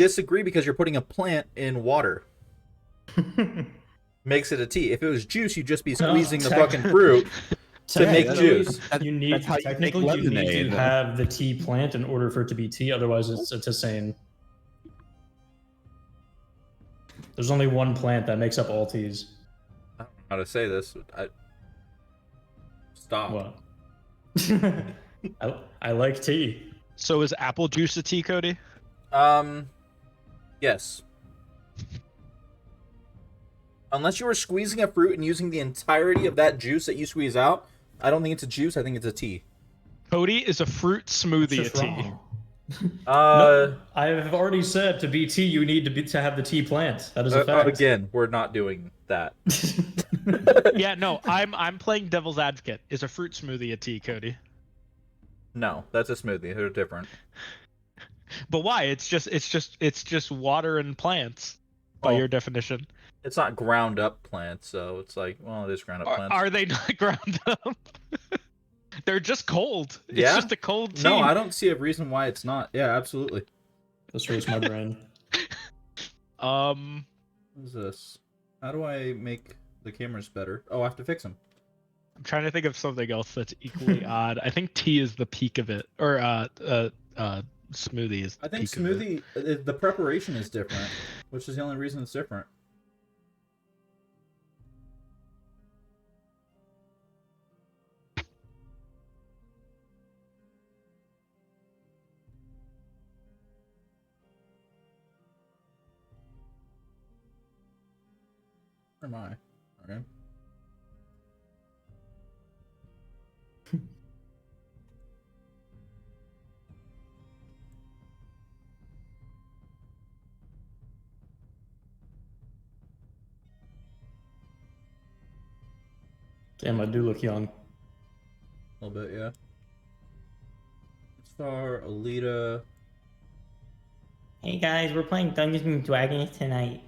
disagree because you're putting a plant in water. Makes it a tea. If it was juice, you'd just be squeezing the fucking fruit to make juice. That's how you make technically you need lemonade. to have the tea plant in order for it to be tea. Otherwise, it's insane. There's only one plant that makes up all teas. I don't know how to say this. Stop. What? I like tea. So is apple juice a tea, Cody? Yes. Unless you were squeezing a fruit and using the entirety of that juice that you squeeze out, I don't think it's a juice. I think it's a tea. Cody, is a fruit smoothie a tea? Wrong. No, I have already said to be tea, you need to have the tea plant. That is a fact. Again, we're not doing that. Yeah, no, I'm playing devil's advocate. Is a fruit smoothie a tea, Cody? No, that's a smoothie. They're different. But why? It's just water and plants, by your definition. It's not ground up plants, so it's like, well, it is ground up plants. Are they not ground up? They're just cold. It's Yeah? just a cold tea. No, I don't see a reason why it's not. Yeah, absolutely. This hurts my brain. What is this? How do I make the cameras better? Oh, I have to fix them. I'm trying to think of something else that's equally odd. I think tea is the peak of it, or smoothie is. I think peak of it. smoothie, the preparation is different, which is the only reason it's different. Where am I? Okay. Damn, I do look young. A little bit, yeah. Star, Alita. Hey guys, we're playing Dungeons and Dragons tonight.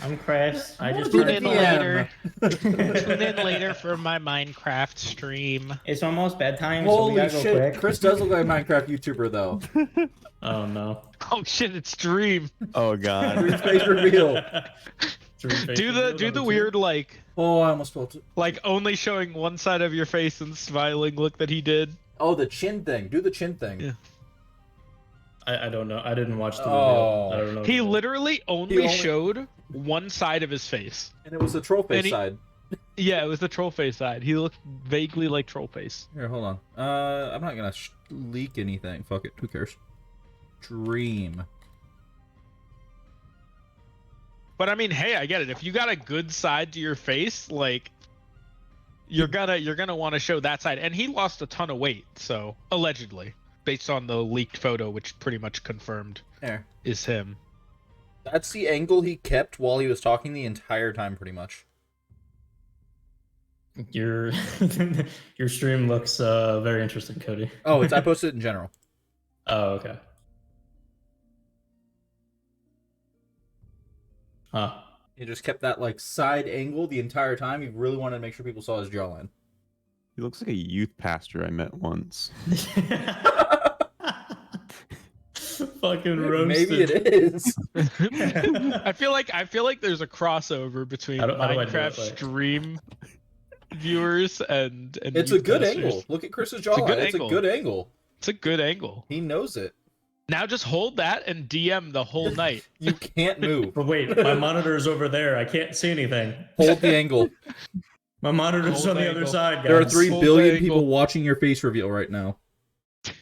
I'm Chris. I just Tune turned in later. Tune in later for my Minecraft stream. It's almost bedtime, so we Holy gotta go shit! quick. Chris does look like a Minecraft YouTuber, though. Oh no. Oh shit! It's stream. Oh god. Chris face reveal. Do the weird Oh, I almost felt it. only showing one side of your face and smiling look that he did. Oh, the chin thing. Do the chin thing. Yeah. I don't know. I didn't watch the Oh. reveal. I don't know. He literally only showed one side of his face. And it was the troll face And side. Yeah, it was the troll face side. He looked vaguely like troll face. Here, hold on. I'm not gonna leak anything. Fuck it. Who cares? Dream. But I mean, hey, I get it. If you got a good side to your face, like you're gonna want to show that side. And he lost a ton of weight, so allegedly, based on the leaked photo, which pretty much confirmed There. is him. That's the angle he kept while he was talking the entire time, pretty much. Your your stream looks very interesting, Cody. Oh, I posted it in general. Oh, okay. Huh. He just kept that like side angle the entire time. He really wanted to make sure people saw his jawline. He looks like a youth pastor I met once. Fucking roasted. Maybe it is. I feel like there's a crossover between How do I do Minecraft it, like- stream viewers and It's a youth good casters. angle. Look at Chris's a jawline. good It's a angle. good angle. It's a good angle. He knows it. Now just hold that and DM the whole night. You can't move. But wait, my monitor is over there. I can't see anything. Hold the angle. My monitor's Hold on the angle. other side, guys. There are 3 Hold billion the people angle. watching your face reveal right now.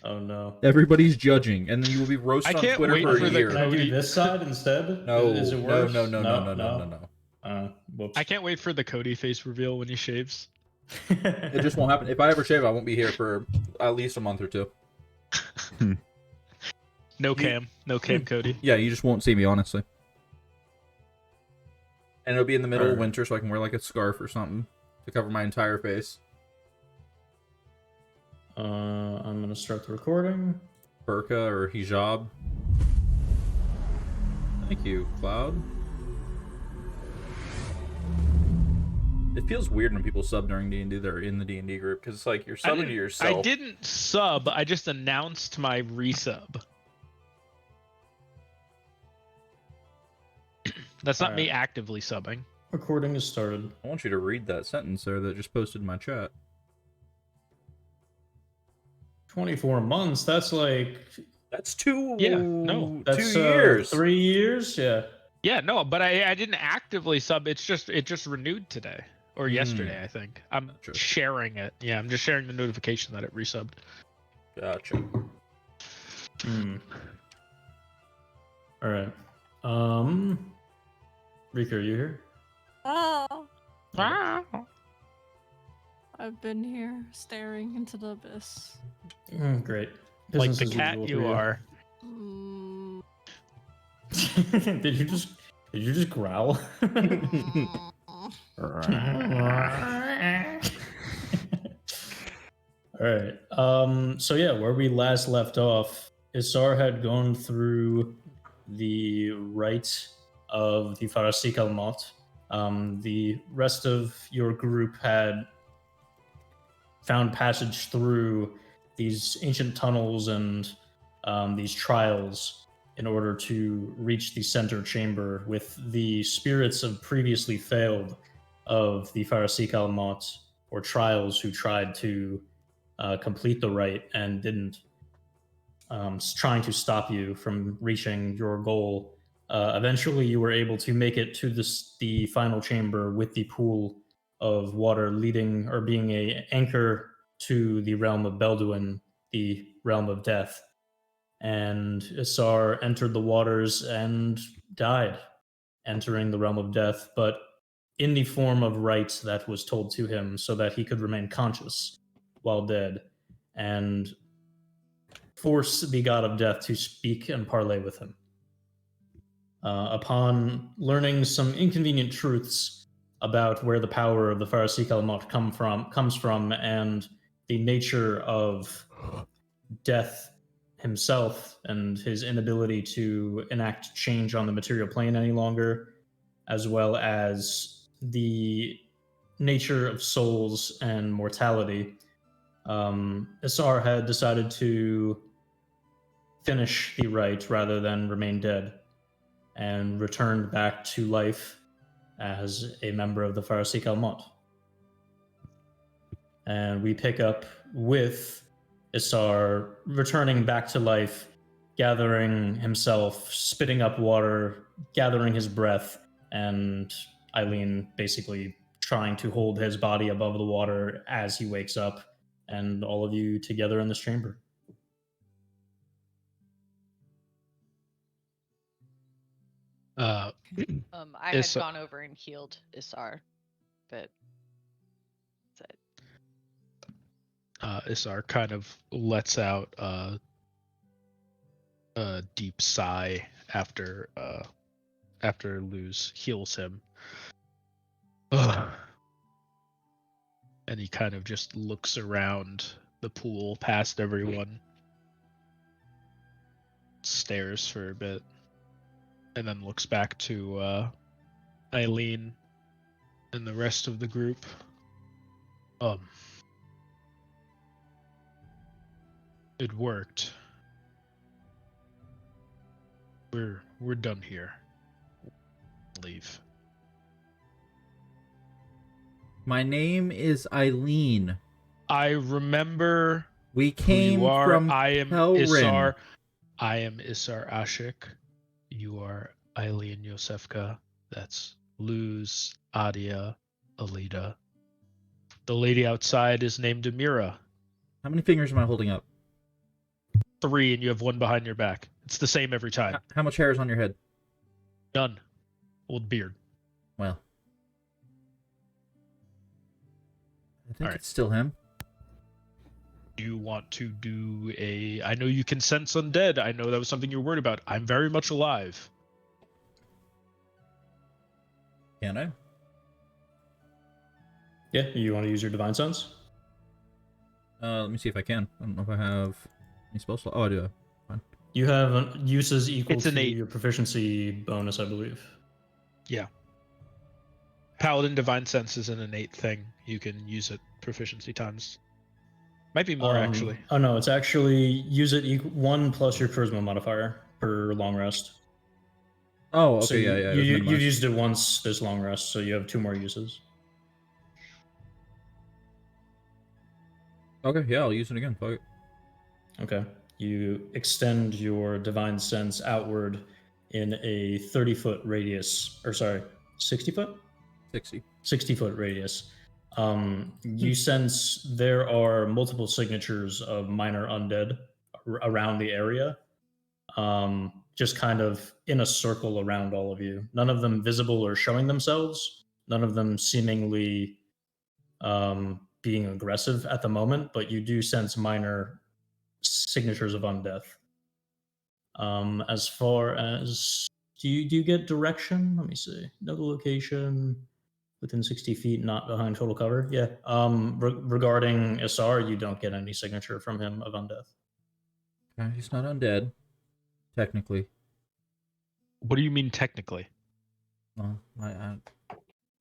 Oh no. Everybody's judging, and then you will be roasted I on can't Twitter wait for for a the year. Can I do this side instead? No, Is it no, worse? no, no, no, no, no, no, no. Whoops. I can't wait for the Cody face reveal when he shaves. It just won't happen. If I ever shave, I won't be here for at least a month or 2. No cam Cody. Yeah, you just won't see me, honestly. And it'll be in the middle of Alright. winter, so I can wear like a scarf or something to cover my entire face. I'm gonna start the recording. Burqa or hijab. Thank you, Cloud. It feels weird when people sub during D&D that are in the D&D group, because it's like you're subbing to yourself. I didn't sub, I just announced my resub. That's not All me right. actively subbing. Recording is started. I want you to read that sentence there that just posted in my chat. 24 months. That's like That's two. Yeah, no. that's 2 years. 3 years. Yeah. Yeah, no, but I didn't actively sub. It just renewed today or yesterday, I think. I'm Gotcha. sharing it. Yeah, I'm just sharing the notification that it resubbed. Gotcha. All right. Rika, are you here? Oh, Wow. I've been here staring into the abyss. Great. Like Business the as cat usual you for are. Mm, Did you just growl? All right. So yeah, where we last left off, Issar had gone through the rite of the Farasiq Almawt. The rest of your group had found passage through these ancient tunnels and these trials in order to reach the center chamber with the spirits of previously failed of the Farasiq Almawt, or trials, who tried to complete the rite and didn't, trying to stop you from reaching your goal. Eventually, you were able to make it to the final chamber with the pool of water leading or being a anchor to the realm of Belduin, the realm of death. And Issar entered the waters and died, entering the realm of death, but in the form of rite that was told to him so that he could remain conscious while dead, and force the god of death to speak and parley with him. Upon learning some inconvenient truths about where the power of the Farasiq Almawt comes from, and the nature of death himself and his inability to enact change on the material plane any longer, as well as the nature of souls and mortality, Issar had decided to finish the rite rather than remain dead, and returned back to life as a member of the Farasiq Almawt. And we pick up with Issar returning back to life, gathering himself, spitting up water, gathering his breath, and Eileen basically trying to hold his body above the water as he wakes up, and all of you together in this chamber. I had Issar- gone over and healed Issar, but that's it. Issar kind of lets out a deep sigh after Luz heals him. Ugh. And he kind of just looks around the pool past everyone, stares for a bit, and then looks back to Eileen and the rest of the group. It worked. We're done here. Leave. My name is Eileen. I remember We who came you are. from I am Telrin. Issar. I am Issar Ashik. You are Eileen Yosefka. That's Luz, Adia, Alida. The lady outside is named Amira. How many fingers am I holding up? 3, and you have 1 behind your back. It's the same every time. How much hair is on your head? None. Old beard. Well, I think All right. it's still him. Do you want to do a... I know you can sense undead. I know that was something you were worried about. I'm very much alive. Can I? Yeah, you want to use your divine sense? Let me see if I can. I don't know if I have any spell slot. Oh, I do. Fine. You have uses equal It's to innate. your proficiency bonus, I believe. Yeah. Paladin Divine Sense is an innate thing. You can use it proficiency times. Might be more, actually. Oh no, it's actually use it 1 plus your charisma modifier per long rest. Oh, okay, So yeah. It was you've minimized. used it once this long rest, so you have 2 more uses. Okay, yeah, I'll use it again. Fuck it. Okay. You extend your divine sense outward in a 30-foot radius, or sorry, 60 foot? 60. 60-foot radius. You sense there are multiple signatures of minor undead around the area, just kind of in a circle around all of you. None of them visible or showing themselves, none of them seemingly being aggressive at the moment, but you do sense minor signatures of undeath. As far as do you get direction? Let me see. Know the location within 60 feet, not behind total cover. Yeah. Regarding Issar, you don't get any signature from him of undeath. Okay, he's not undead, technically. What do you mean technically? Well,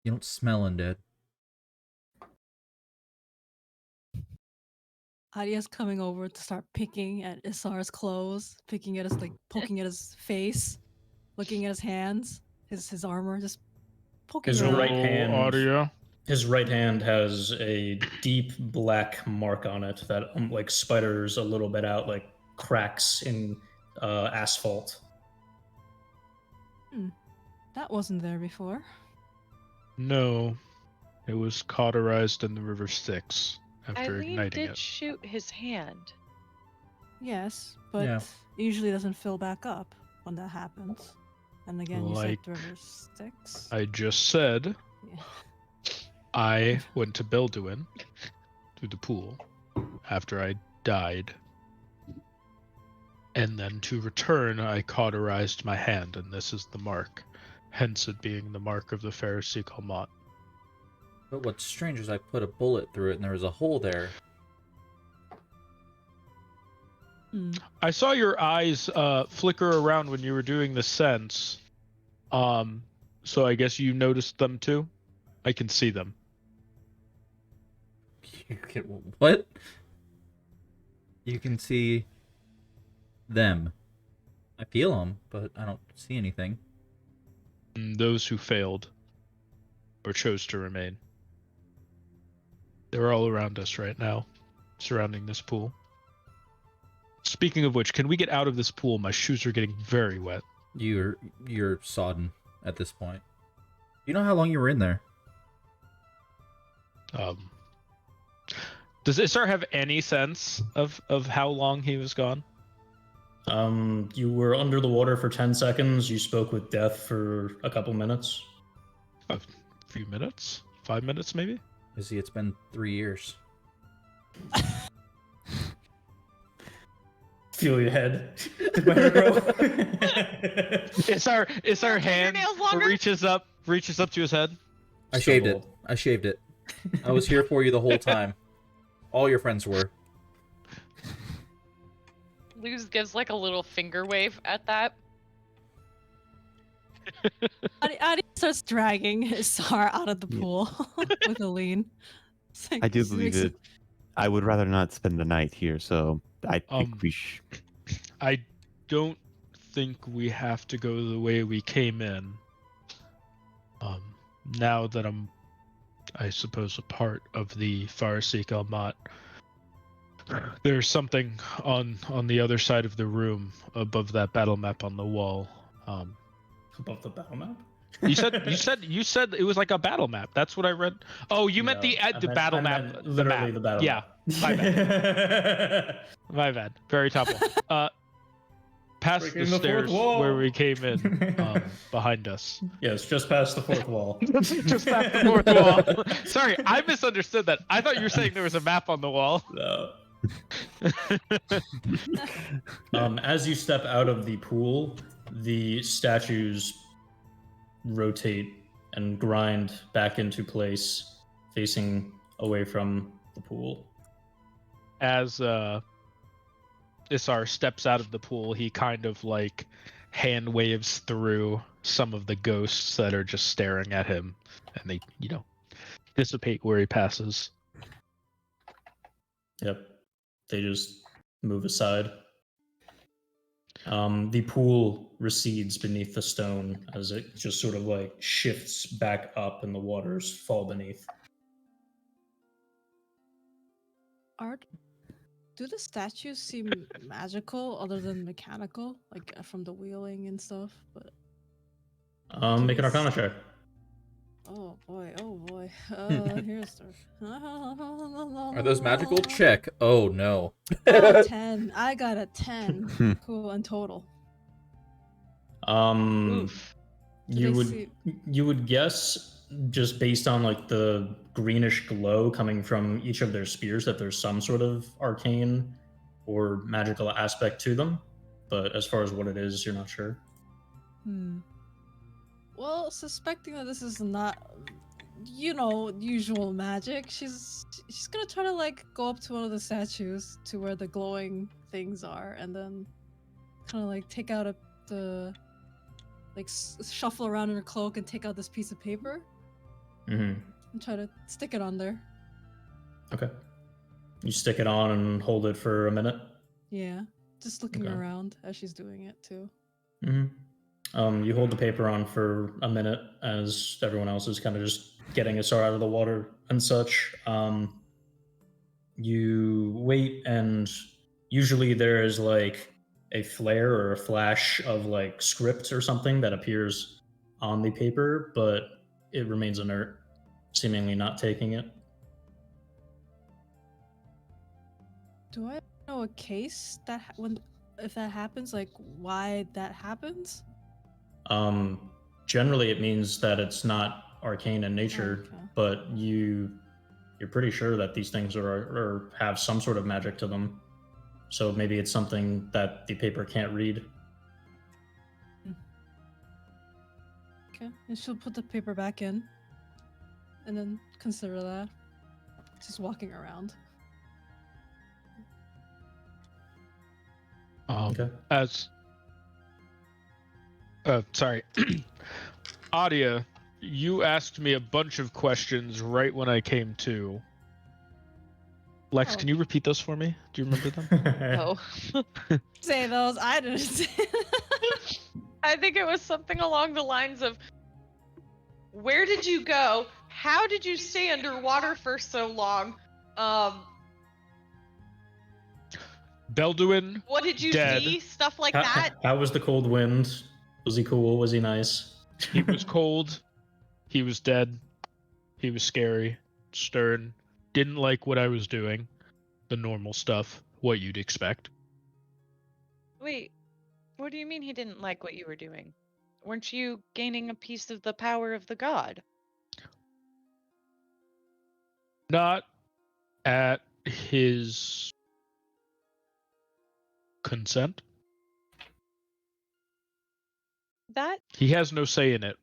you don't smell undead. Adia's coming over to start picking at Issar's clothes, picking at his, like, poking at his face, looking at his hands, his armor, just poking His around. right hand. Audio. His right hand has a deep black mark on it that like spiders a little bit out, like cracks in asphalt. That wasn't there before. No, it was cauterized in the River Styx after Eileen igniting did it. shoot his hand. Yes, but Yeah. it usually doesn't fill back up when that happens. And again, you said Like the river Styx. I just said, Yeah. I went to Belduin through the pool after I died. And then to return, I cauterized my hand, and this is the mark. Hence it being the mark of the Farasiq Almawt. But what's strange is I put a bullet through it and there was a hole there. I saw your eyes flicker around when you were doing the sense. So I guess you noticed them too? I can see them. You can what? You can see them. I feel them, but I don't see anything. Those who failed or chose to remain. They're all around us right now, surrounding this pool. Speaking of which, can we get out of this pool? My shoes are getting very wet. You're sodden at this point. You know how long you were in there? Does Issar have any sense of how long he was gone? You were under the water for 10 seconds. You spoke with Death for a couple minutes. A few minutes? 5 minutes, maybe? See, it's been 3 years. Feel your head. Did my hair grow? Issar hand Fingernails longer? reaches up to his head. I So shaved it. bold. I shaved it. I was here for you the whole time. All your friends were. Luz gives like a little finger wave at that. Adia starts dragging Issar out of the Yeah. pool with a lean. It's like, I do this believe makes it. I would rather not spend the night here, so I think we should. I don't think we have to go the way we came in. Now that I'm, I suppose, a part of the Farasiq Almawt, there's something on the other side of the room above that battle map on the wall. Above the battle map? You said it was like a battle map. That's what I read. Oh, you meant No, the battle I map. meant literally the battle Yeah, map. my bad. My bad. Very top one. Past Breaking the the fourth stairs wall. where we came in, behind us. Yes, just past the fourth wall. Just past the fourth wall. Sorry, I misunderstood that. I thought you were saying there was a map on the wall. No. As you step out of the pool, the statues rotate and grind back into place, facing away from the pool. As Issar steps out of the pool, he kind of like hand waves through some of the ghosts that are just staring at him, and they, dissipate where he passes. Yep. They just move aside. The pool recedes beneath the stone as it just sort of like shifts back up and the waters fall beneath. Art, do the statues seem magical other than mechanical, like from the wheeling and stuff? But Make an Arcana check. oh boy, here's the. Are those magical? Check. Oh no. Oh, 10. I got a 10. Cool, in total. Oof. You would guess, just based on like the greenish glow coming from each of their spears, that there's some sort of arcane or magical aspect to them. But as far as what it is, you're not sure. Well, suspecting that this is not, usual magic, she's gonna try to like go up to one of the statues to where the glowing things are, and then kind of like take out shuffle around in her cloak and take out this piece of paper Mm-hmm. and try to stick it on there. Okay. You stick it on and hold it for a minute. Yeah, just looking Okay. around as she's doing it too. Mm-hmm. You hold the paper on for a minute as everyone else is kind of just getting Issar out of the water and such. You wait, and usually there is like a flare or a flash of like script or something that appears on the paper, but it remains inert, seemingly not taking it. Do I know a case that if that happens, like why that happens? Generally it means that it's not arcane in nature, Okay. but you're pretty sure that these things are have some sort of magic to them. So maybe it's something that the paper can't read. Okay, and she'll put the paper back in, and then consider that. Just walking around. Okay. Sorry. Adia, you asked me a bunch of questions right when I came to. Lex, Oh. can you repeat those for me? Do you remember them? Oh. Say those. I didn't say. I think it was something along the lines of, where did you go? How did you stay underwater for so long? Belduin, What did you Dead. see? Stuff like that. How was the cold wind? Was he cool? Was he nice? he was cold. He was dead. He was scary, stern. Didn't like what I was doing. The normal stuff, what you'd expect. Wait, what do you mean he didn't like what you were doing? Weren't you gaining a piece of the power of the god? Not at his consent. That He has no say in it.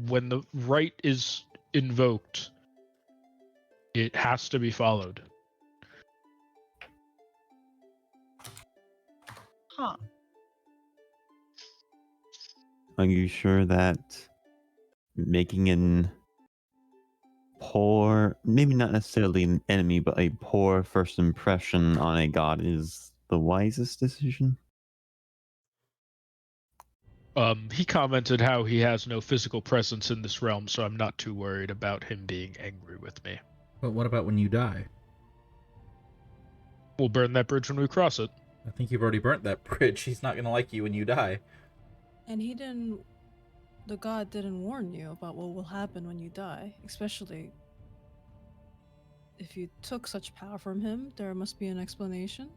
When the right is invoked, it has to be followed. huh. Are you sure that making an poor, maybe not necessarily an enemy, but a poor first impression on a god is the wisest decision? He commented how he has no physical presence in this realm, so I'm not too worried about him being angry with me. But what about when you die? We'll burn that bridge when we cross it. I think you've already burnt that bridge. He's not gonna like you when you die. And the god didn't warn you about what will happen when you die, especially if you took such power from him. There must be an explanation.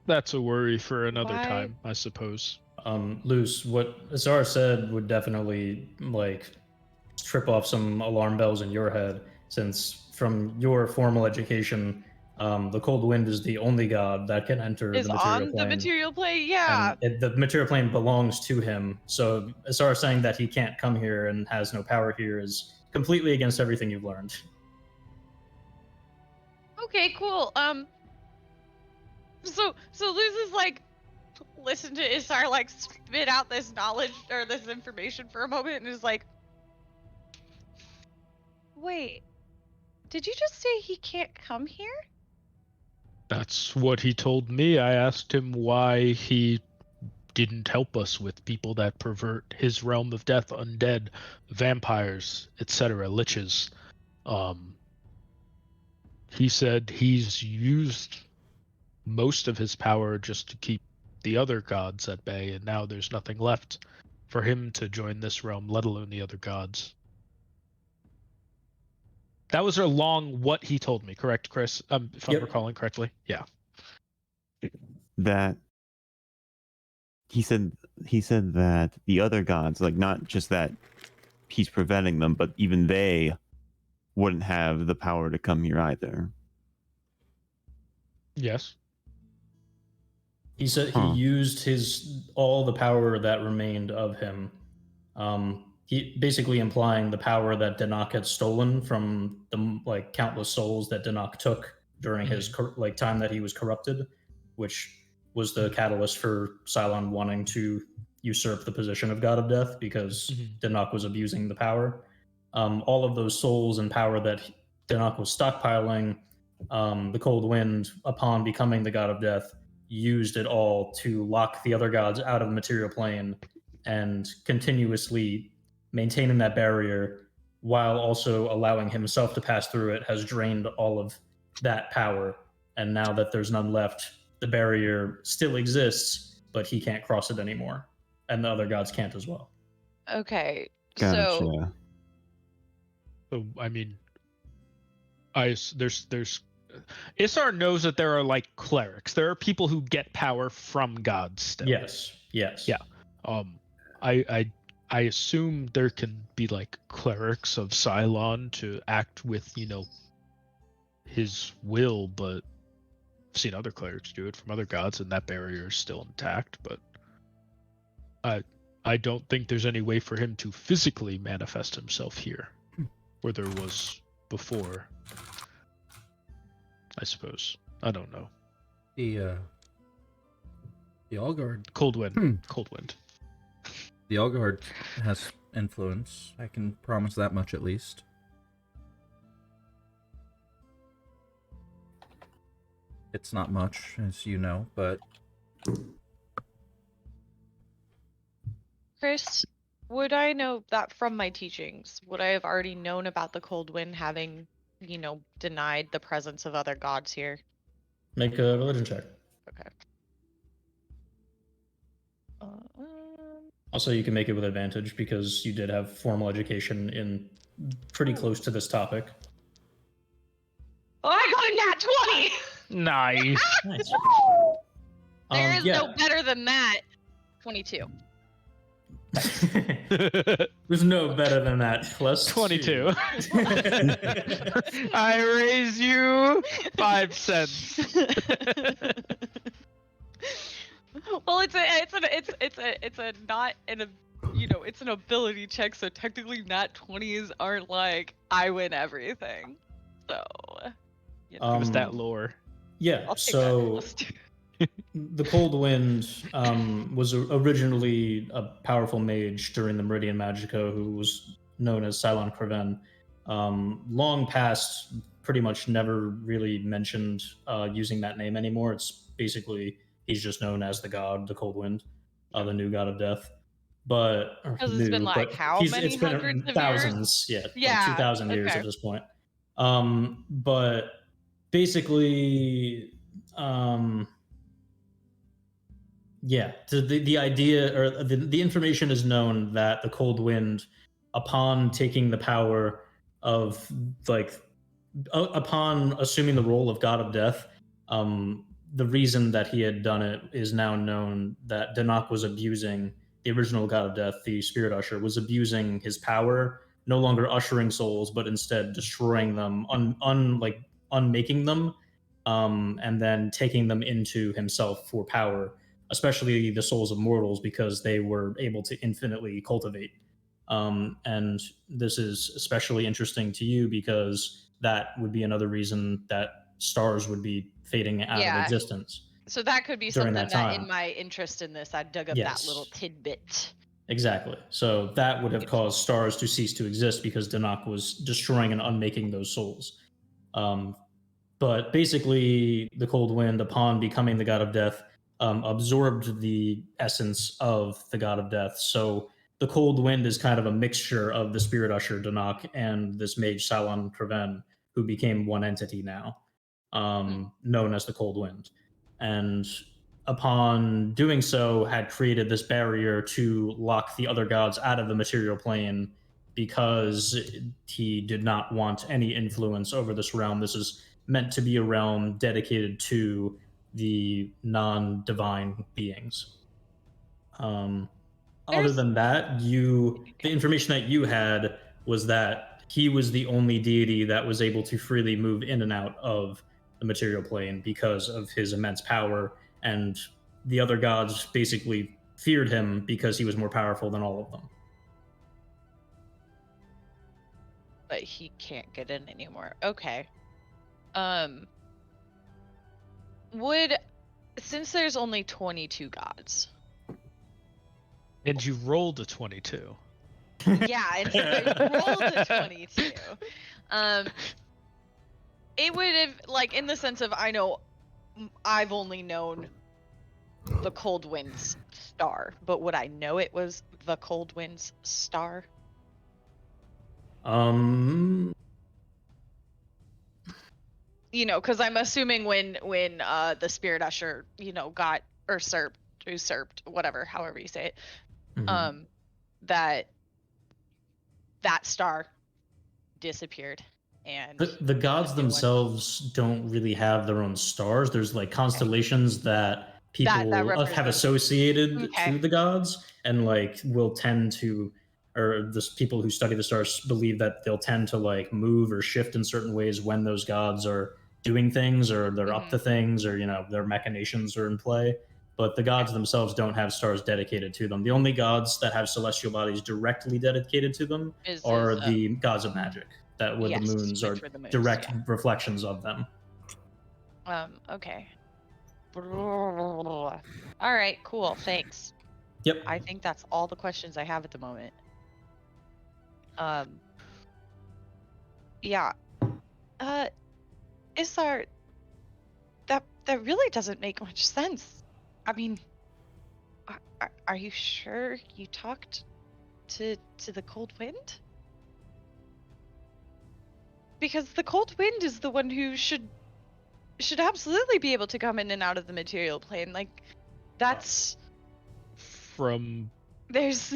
That's a worry for another Why- time, I suppose. Luce, what Issar said would definitely like trip off some alarm bells in your head, since from your formal education, the cold wind is the only god that can enter Is the material on plane. the material plane? Yeah. And the material plane belongs to him. So Issar saying that he can't come here and has no power here is completely against everything you've learned. Okay, cool. So Luz is like, listen to Issar like spit out this knowledge or this information for a moment and is like, wait, did you just say he can't come here? That's what he told me. I asked him why he didn't help us with people that pervert his realm of death, undead, vampires, etc., liches. He said he's used most of his power just to keep the other gods at bay, and now there's nothing left for him to join this realm, let alone the other gods. That was what he told me, correct, Chris? If I'm Yep. recalling correctly. Yeah. That he said that the other gods, like not just that he's preventing them, but even they wouldn't have the power to come here either. Yes. He said he used all the power that remained of him. He basically implying the power that Danak had stolen from the countless souls that Danak took during his time that he was corrupted, which was the catalyst for Cylon wanting to usurp the position of God of Death because Danak was abusing the power. All of those souls and power that Danak was stockpiling, the Cold Wind, upon becoming the God of Death, used it all to lock the other gods out of the material plane and continuously maintaining that barrier while also allowing himself to pass through it has drained all of that power. And now that there's none left, the barrier still exists, but he can't cross it anymore. And the other gods can't as well. Okay. Gotcha. So I mean, there's Issar knows that there are like clerics. There are people who get power from gods still. Yes. Yeah. I assume there can be like clerics of Cylon to act with, his will, but I've seen other clerics do it from other gods, and that barrier is still intact. But I don't think there's any way for him to physically manifest himself here, where there was before. I suppose. I don't know. The Allguard. Cold wind. Cold wind. The Allguard has influence. I can promise that much at least. It's not much, as you know, but Chris, would I know that from my teachings? Would I have already known about the Cold Wind having, denied the presence of other gods here? Make a religion check. Okay. Also, you can make it with advantage because you did have formal education in pretty close to this topic. Oh, I got a nat 20! Nice. Nice. There is yeah. no better than that. 22. There's no better than that. Plus 22. 2. I raise you 5 cents. Well, it's an ability check, so technically nat 20s aren't like I win everything. So It was that lore. Yeah, I'll take so that. the Cold Wind was originally a powerful mage during the Meridian Magico who was known as Cylon Kraven. Long past, pretty much never really mentioned using that name anymore. It's basically, he's just known as the god, the Cold Wind, the new god of death. But Because it's been like how many it's been hundreds of thousands, years? Yeah, 2,000 years okay. at this point. But basically, the idea or the information is known that the Cold Wind, upon taking the power of upon assuming the role of God of Death, the reason that he had done it is now known that Danak was abusing the original God of Death, the Spirit Usher, was abusing his power, no longer ushering souls, but instead destroying them, unmaking them, and then taking them into himself for power, especially the souls of mortals, because they were able to infinitely cultivate. And this is especially interesting to you because that would be another reason that stars would be fading out of existence. So that could be during something that in time. my interest in this, I dug up that little tidbit. Exactly. So that would have caused stars to cease to exist because Danak was destroying and unmaking those souls. But basically, the cold wind, upon becoming the god of death, absorbed the essence of the god of death. So the cold wind is kind of a mixture of the spirit usher Danak and this mage Salon Kraven, who became one entity now, known as the cold wind. And upon doing so, had created this barrier to lock the other gods out of the material plane because he did not want any influence over this realm. This is meant to be a realm dedicated to the non-divine beings. Other There's- than that, the information that you had was that he was the only deity that was able to freely move in and out of the material plane because of his immense power, and the other gods basically feared him because he was more powerful than all of them. But he can't get in anymore. Okay. Since there's only 22 gods. And you rolled a 22. Yeah, and so I rolled a 22. It would have, like, in the sense of, I know I've only known the Cold Wind's star, but would I know it was the Cold Wind's star? You know, because I'm assuming when the Spirit Usher, you know, got usurped, whatever, however you say it, that star disappeared. And the gods themselves don't really have their own stars. There's like constellations that people have represent- associated Okay. to the gods, and like will tend to, or the people who study the stars believe that they'll tend to like move or shift in certain ways when those gods are doing things, or they're up to things, or, you know, their machinations are in play. But the gods themselves don't have stars dedicated to them. The only gods that have celestial bodies directly dedicated to them are the gods of magic, that with the moons are direct reflections of them. Okay. All right, cool. Thanks. Yep. I think that's all the questions I have at the moment. Yeah. Issar, that really doesn't make much sense. I mean, are you sure you talked to the cold wind? Because the cold wind is the one who should absolutely be able to come in and out of the material plane. Like, that's From there's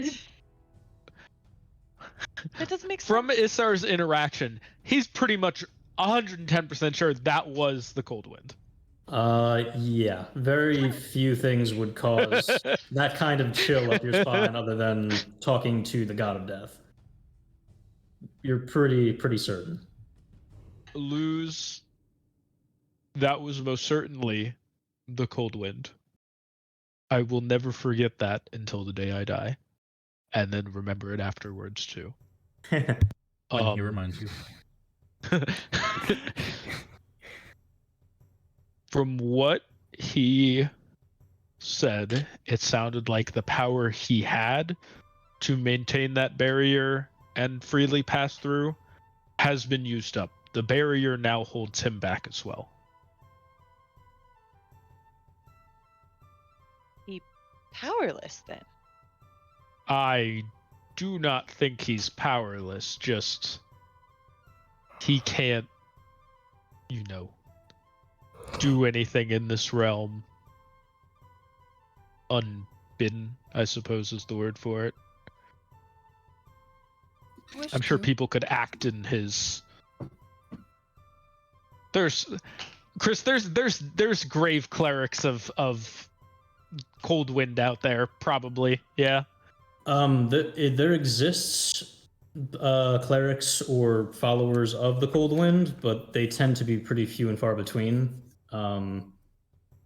that doesn't make sense. From Issar's interaction, he's pretty much 110% sure that was the cold wind. Yeah. Very few things would cause that kind of chill up your spine other than talking to the god of death. You're pretty certain. Lose. That was most certainly the cold wind. I will never forget that until the day I die, and then remember it afterwards too. When he reminds you. From what he said, it sounded like the power he had to maintain that barrier and freely pass through has been used up. The barrier now holds him back as well. Powerless then. I do not think he's powerless, just he can't, you know, do anything in this realm unbidden, I suppose is the word for it. I'm sure people could act in his. There's grave clerics of cold wind out there, probably. Yeah. There exists clerics or followers of the cold wind, but they tend to be pretty few and far between.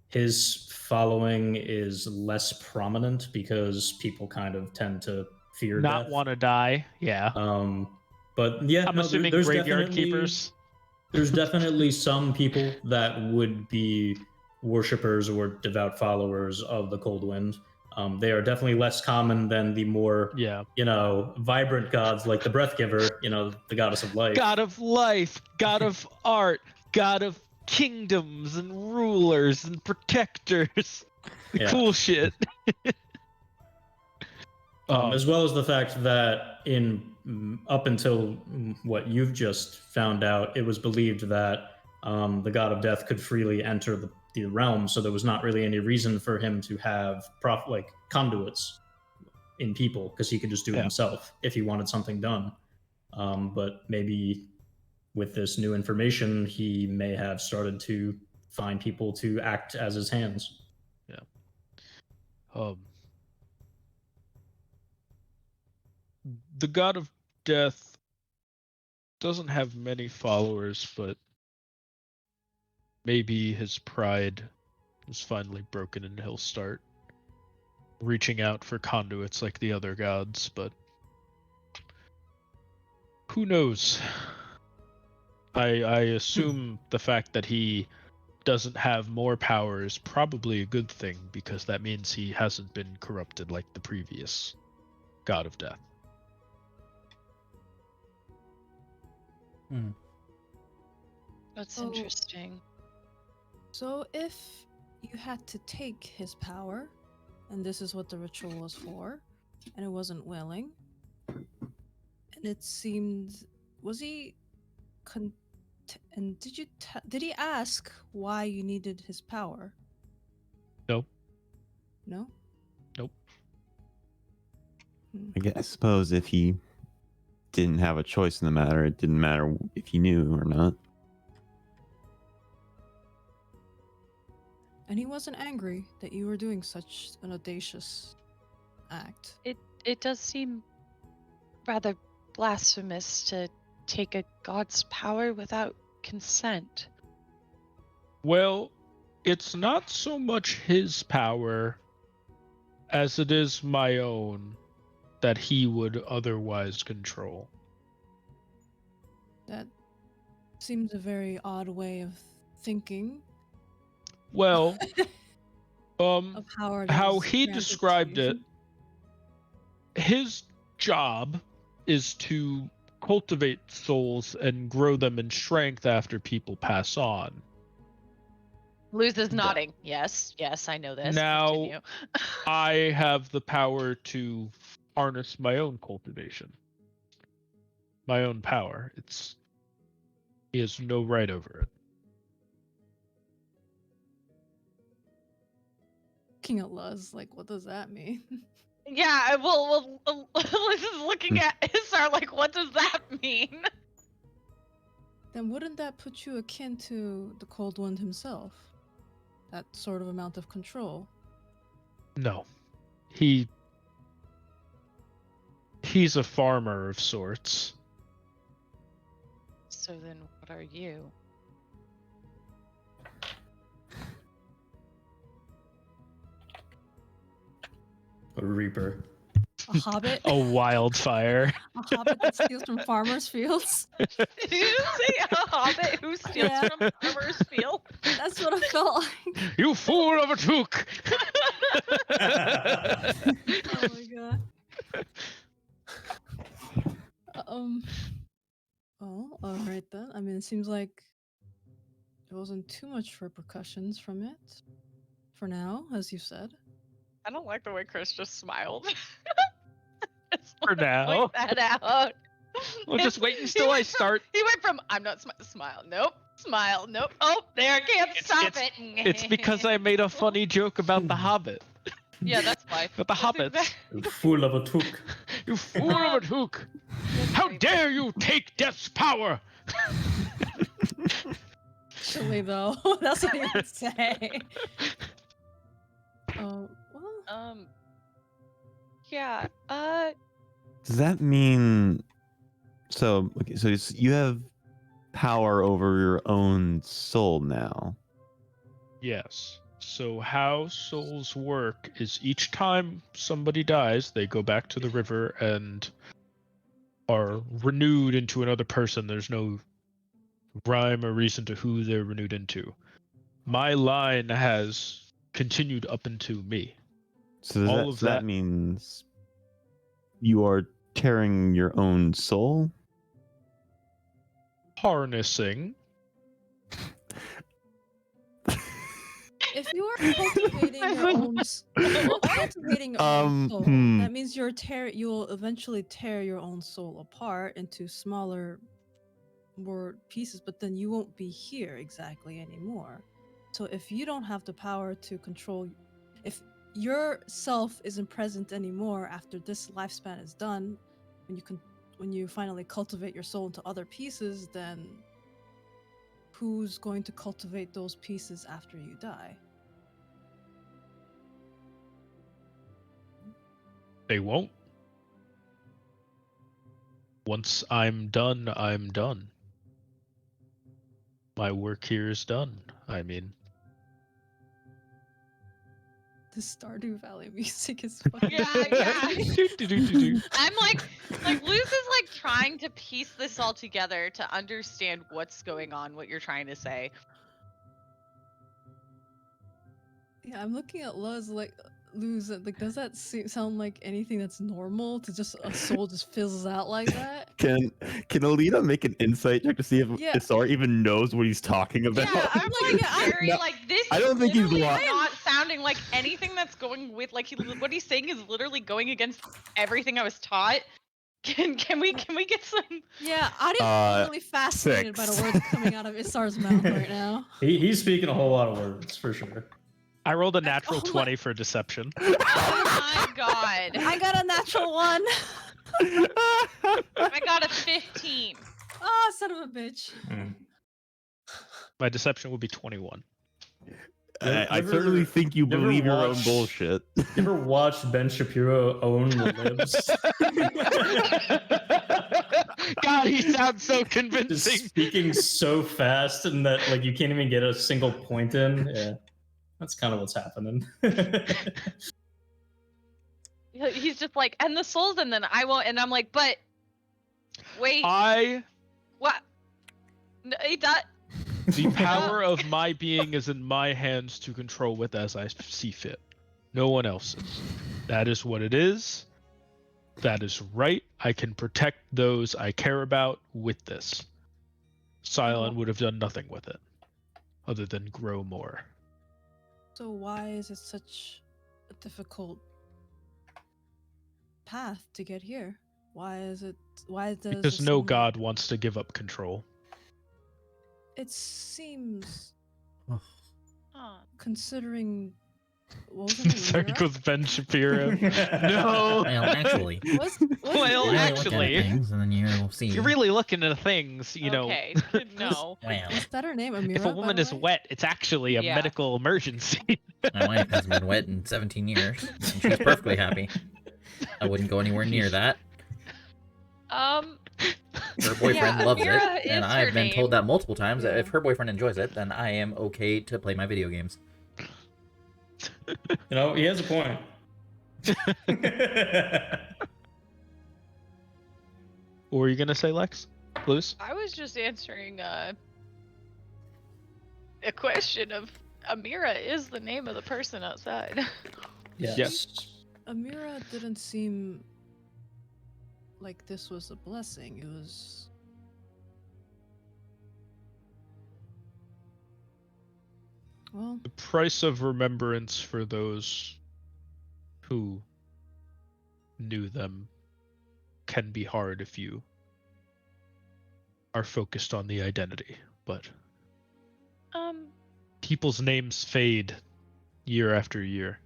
His following is less prominent because people kind of tend to fear not death. Want to die. Yeah. But yeah, I'm assuming there's graveyard definitely- keepers. There's definitely some people that would be worshippers or devout followers of the cold wind. They are definitely less common than the more, vibrant gods like the breath giver, the goddess of life. God of life, God of art, God of kingdoms and rulers and protectors. The Yeah. cool shit. As well as the fact that up until what you've just found out, it was believed that the god of death could freely enter the realm, so there was not really any reason for him to have conduits in people, because he could just do it Yeah. himself if he wanted something done. But maybe with this new information, he may have started to find people to act as his hands. The god of death doesn't have many followers, but maybe his pride is finally broken and he'll start reaching out for conduits like the other gods, but who knows? I assume the fact that he doesn't have more power is probably a good thing, because that means he hasn't been corrupted like the previous god of death. That's Oh. interesting. So if you had to take his power, and this is what the ritual was for, and it wasn't willing, and it seemed, was he and did he ask why you needed his power? No. No? Nope. I suppose if he didn't have a choice in the matter, it didn't matter if he knew or not. And he wasn't angry that you were doing such an audacious act. It does seem rather blasphemous to take a god's power without consent. Well, it's not so much his power as it is my own that he would otherwise control. That seems a very odd way of thinking. Well, A power that how was he granted to described you. it, his job is to cultivate souls and grow them in strength after people pass on. Luz is nodding. Yes, I know this. Now- Continue. I have the power to harness my own cultivation, my own power. He has no right over it. Looking at Luz, like, what does that mean? Yeah, well, Luz is looking at Issar like, what does that mean? Then wouldn't that put you akin to the Cold Wind himself? That sort of amount of control. No. He's a farmer of sorts. So then what are you? A reaper. A hobbit? A wildfire. A hobbit that steals from farmers' fields? Did you just say a hobbit who steals Yeah. from farmers' field? That's what I felt like. You fool of a took! Oh my god. Well, alright then. I mean, it seems like there wasn't too much repercussions from it. For now, as you said. I don't like the way Chris just smiled. Just For now. point that out. Well, just wait He until I went from- start. He went from I'm not smile. Nope. Smile. Nope. Oh, there. I can't stop it. It's because I made a funny joke about the Hobbit. Yeah, that's why. But the That's hobbits. Full of a took. You fool of a took! How dare you take death's power! Actually, though, that's what he would say. Oh, well. Yeah. Does that mean so? Okay, so you have power over your own soul now. Yes. So how souls work is each time somebody dies, they go back to the river and are renewed into another person. There's no rhyme or reason to who they're renewed into. My line has continued up into me. So All of that that- means you are tearing your own soul. Harnessing. If you are cultivating your own, cultivating your own soul, that means you will eventually tear your own soul apart into smaller, more pieces. But then you won't be here exactly anymore. So if you don't have the power to control, if your self isn't present anymore after this lifespan is done, when you finally cultivate your soul into other pieces, then who's going to cultivate those pieces after you die? They won't. Once I'm done, I'm done. My work here is done. I mean, The Stardew Valley music is fucking. Yeah. Do-do-do-do-do. I'm like Luz is like trying to piece this all together to understand what's going on, what you're trying to say. Yeah, I'm looking at Luz like does that sound like anything that's normal to just a soul just fizzles out like that? Can Alita make an insight check to see if Yeah. Issar even knows what he's talking about? Yeah, I'm like yeah, very No, like this. I don't think he's literally lying. not sounding like anything that's going with like what he's saying is literally going against everything I was taught. Can we get some? Yeah, I'm really fascinated by the 6. words coming out of Issar's mouth right now. He's speaking a whole lot of words for sure. I rolled a natural Oh my- 20 for deception. Oh my god! I got a natural 1. I got a 15. Ah, son of a bitch. My deception would be 21. I certainly think you never believe your own watched- bullshit. You ever watched Ben Shapiro own the libs? God, he sounds so Just convincing. speaking so fast and that like you can't even get a single point in. Yeah, that's kind of what's happening. He's just like, and the souls, and then I won't, and I'm like, but wait, what? No, The power of my being is in my hands to control with as I see fit. No one else's. That is what it is. That is right. I can protect those I care about with this. Cylon would have done nothing with it, other than grow more. So why is it such a difficult path to get here? Why does Because it no seem- god wants to give up control. It seems, Oh. considering what was it? Circle with Ben Shapiro. No. Well, actually. Was Well, Really actually- look at things, and then you'll see. You're really looking at things, you know. Okay, no. Well, is that her name? Amira, If a by woman the is way? wet, it's actually a Yeah. medical emergency. my wife hasn't been wet in 17 years, and she's perfectly happy. I wouldn't go anywhere near that. Her boyfriend Yeah, loves Amira it, and is I've her been told name. that multiple times that Yeah. if her boyfriend enjoys it, then I am okay to play my video games. You know, he has a point. What were you gonna say, Lex? Luce? I was just answering a question of Amira is the name of the person outside. Yes. Yes. Amira didn't seem like this was a blessing. It was. Well, The price of remembrance for those who knew them can be hard if you are focused on the identity, but people's names fade year after year.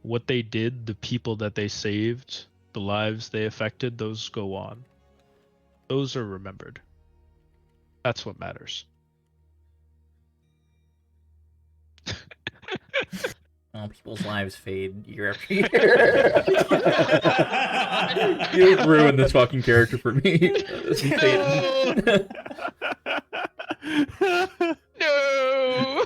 What they did, the people that they saved, the lives they affected, those go on. Those are remembered. That's what matters. Oh, people's lives fade year after year. You ruined this fucking character for me. No!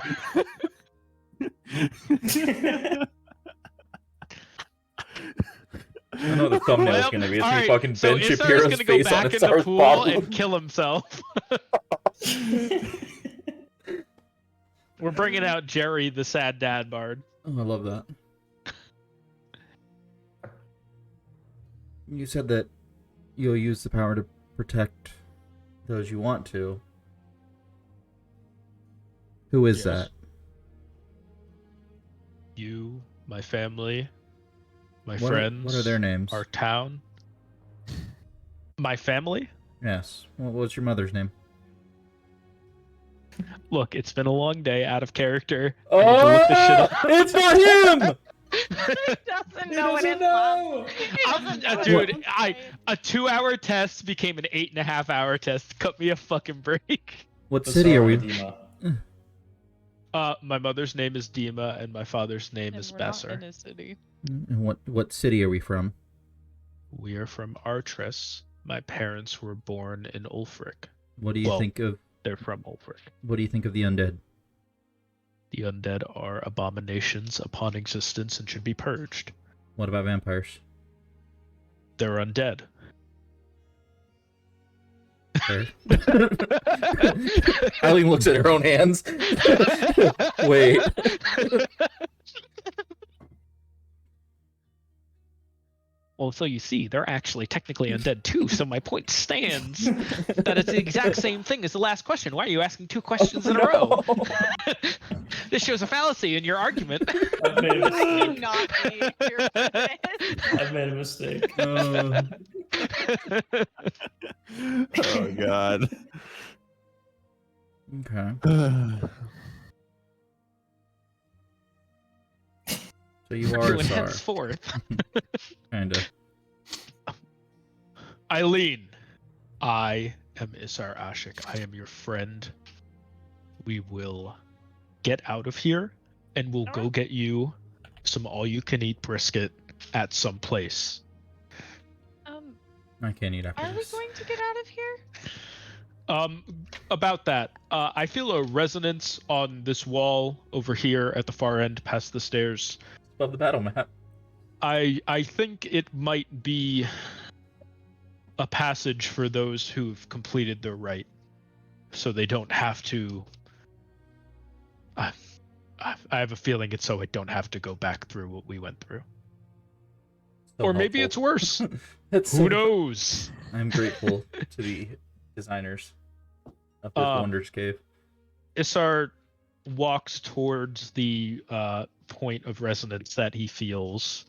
I know the thumbnail's Well, gonna be. It's all gonna be right, fucking so Ben Issar's Shapiro's gonna go face on back in the Issar's pool bottle. and kill himself. We're bringing out Jerry, the sad dad bard. Oh, I love that. You said that you'll use the power to protect those you want to. Who is Yes. that? You, my family, my What friends. are their names? Our town. My family? Yes. What's your mother's name? Look, it's been a long day out of character. I need to look this shit up. It's not him! He doesn't know what doesn't his know. mom. He doesn't know what Dude, his mom's name. a 2-hour test became an 8.5-hour test. Cut me a fucking break. What city are we? Dima. My mother's name is Dima, and my father's name And is we're not Besser. in a city. And what city are we from? We are from Artris. My parents were born in Ulfric. What do you Well, think of? They're from Ulfric. What do you think of the undead? The undead are abominations upon existence and should be purged. What about vampires? They're undead. Fair. Eileen looks at her own hands. Wait. Well, so you see, they're actually technically undead too, so my point stands that it's the exact same thing as the last question. Why are you asking two questions in a row? This shows a fallacy in your argument. I've made a I do mistake. not believe you're I've made a mistake. Oh God. Okay. So you are And Issar, henceforth, kinda. Eileen, I am Issar Ashik. I am your friend. We will get out of here, and we'll go get you some all-you-can-eat brisket at some place. I can't eat after Are we this. going to get out of here? About that, I feel a resonance on this wall over here at the far end, past the stairs. Above the battle map. I think it might be a passage for those who've completed their rite, so they don't have to. I have a feeling it's so I don't have to go back through what we went through. So Or maybe helpful. it's worse. That's Who knows? I'm grateful to the designers of this Wonders Cave. Issar walks towards the point of resonance that he feels.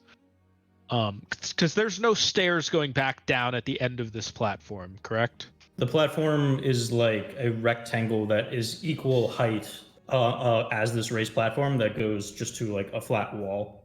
Because there's no stairs going back down at the end of this platform, correct? The platform is like a rectangle that is equal height as this raised platform that goes just to like a flat wall.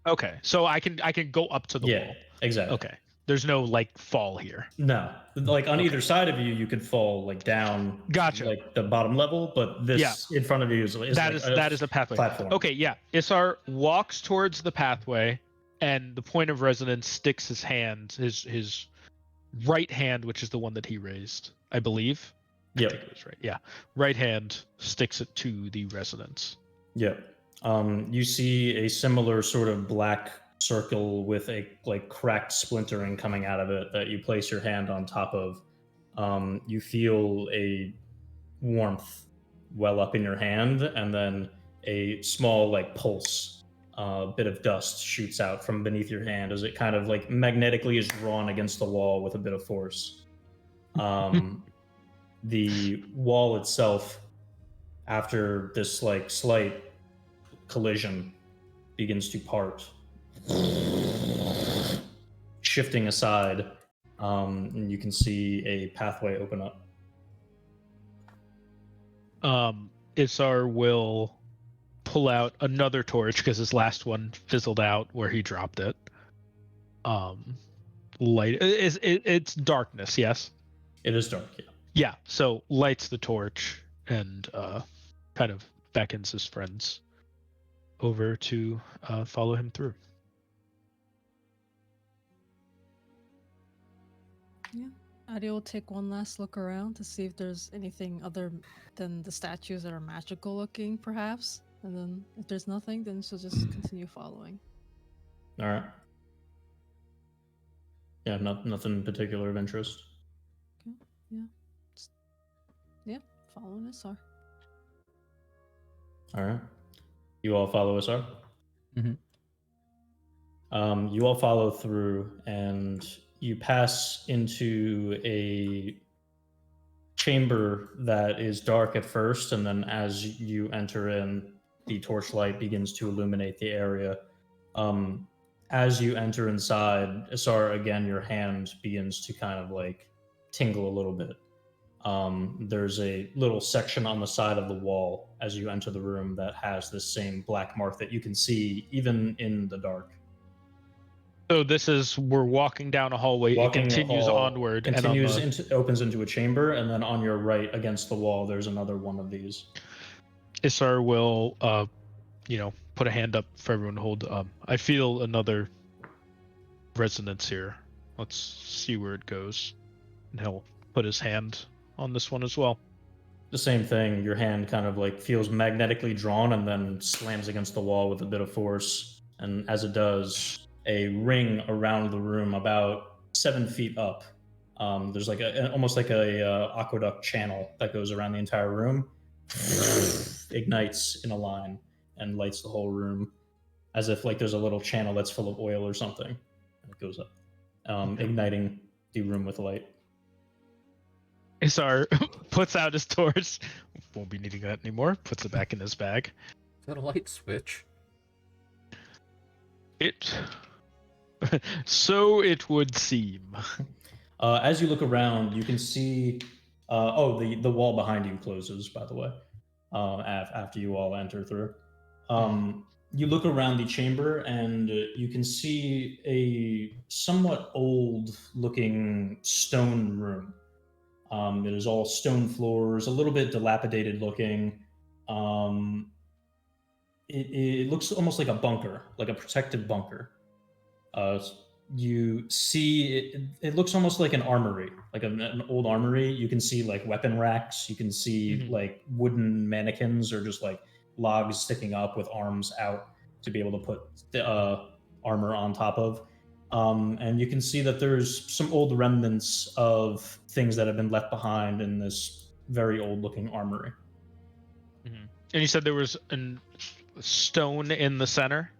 Okay, so I can go up to the Yeah, wall. exactly. Okay, there's no like fall here. No, like on either side of you, you could fall like down, Gotcha. like the bottom level, but this in front of you is That is a pathway. platform. Okay, yeah. Issar walks towards the pathway, and the point of resonance sticks his hand, his right hand, which is the one that he raised, I believe. I Yep. think it was right. Yeah, right hand sticks it to the resonance. Yep. You see a similar sort of black circle with a like cracked splintering coming out of it that you place your hand on top of. You feel a warmth well up in your hand, and then a small like pulse, bit of dust shoots out from beneath your hand as it kind of like magnetically is drawn against the wall with a bit of force. The wall itself, after this like slight collision, begins to part, shifting aside, and you can see a pathway open up. Issar will pull out another torch because his last one fizzled out where he dropped it. Light it's darkness, yes? It is dark, yeah. Yeah, so lights the torch and kind of beckons his friends over to follow him through. Addie will take one last look around to see if there's anything other than the statues that are magical looking, perhaps. And then if there's nothing, then she'll just continue following. All right. Yeah, nothing in particular of interest. Okay. Yeah. Following Issar. All right. You all follow us, Issar? Mhm. You all follow through, and you pass into a chamber that is dark at first, and then as you enter in, the torchlight begins to illuminate the area. As you enter inside, Issar, again, your hand begins to kind of like tingle a little bit. There's a little section on the side of the wall as you enter the room that has this same black mark that you can see even in the dark. So this is, we're walking down a hallway. Walking it the continues hall, onward. continues and opens into a chamber, and then on your right against the wall, there's another one of these. Issar will, put a hand up for everyone to hold. I feel another resonance here. Let's see where it goes. And he'll put his hand on this one as well. The same thing. Your hand kind of like feels magnetically drawn and then slams against the wall with a bit of force. And as it does, a ring around the room about 7 feet up. There's like almost like a aqueduct channel that goes around the entire room. Ignites in a line and lights the whole room, as if like there's a little channel that's full of oil or something. And it goes up, igniting the room with light. Issar puts out his torch. Won't be needing that anymore. Puts it back in his bag. Is that a light switch? So it would seem. As you look around, you can see. The wall behind you closes. By the way, after you all enter through, you look around the chamber and you can see a somewhat old-looking stone room. It is all stone floors, a little bit dilapidated looking. It looks almost like a bunker, like a protective bunker. You see, it looks almost like an armory, like an old armory. You can see like weapon racks. You can see like wooden mannequins or just like logs sticking up with arms out to be able to put the armor on top of. And you can see that there's some old remnants of things that have been left behind in this very old-looking armory. And you said there was a stone in the center?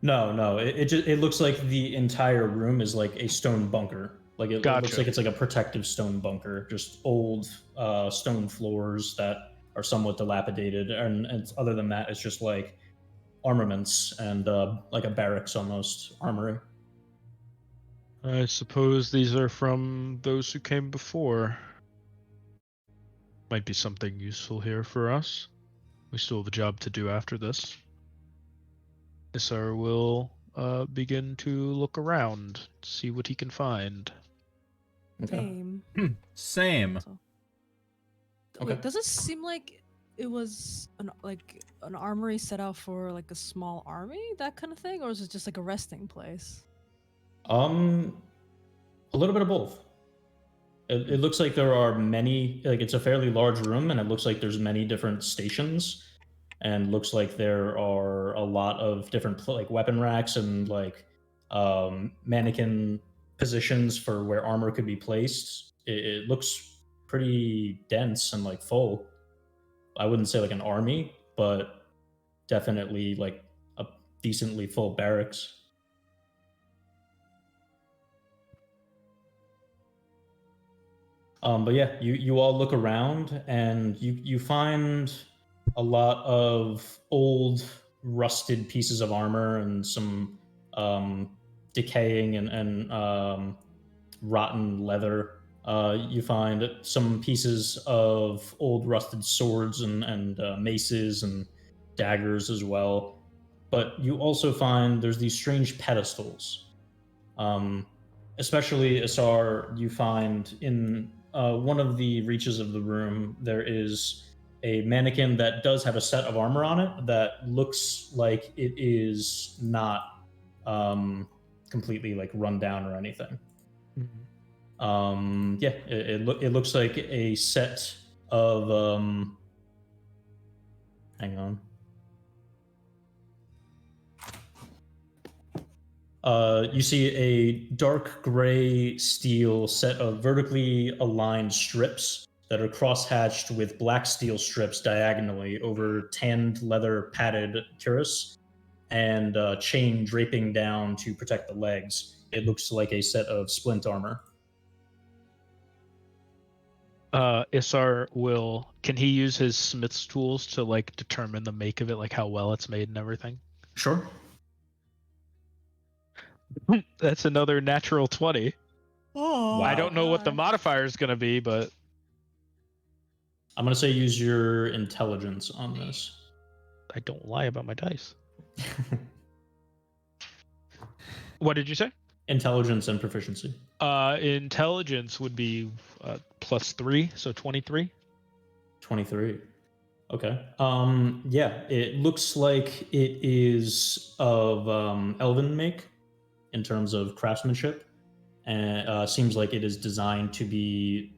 No. It looks like the entire room is like a stone bunker. Like it looks like it's like a protective stone bunker. Just old stone floors that are somewhat dilapidated, and other than that, it's just like armaments and like a barracks almost armory. I suppose these are from those who came before. Might be something useful here for us. We still have a job to do after this. Issar will begin to look around, see what he can find. Same. Same. So- Okay. Wait, does it seem like it was an armory set out for like a small army, that kind of thing, or is it just like a resting place? A little bit of both. It looks like there are many, like it's a fairly large room, and it looks like there's many different stations, and looks like there are a lot of different like weapon racks and like mannequin positions for where armor could be placed. It looks pretty dense and like full. I wouldn't say like an army, but definitely like a decently full barracks. But yeah, you all look around and you find a lot of old rusted pieces of armor and some decaying and rotten leather. You find some pieces of old rusted swords and maces and daggers as well. But you also find there's these strange pedestals. Especially Issar, you find in one of the reaches of the room, there is a mannequin that does have a set of armor on it that looks like it is not completely like run down or anything. It looks like a set of hang on. You see a dark gray steel set of vertically aligned strips that are cross-hatched with black steel strips diagonally over tanned leather padded cuirass and chain draping down to protect the legs. It looks like a set of splint armor. Issar can he use his smith's tools to like determine the make of it, like how well it's made and everything? Sure. That's another natural 20. Oh, I don't know what the God. modifier is going to be, but I'm gonna say use your intelligence on this. I don't lie about my dice. What did you say? Intelligence and proficiency. Intelligence would be +3, so 23. 23. Okay. Yeah, it looks like it is of elven make in terms of craftsmanship, and seems like it is designed to be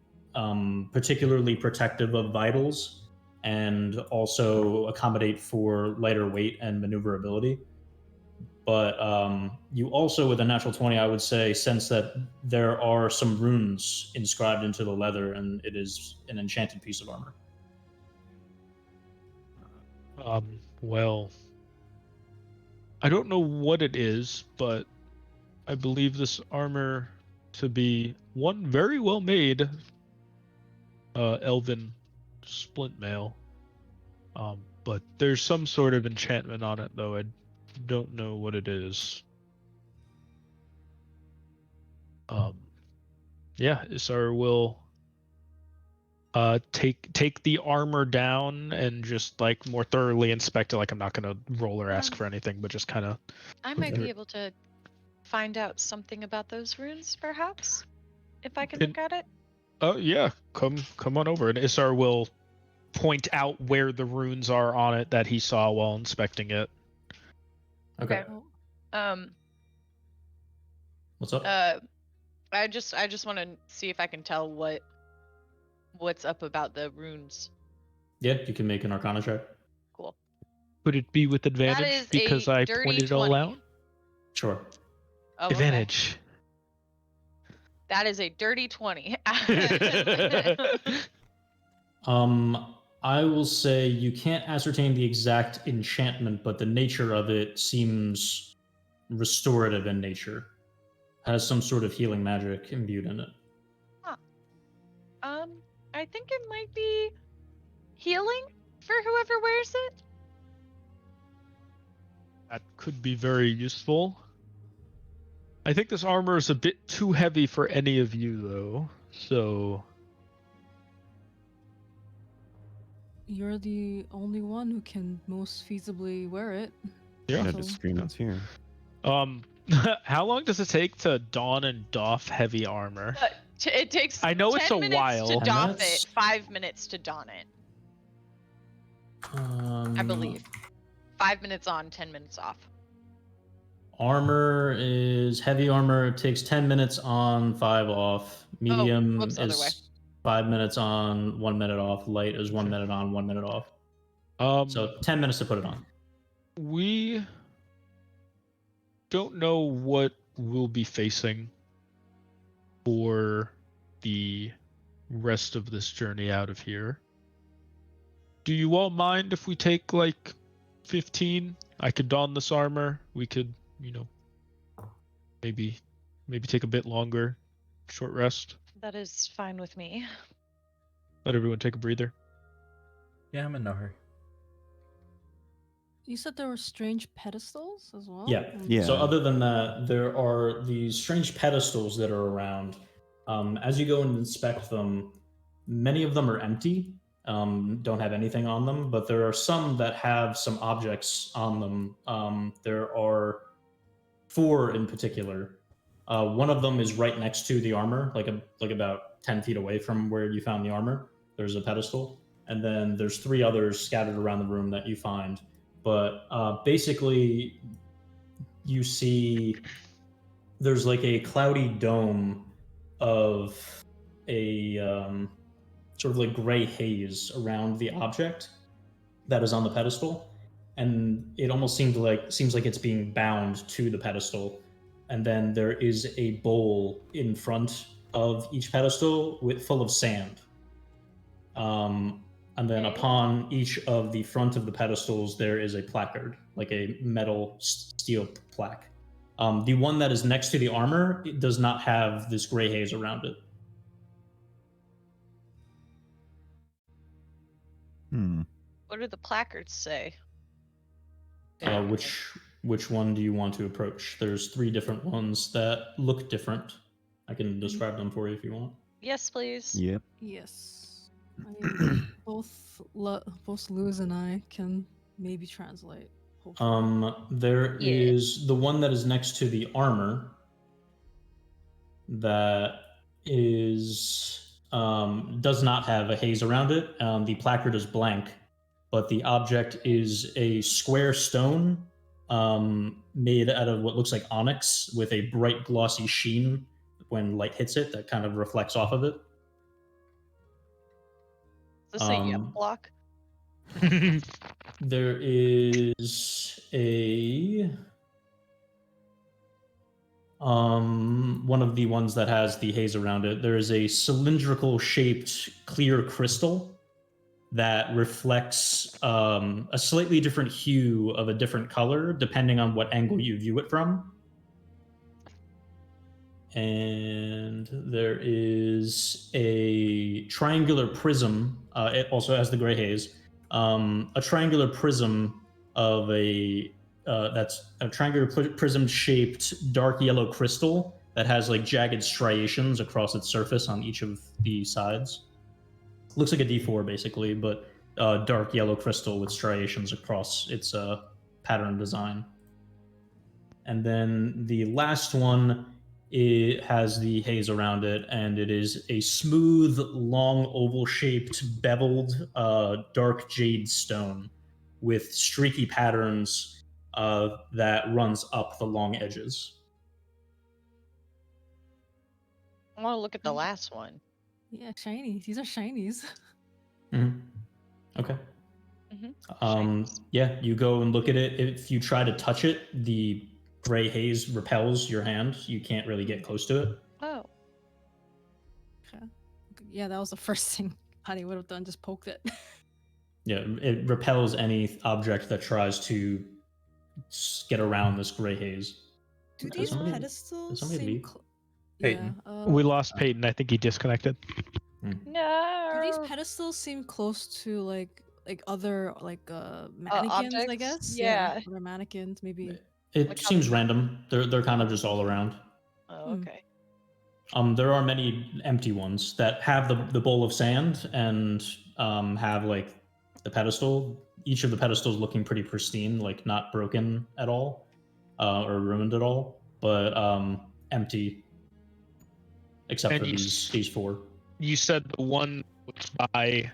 particularly protective of vitals and also accommodate for lighter weight and maneuverability. But you also, with a natural 20, I would say, sense that there are some runes inscribed into the leather, and it is an enchanted piece of armor. Well, I don't know what it is, but I believe this armor to be one very well made elven splint mail. But there's some sort of enchantment on it, though I don't know what it is. Yeah, Issar will take the armor down and just like more thoroughly inspect it. Like I'm not gonna roll or ask for anything, but just kind of. I might be able to find out something about those runes, perhaps, if I can look at it. Oh yeah, come on over, and Issar will point out where the runes are on it that he saw while inspecting it. Okay. What's up? I just want to see if I can tell what's up about the runes. Yeah, you can make an Arcana check. Cool. Would it be with That advantage is because a I dirty pointed it all 20. out? Sure. Oh, okay. Advantage. That is a dirty 20. I will say you can't ascertain the exact enchantment, but the nature of it seems restorative in nature. Has some sort of healing magic imbued in it. Huh. I think it might be healing for whoever wears it. That could be very useful. I think this armor is a bit too heavy for any of you, though. So You're the only one who can most feasibly wear it. yeah. Had to screen us here. How long does it take to don and doff heavy armor? It takes. I know it's 10 a minutes while. to And doff that's- it. 5 minutes to don it. I believe. 5 minutes on, 10 minutes off. Armor is heavy armor. It takes 10 minutes on, 5 off. Medium whoops, other way. is 5 minutes on, 1 minute off. Light is 1 minute on, 1 minute off. So 10 minutes to put it on. We don't know what we'll be facing for the rest of this journey out of here. Do you all mind if we take like 15? I could don this armor. We could, maybe take a bit longer, short rest. That is fine with me. Let everyone take a breather. Yeah, I'm in no hurry. You said there were strange pedestals as well? Yeah. Yeah. So other than that, there are these strange pedestals that are around. As you go and inspect them, many of them are empty, don't have anything on them, but there are some that have some objects on them. There are 4 in particular. One of them is right next to the armor, like about 10 feet away from where you found the armor. There's a pedestal. And then there's 3 others scattered around the room that you find. But basically, you see there's like a cloudy dome of a sort of like gray haze around the object that is on the pedestal, and it almost seems like it's being bound to the pedestal. And then there is a bowl in front of each pedestal full of sand. And then upon each of the front of the pedestals, there is a placard, like a metal steel plaque. The one that is next to the armor, it does not have this gray haze around it. Hmm. What do the placards say? Which one do you want to approach? There's 3 different ones that look different. I can describe them for you if you want. Yes, please. Yep. Yes. I mean, both Luz and I can maybe translate. Hopefully. There Yeah. is the one that is next to the armor that is does not have a haze around it. The placard is blank, but the object is a square stone made out of what looks like onyx with a bright glossy sheen when light hits it that kind of reflects off of it. Is this a yep block? There is a one of the ones that has the haze around it. There is a cylindrical shaped clear crystal that reflects a slightly different hue of a different color depending on what angle you view it from. And there is a triangular prism. It also has the gray haze. A triangular prism of that's a triangular prism shaped dark yellow crystal that has like jagged striations across its surface on each of the sides. Looks like a D4 basically, but dark yellow crystal with striations across its pattern design. And then the last one, it has the haze around it, and it is a smooth, long, oval-shaped, beveled, dark jade stone with streaky patterns that runs up the long edges. I want to look at the last one. Yeah, shinies. These are shinies. Mm-hmm. Okay. Mm-hmm. Yeah, you go and look at it. If you try to touch it, the gray haze repels your hand. You can't really get close to it. Oh. Okay. Yeah, that was the first thing Honey would have done. Just poked it. Yeah, it repels any object that tries to get around this gray haze. Do Did these somebody- pedestals did somebody seem leave? Peyton. We lost Peyton. I think he disconnected. No. Do these pedestals seem close to like other mannequins? I objects? guess. Yeah. Other mannequins, maybe. It Like how seems they- random. They're kind of just all around. Oh, okay. There are many empty ones that have the bowl of sand and have like the pedestal. Each of the pedestals looking pretty pristine, like not broken at all or ruined at all, but empty except And for you these 4. You said the one was by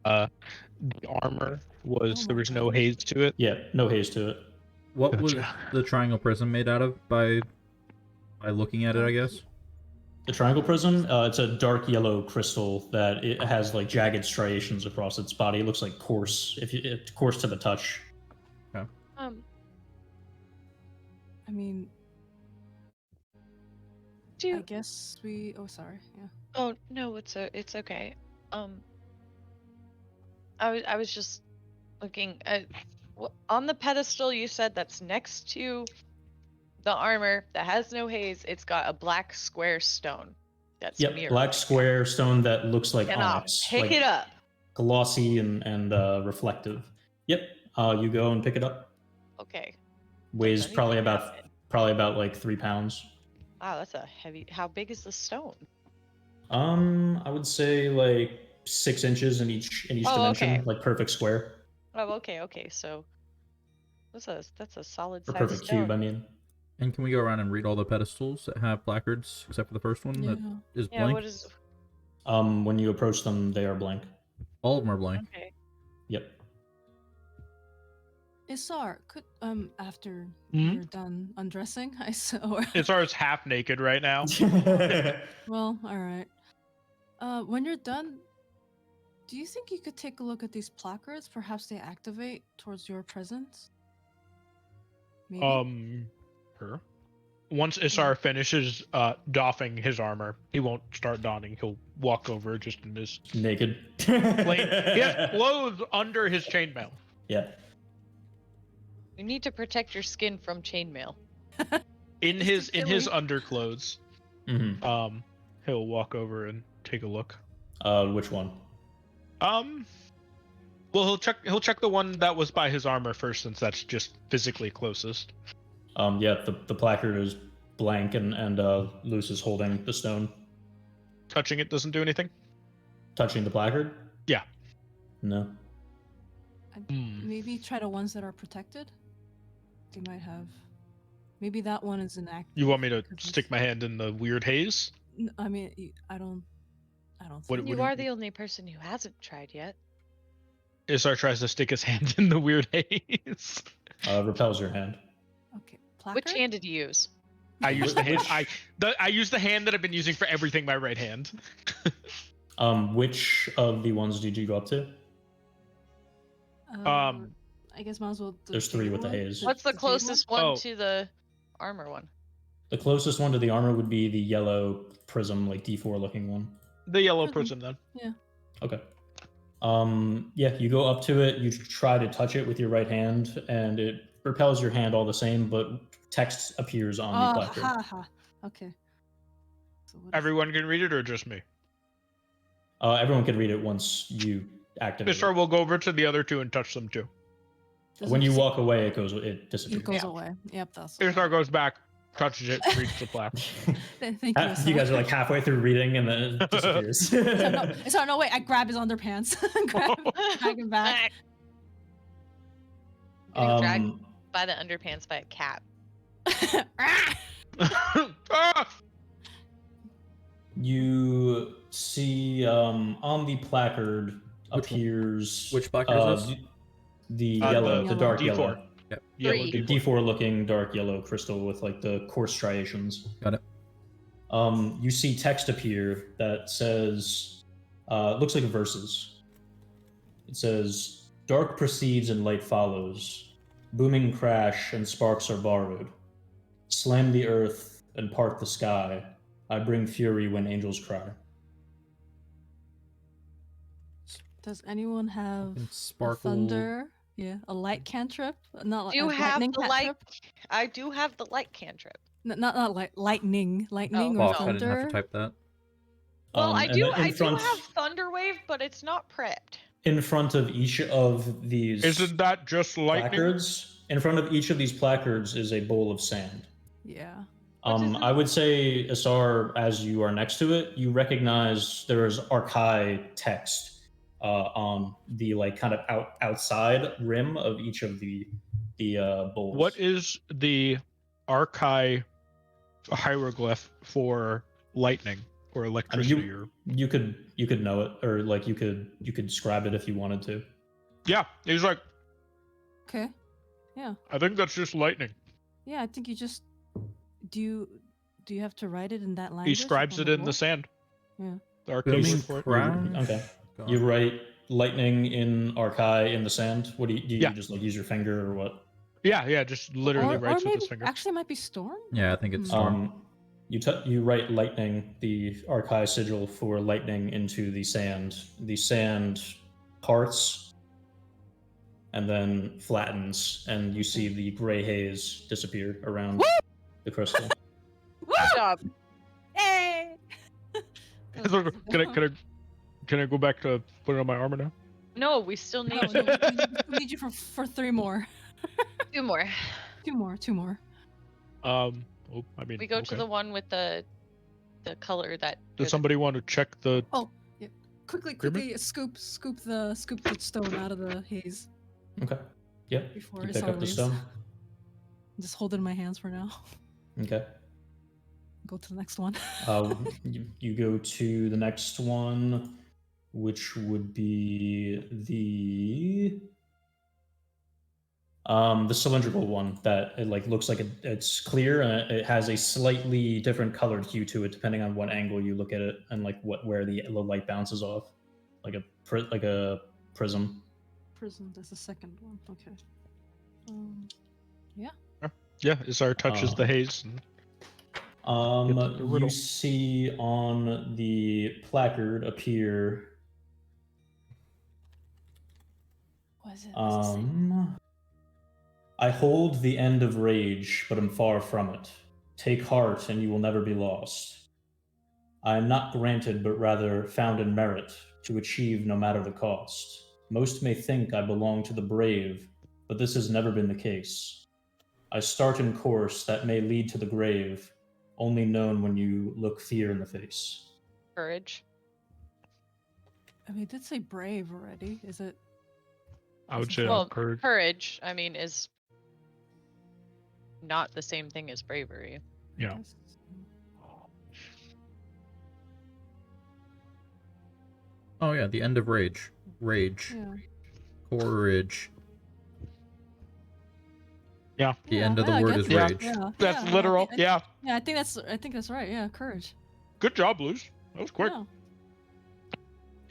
the armor was Oh there my was no God. haze to it. Yeah, no haze to it. What was Gotcha. the triangle prism made out of by looking at it, I guess? The triangle prism, it's a dark yellow crystal that it has like jagged striations across its body. It looks like coarse, it's coarse to the touch. I mean, Do I you... guess we. Oh, sorry. Yeah. Oh no, it's okay. I was just looking at on the pedestal you said that's next to the armor that has no haze. It's got a black square stone. That's Yep, mirrored. black square stone that looks like And I'll onyx, pick like it up. glossy and reflective. Yep, you go and pick it up. Okay. Weighs Don't even probably have it. about like 3 pounds. Wow, that's a heavy. How big is the stone? I would say like 6 inches in each Oh, dimension, okay. like perfect square Oh, okay. So that's a solid or size perfect stone. cube. I mean, And can we go around and read all the pedestals that have placards, except for the first one that Yeah. is Yeah. blank? What is? when you approach them, they are blank. All of them are blank. Okay. Yep. Issar, could after Mhm. you're done undressing, I saw. Issar's half naked right now. Well, all right. When you're done, do you think you could take a look at these placards? Perhaps they activate towards your presence. Maybe. Sure. Once Issar finishes doffing his armor, he won't start donning. He'll walk over just in his Naked. plain. He has clothes under his chainmail. Yeah. You need to protect your skin from chainmail. In his Silly. underclothes. Mm-hmm. He'll walk over and take a look. Which one? Well, he'll check the one that was by his armor first, since that's just physically closest. Yeah, the placard is blank, and Luce is holding the stone. Touching it doesn't do anything. Touching the placard? Yeah. No. Maybe try the ones that are protected. They might have. Maybe that one is inactive. You want me to because stick my hand in the weird haze? I mean, I don't. What- Think You do are the only person who hasn't tried yet. Issar tries to stick his hand in the weird haze. Repels your hand. Okay. Placard? Which hand did you use? I use the hand. I use the hand that I've been using for everything. My right hand. Which of the ones did you go up to? I guess might as well. There's 3 with the one. haze. What's the jade closest one Oh. to the armor one? The closest one to the armor would be the yellow prism, like D4 looking one. The yellow Prism. prism, then. Okay. Yeah, you go up to it, you try to touch it with your right hand, and it repels your hand all the same, but text appears on the Oh, placard. ha ha. Okay. So what is- Everyone can read it, or just me? Everyone can read it once you activate Issar it. will go over to the other 2 and touch them too. does When it you say- walk away, it disappears. it goes away. Yep, that's. Issar goes back, touches it, reads the plaque. Thank you. You guys Issar. are like halfway through reading, and then it disappears. So no, wait. I grab his underpants. Drag him back. Getting dragged by the underpants by a cat. Ah! You see on the placard appears Which placard is this? The Uh, yellow, the dark D4. yellow, Yellow Three. the D4. D4 looking dark yellow crystal with like the coarse striations. Got it. You see text appear that says, looks like verses. It says, "Dark precedes and light follows. Booming crash and sparks are borrowed. Slam the earth and part the sky. I bring fury when angels cry." Does anyone have And a sparkle. thunder? Yeah, a light cantrip. Not Do you like have lightning the light? cantrip? I do have the light cantrip. Not like lightning Oh, or Fuck, I didn't have thunder. to type that. Well, I And do. then I do have thunder wave, but it's not prepped. in front of each of these Isn't that just lightning? placards. In front of each of these placards is a bowl of sand. Yeah. What is I would say, Issar, as you are next to it, you recognize there is Archai text on the like kind of outside rim of each of the bowls. What is the Archai hieroglyph for lightning or electricity? Or you could know it, or like you could scribe it if you wanted to. yeah, he's like, Okay. Yeah. I think that's just lightning. Yeah. I think you just do. You have to write it in that language? He scribes up it on in the wall? sand. Yeah. The Archai Booming word for it. crash. Okay. God. You write lightning in Archai in the sand. What do you Yeah. just like use your finger or what? Yeah, just literally Or writes with maybe his finger. actually it might be storm. Yeah, I think it's Hmm. storm. You write lightning, the Archai sigil for lightning, into the sand. The sand parts and then flattens, and you see the gray haze disappear around the crystal. Good job. Hey. Can I go back to putting on my armor now? No, we still need No, we need you for 3 more. 2 more. 2 more. I mean, We go to okay. the one with the color that. Does somebody want to check the? Quickly, Grimmett? scoop the stone out of the haze Okay. Yeah. before You it pick up the leaves. stone. Just hold it in my hands for now. Okay. Go to the next one. You go to the next one, which would be the cylindrical one that it like looks like it's clear and it has a slightly different colored hue to it depending on what angle you look at it and like where the light bounces off, like a prism. Prism. That's the second one. Okay. Yeah, Issar touches the haze. And Get the You riddle. see on the placard appear What is it? What's it say? I hold the end of rage, but am far from it. Take heart, and you will never be lost. I am not granted, but rather found in merit, to achieve no matter the cost. Most may think I belong to the brave, but this has never been the case. I start in course that may lead to the grave, only known when you look fear in the face. Courage. I mean, it did say brave already. Is it? I would say Well, courage. courage, I mean, is not the same thing as bravery. Yeah. Yes. Oh yeah, the end of rage. Rage. Yeah. Courage. Yeah. The end of the I word get is that. rage. Yeah. That's yeah, literal. Yeah. Yeah, I think that's right. Yeah, courage. Good job, Blues. That was quick. Yeah.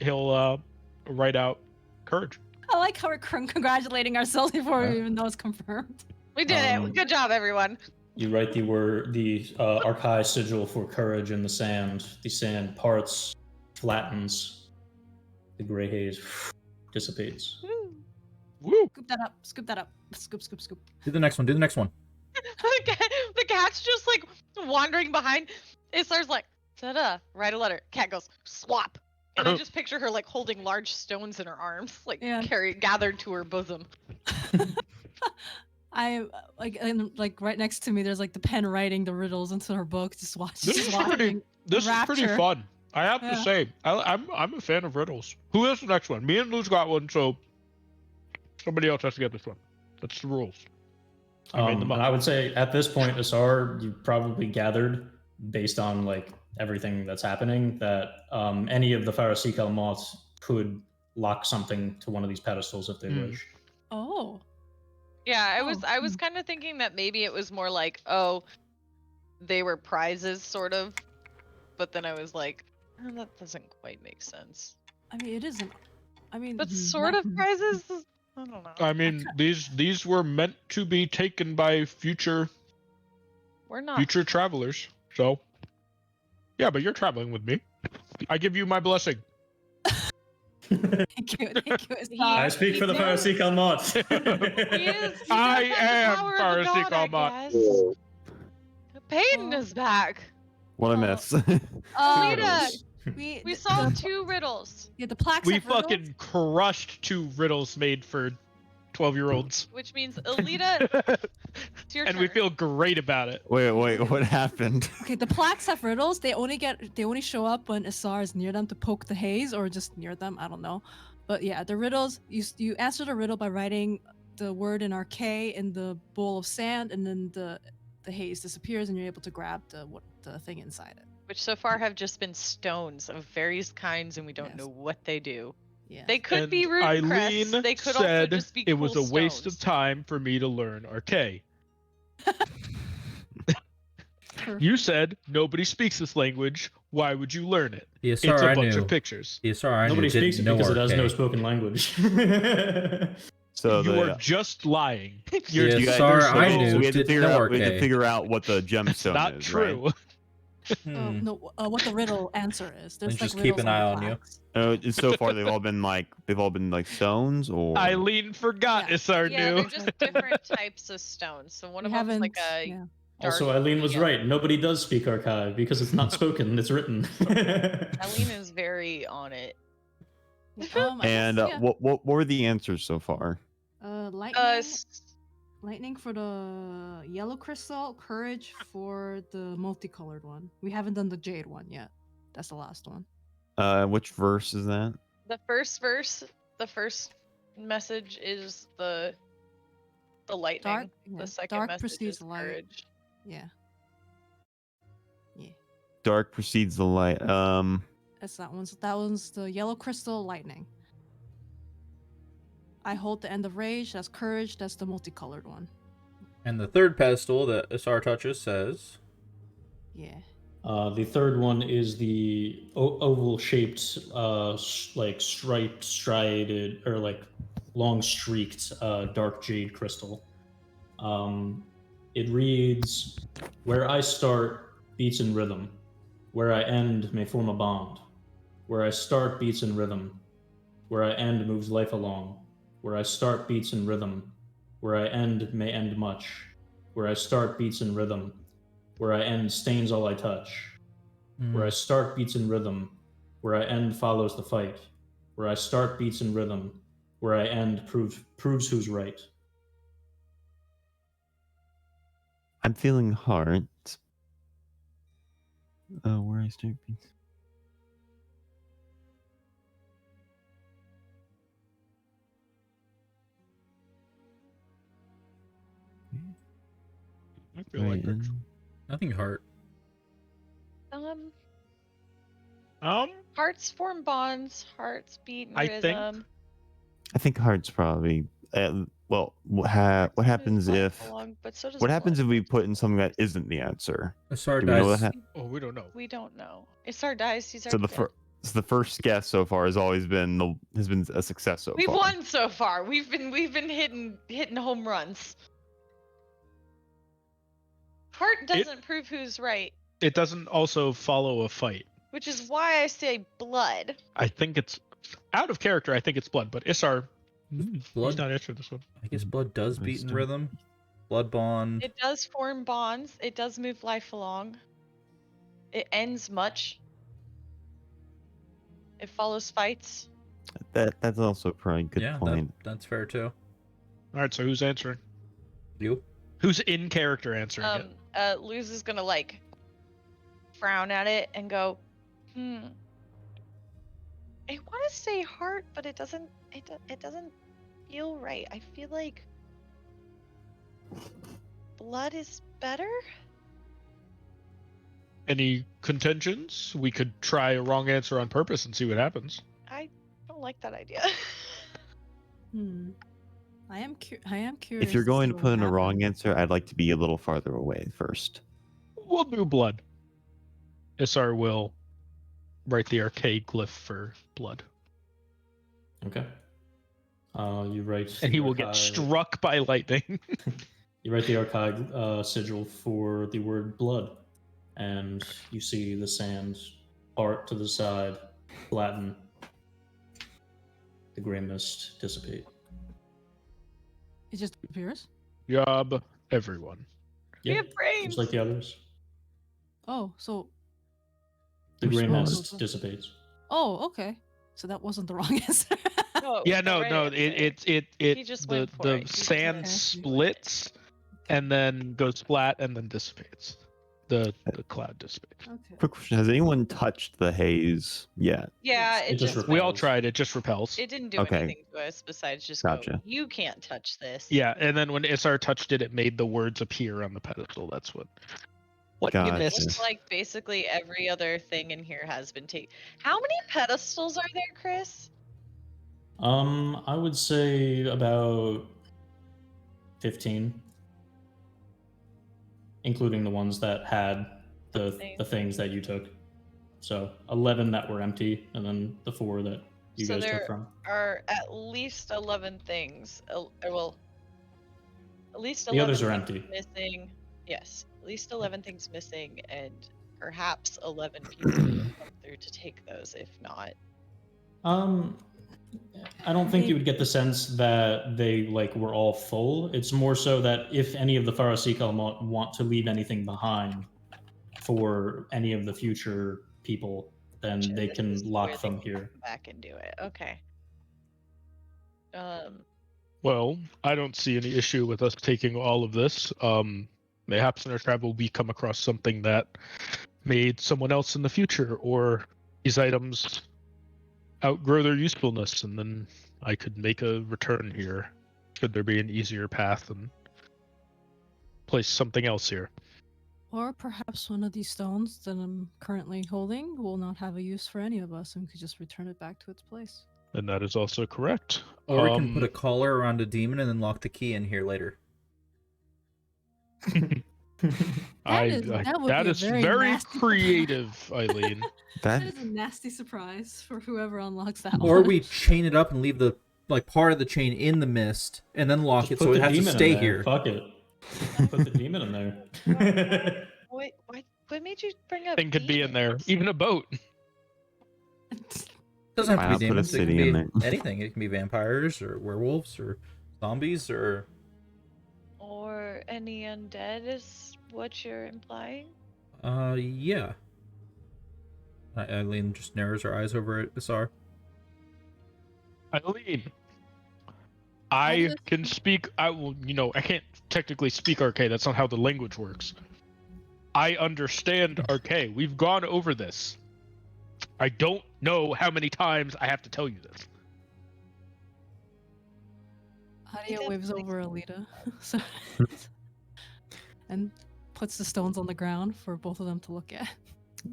He'll write out courage. I like how we're congratulating ourselves before Yeah. we even know it's confirmed. We did Um, it. Good job, everyone. You write the Archai sigil for courage in the sand. The sand parts, flattens. The gray haze dissipates. Woo! Scoop that up. Scoop that up. Scoop, scoop, scoop. Do the next one. Do the next one. The cat's just like wandering behind. Issar's like, ta-da, write a letter. Cat goes, swap. And I just picture her like holding large stones in her arms, like Yeah. gathered to her bosom. I like right next to me. There's like the pen writing the riddles into her book. Just This is pretty. This is pretty rapture. fun. I have to Yeah. say, I'm a fan of riddles. Who has the next one? Me and Lou's got one, so somebody else has to get this one. That's the rules. I made them up. And I would say at this point, Issar, you probably gathered, based on like everything that's happening, that any of the Farasiq Almawt could lock something to one of these pedestals if they wish. Oh. Yeah, I Oh, was kind of thinking that maybe it was more like, oh, they were prizes, sort of. But then I was like, oh, that doesn't quite make sense. I mean, it isn't. I mean, But sort of prizes. I don't know. I mean, these were meant to be taken by future We're not. future travelers. So, yeah, but you're traveling with me. I give you my blessing. Thank you. Thank you. Issar. I speak for the Farasiq Almawt. He is. He I does have the am power of the Farasiq god, I Almawt. guess. Peyton Oh. is back. What I Oh. miss. Alita, we we solved 2 riddles, yeah, the plaques. We have riddles. fucking crushed 2 riddles made for 12-year-olds. which means Alita, it's your And turn. we feel great about it. Wait, what happened? Okay, the plaques have riddles. They only show up when Issar is near them to poke the haze or just near them. I don't know, but yeah, the riddles. You answer the riddle by writing the word in arcane in the bowl of sand, and then the haze disappears, and you're able to grab the thing inside it. Which so far have just been stones of various kinds, and we don't Yes. know what they do. Yeah. They could And be rune Eileen crests. They could also said just be it was cool a waste stones. of time for me to learn Arche. You said nobody speaks this language. Why would you learn it? The It's Issar a I bunch knew. of pictures. The Issar I Nobody knew didn't speaks it know because it has no arcane. spoken language. So You the, are just lying. The You're you guys- Issar so I knew we had to didn't figure know out we had to arcane. figure out what the It's gemstone not is, true. right? No, what the riddle answer is. There's And like just keep riddles an the eye on you. plaques. So far they've all been like stones or Eileen forgot Yeah. Issar Yeah, knew. they're just different types of stones. So one We of them is haven't. like a Yeah. dark. Also, Eileen was yeah. right. Nobody does speak archive because it's not spoken; it's written. Eileen is very on it. I and guess, yeah. what were the answers so far? Lightning. S- Lightning for the yellow crystal, courage for the multicolored one. We haven't done the jade one yet. That's the last one. Which verse is that? the first verse, the first message is the lightning. Dark. Yeah. The second Dark message precedes is light. courage. Yeah. Yeah. Dark precedes the light. That's that one. So that one's the yellow crystal lightning. I hold the end of rage. That's courage. That's the multicolored one. And the third pedestal that Issar touches says, Yeah. The third one is the oval-shaped, like striped, striated, or like long-streaked dark jade crystal. It reads, "Where I start beats in rhythm. Where I end may form a bond. Where I start beats in rhythm. Where I end moves life along. Where I start beats in rhythm. Where I end may end much. Where I start beats in rhythm. Where I end stains all I touch. Where I start beats in rhythm. Where I end follows the fight. Where I start beats in rhythm. where I end proves who's right. I'm feeling heart. Oh, where I start beats. I feel Right, like and I think heart. Hearts form bonds. Hearts beat in I think- rhythm. I think heart's probably. Well, what happens Moves if? life along, but so does What happens blood. if we put in something that isn't the answer? Issar Do we know what dies. that? Oh, we don't know. We don't know. Issar dies. He's So already the dead. first. So the first guess so far has always been a success so We've far. won so far. We've been hitting home runs. Heart doesn't prove who's right, It doesn't also follow a fight. which is why I say blood. I think it's out of character. I think it's blood, but Issar, he's Blood. not answering this one. I guess blood does I beat in start- rhythm. Blood bond. It does form bonds. It does move life along. It ends much. It follows fights. That's also probably a good Yeah, point. that's fair too. All right, so who's answering? You? Who's in character answering it? Luz is gonna like frown at it and go, I want to say heart, but it doesn't. It doesn't feel right. I feel like blood is better. Any contentions? We could try a wrong answer on purpose and see what happens. I don't like that idea. I am curious. If you're to going see to what put in would a wrong happen. answer, I'd like to be a little farther away first. We'll do blood. Issar will write the arcade glyph for blood. Okay. You write. And he the will get archive- struck by lightning. You write the archive sigil for the word blood, and you see the sand part to the side, flatten. The gray mist dissipate. It just appears. Job, everyone. We Yeah, have brains. just like the others. Oh, so The We're gray smart. mist dissipates. okay. So that wasn't the wrong answer. No, Yeah, the no, right no. answer. It just the went for the it. He just sand went- splits and then goes flat and then dissipates. The cloud dissipates. Okay. Quick question: has anyone touched the haze yet? Yeah, It it just just We all repels. tried. It just repels. It didn't do Okay. anything to us besides just Gotcha. go, you can't touch this. Yeah, and then when Issar touched it, it made the words appear on the pedestal. That's what you Gotcha. missed. Looks like basically every other thing in here has been taken. How many pedestals are there, Chris? I would say about 15, including the ones that had the things that you took. So 11 that were empty, and then the 4 that you So guys there took from. are at least 11 things. Well, at least The 11 others are things empty. missing. Yes, at least 11 things missing, and perhaps 11 people come through to take those. If not, I don't think you would get the sense that they were all full. It's more so that if any of the Farasiq Almawt want to leave anything behind for any of the future people, then Gotcha, they this can is lock where they them can here. come back and do it. Okay. Well, I don't see any issue with us taking all of this. Mayhaps in our travel we come across something that made someone else in the future, or these items outgrow their usefulness, and then I could make a return here. Should there be an easier path and place something else here? Or perhaps one of these stones that I'm currently holding will not have a use for any of us, and we could just return it back to its place. And that is also correct. Or we can put a collar around a demon and then lock the key in here later. That is very nasty creative, Eileen. That That is a nasty surprise for whoever unlocks that Or one. we chain it up and leave the part of the chain in the mist and then lock Just it put so it the has to demon in stay there. here. Fuck it. Put the demon in there. What made you bring up? Thing could be in there. demons? Even a boat. It doesn't have Why to be not put a demons. It city can in be there? anything. It can be vampires or werewolves or zombies or Or any undead is what you're implying? yeah. Eileen just narrows her eyes over at Issar. Eileen, I does- can speak. I will. I can't technically speak Arcade. That's not how the language works. I understand Arcade. We've gone over this. I don't know how many times I have to tell you this. Hadia that's waves like- over Alita, so, and puts the stones on the ground for both of them to look at.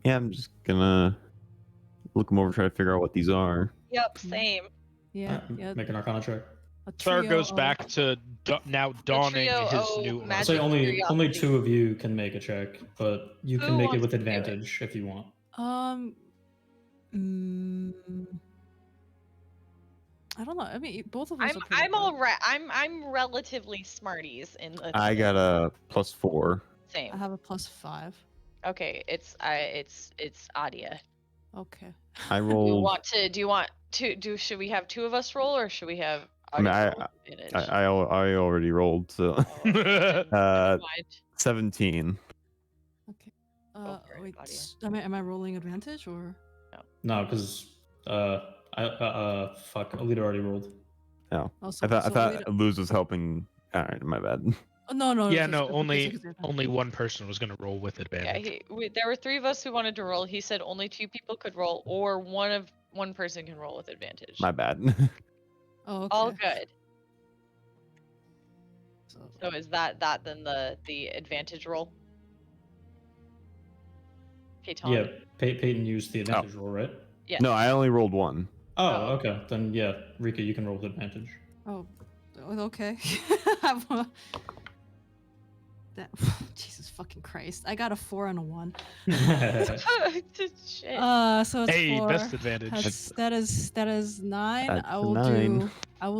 Yeah, I'm just gonna look them over, try to figure out what these are. Yep, same. Yeah, yeah. Make an Arcana check. A Sar trio goes of- back to now donning trio his of new I'll magic say armor. only curiosity. 2 of you can make a check, but you Who can make it wants with to do it? advantage if you want. Mm, I don't know. I mean, both of us are pretty I'm good. all right. I'm relatively smarties in the I got a +4. same. I have a +5. Okay, it's Adia. Okay. I Do you rolled. want to should we have 2 of us roll or should we have I mean, Adia roll advantage? I already rolled, so Oh, okay, then never mind. 17. Okay. Go for it, Wait. Adia. Am I rolling advantage or? No, because fuck, Alita already rolled. Oh, I thought Alita- Luz was helping. All right, my bad. Oh, no. Yeah, it's no. okay, Only it's okay. only one person was gonna roll with Yeah, advantage. there were 3 of us who wanted to roll. He said only 2 people could roll, or one person can roll with advantage. My bad. Oh, okay. All good. So, So is that then the advantage roll? Peyton? Yeah, Peyton used the advantage roll, right? Yes. No, I only rolled 1. Oh, Oh. okay. Then yeah, Rika, you can roll with advantage. oh, okay. That Jesus fucking Christ! I got a 4 and a 1. Shit. So it's Hey, 4. best advantage. That is 9. That's I a will 9.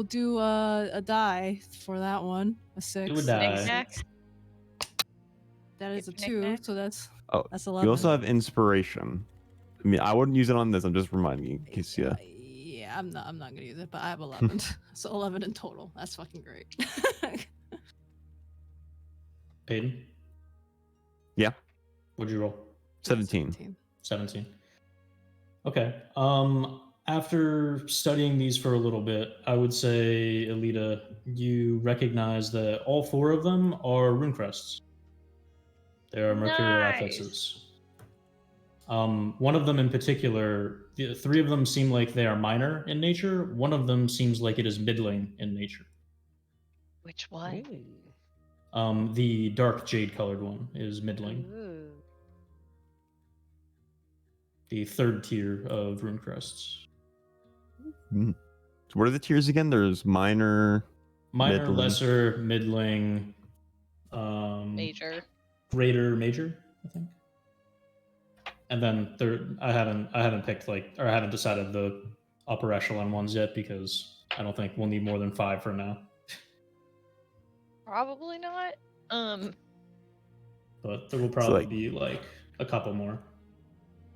do a die for that one. A 6. Do a die. Knick-knack. That is a Knick-knack. 2. So that's Oh, 11. You also have inspiration. I mean, I wouldn't use it on this. I'm just reminding you in case you. Yeah, I'm not gonna use it, but I have 11. So 11 in total. That's fucking great. Peyton? Yeah. What'd you roll? 17. 17. Okay. After studying these for a little bit, I would say, Alita, you recognize that all 4 of them are rune crests. They are mercurial Nice. affixes. One of them in particular, the 3 of them seem like they are minor in nature. One of them seems like it is middling in nature. Which one? The dark jade colored one is middling. Ooh. The 3rd tier of rune crests. So what are the tiers again? There's minor. Minor, Middling. lesser, middling, Major. greater, major, I think. And then I haven't picked I haven't decided the upper echelon ones yet because I don't think we'll need more than 5 for now. Probably not. But there will probably like- be a couple more.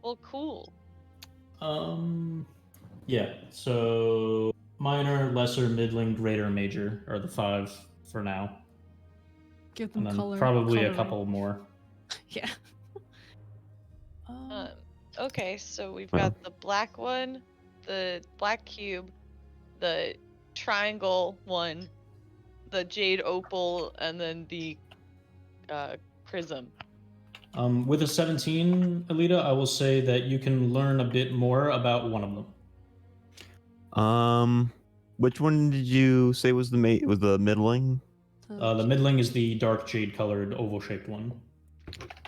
Well, cool. Yeah. So minor, lesser, middling, greater, major are the 5 for now, Give and them then color. probably a coloring. couple more. Yeah. Okay, so we've Well. got the black one, the black cube, the triangle one, the jade opal, and then the prism. With a 17, Alita, I will say that you can learn a bit more about one of them. Which one did you say was the middling? The middling is the dark jade colored oval shaped one.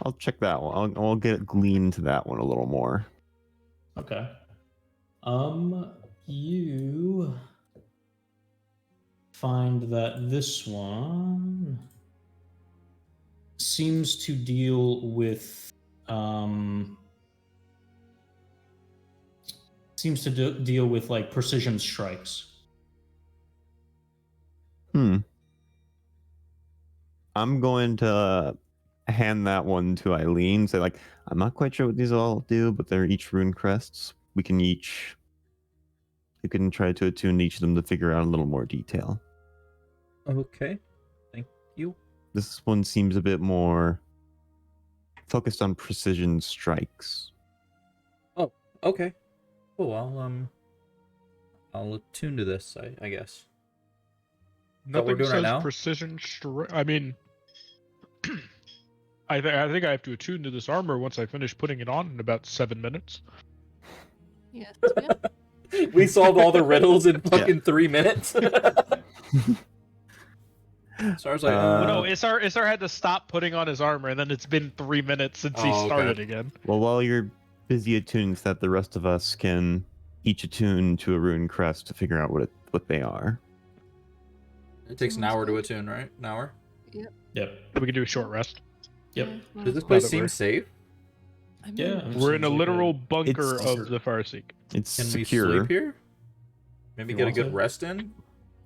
I'll check that one. I'll get glean to that one a little more. Okay. You find that this one seems to deal with deal with precision strikes. I'm going to hand that one to Eileen. Say I'm not quite sure what these all do, but they're each rune crests. You can try to attune each of them to figure out a little more detail. Okay. Thank you. This one seems a bit more focused on precision strikes. Oh, okay. Cool. I'll attune to this, I guess. what we're Nothing doing right says now? precision strike. I mean, I think I have to attune to this armor once I finish putting it on in about 7 minutes. Yes. Yeah. We solved all the riddles in fucking 3 minutes. Sar's like, Well, no, Uh, Issar had to stop putting on his armor, and then it's been 3 minutes since he Oh, okay. started again. well, while you're busy attuning to that, the rest of us can each attune to a rune crest to figure out what they are. It takes an hour to attune, right? An hour? Yep. We can do a short rest. Yep. Yeah, Does this Now place that seem we're- safe? I mean, Yeah. We're in a seems like literal bunker It's- of the Farasiq. It's Can secure. we sleep here? Maybe You get a want good to? rest in?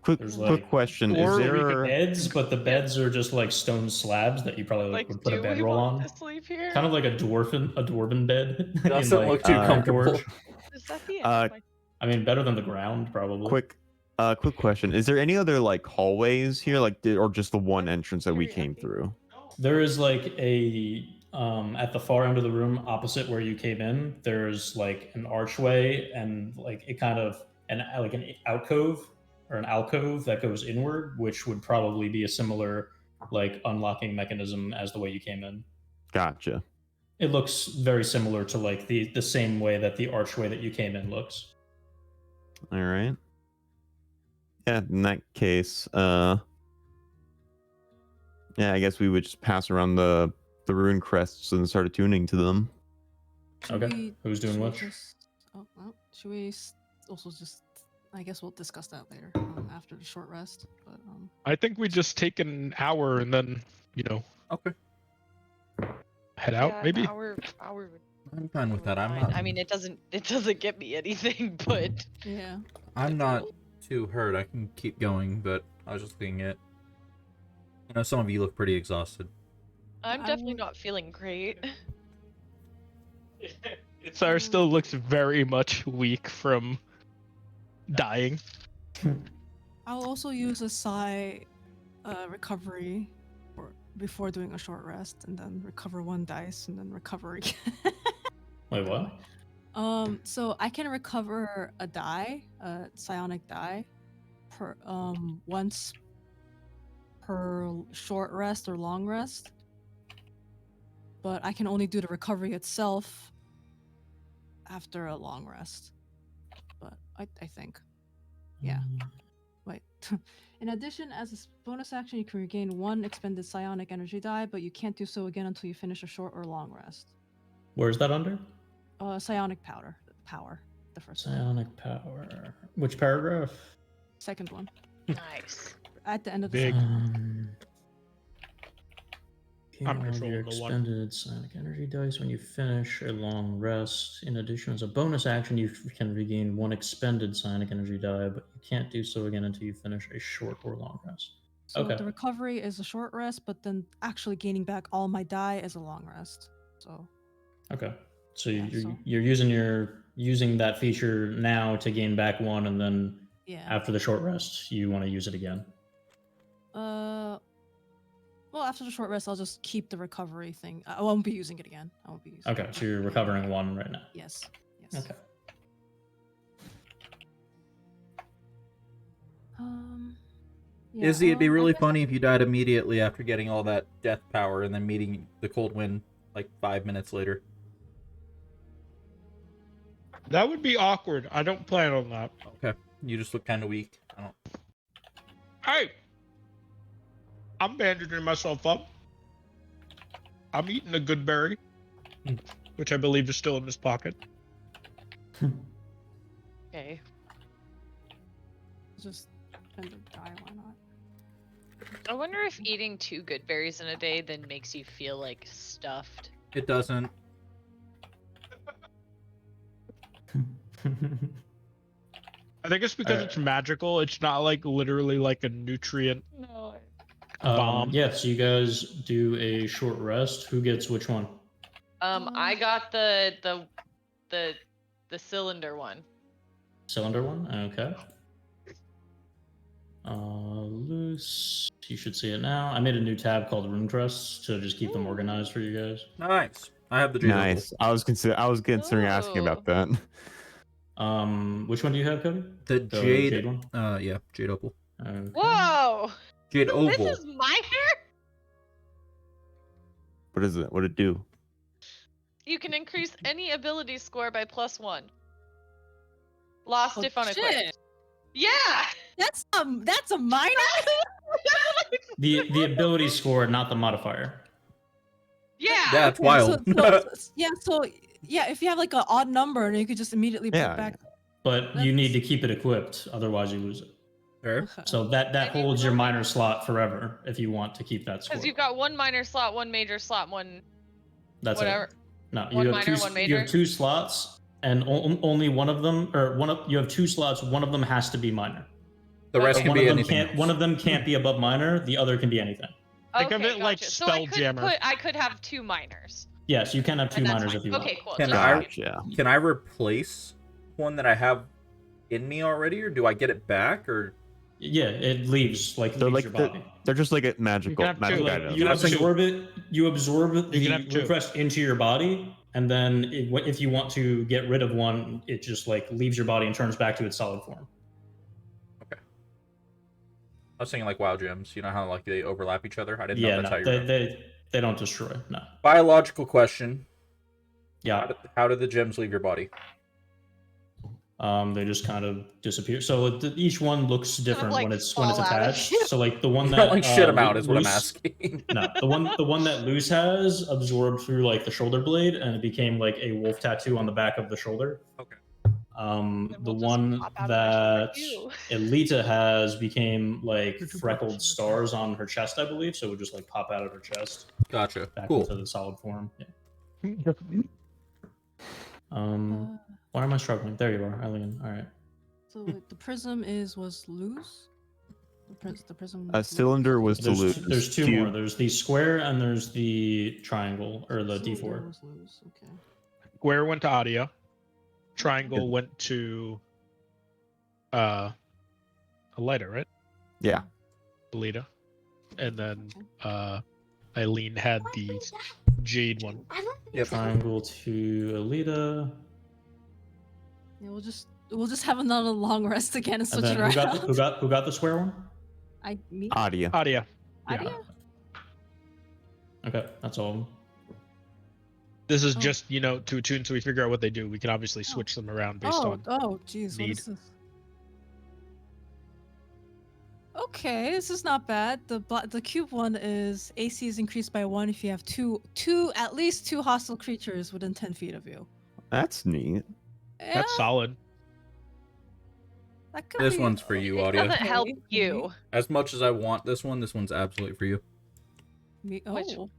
Quick, There's, quick like, question: or Is we there? beds, but the beds are just like stone slabs that you probably Like, would put a do we bedroll want on. to sleep here? Kind of like a dwarven bed. in, Doesn't like, look too uh, comfortable. George. Is that the end? Uh, of my- I mean, better than the ground, probably. Quick question: Is there any other like hallways here, or just the one entrance that we Very came empty. through? There is like a at the far end of the room, opposite where you came in. There's like an archway and like it kind of an alcove or an alcove that goes inward, which would probably be a similar like unlocking mechanism as the way you came in. Gotcha. It looks very similar to like the same way that the archway that you came in looks. All right. Yeah. In that case, yeah, I guess we would just pass around the rune crests and start attuning to them. should Okay, we- who's doing should we which? Oh, well, should we also just? I guess we'll discuss that later after the short rest. But I think we just take an hour and then, Okay. head out, Yeah, maybe? an hour would I'm fine with that. I'm fine. not. I mean, it doesn't get me anything, but yeah. I'm not too hurt. I can keep going, but I was just looking at. I know some of you look pretty exhausted. I'm I definitely would- not feeling great. Issar still looks very much weak from dying. I'll also use a psi recovery before doing a short rest, and then recover 1 dice, and then recover again. Wait, what? So I can recover a die, a psionic die, per once per short rest or long rest. But I can only do the recovery itself after a long rest. But I think. Yeah. Wait. In addition, as a bonus action, you can regain 1 expended psionic energy die, but you can't do so again until you finish a short or long rest. Where's that under? Psionic power, the first one. Psionic power. Which paragraph? Second one. Nice. At the end of the Big. second. I'm Gain all of your controlling the one. expended psionic energy dice when you finish a long rest. In addition, as a bonus action, you can regain 1 expended psionic energy die, but you can't do so again until you finish a short or long rest. So Okay. the recovery is a short rest, but then actually gaining back all my die is a long rest. So Okay. So Yeah, you're so- you're using that feature now to gain back 1, and then yeah. after the short rest, you want to use it again. Well, after the short rest, I'll just keep the recovery thing. I won't be using it again. I won't be using Okay. it. So you're recovering 1 right now. Yes. Yes. Okay. Yeah, Izzy, it'd be I really guess- funny if you died immediately after getting all that death power and then meeting the cold wind like 5 minutes later. That would be awkward. I don't plan on that. Okay. You just look kind of weak. I don't. Hey! I'm bandaging myself up. I'm eating a good berry, which I believe is still in his pocket. Okay. Just spend a die. Why not? I wonder if eating 2 good berries in a day then makes you feel like stuffed. It doesn't. I think it's because it's magical. It's not like literally like a nutrient. No. Bomb. Yeah. So you guys do a short rest. Who gets which one? I got the cylinder one. Cylinder one. Okay. Loose. You should see it now. I made a new tab called Rune Crests to just keep them organized for you guys. Nice. I have the Jade Nice. I was considering asking about that. Which one do you have, Cody? The The Jade. one. Yeah, Jade Opal. Okay. Whoa! Jade This Oval. is minor? What is it? What did it do? You can increase any ability score by +1. Lost Oh, if unequipped. shit. Yeah! That's a minor. The ability score, not the modifier. Yeah! That's Okay, wild. So if you have like an odd number, and you could just immediately put Yeah, it back. But you need to keep it equipped, otherwise you lose it. Fair. Okay. So that And you holds your will- minor slot forever if you want to keep that score. Because you've got one minor slot, one major slot, one That's whatever. it. No, One you have minor, two. one You major? have two slots, and only one of them, or you have two slots. One of them has to be minor. The rest Okay. can One be of them anything. can't. One of them can't be above minor. The other can be anything. Think of Okay, it like gotcha. So I could Spelljammer. I could have 2 minors. Yes, you can have two And that's minors fine. if you want. Okay, cool. Can just I- checking. Gotcha. Can I replace one that I have in me already, or do I get it back? Or Yeah, it leaves They're leaves like your they're, body. they're just like a magical have two. magic Like, items. you I was thinking- absorb it. You absorb You can have the two. request into your body, and then if you want to get rid of one, it just like leaves your body and turns back to its solid form. I was thinking like WoW gems. You know how like they overlap each other? I didn't know Yeah, that's how no, you. they don't destroy. No. Biological question. Yeah. How do the gems leave your body? They just kind of disappear. So each one looks different like, when it's fall out of attached. you. So like the one You that don't like shit them out Lu- is what I'm Luce- asking. No, the one that Luce has absorbed through like the shoulder blade, and it became like a wolf tattoo on the back of the shoulder. Okay. The we'll just one pop out of that my shoulder, Elita has became like freckled stars on her chest, I believe. So it would just like pop out of her chest Gotcha. back Cool. into the solid form. Yeah. Why am I struggling? There you are, Eileen. All right. So wait, the prism was loose. The prism. A cylinder was to lose. There's two Cube. more. There's the square and there's the triangle or the Cylinder D4. was loose. Okay. Square went to Adia. Triangle went to Alita, right? Yeah. Alita. And then Eileen had the Jade one. Yep. Triangle to Alita. Yeah, we'll just have another long rest again and And switch then it around. who got the square one? Me. Adia. Adia. Adia? Okay, that's all of them. This is Oh. just, to attune so we figure out what they do. We can obviously switch them around based on. Jeez, what need. is this? Okay, this is not bad. The cube one is AC is increased by 1 if you have at least two hostile creatures within 10 feet of you. That's neat. Yeah, That's solid. that could This be- one's for you, It Audio. doesn't help Okay, you. As much as I want this one's absolutely for you. Which- Oh,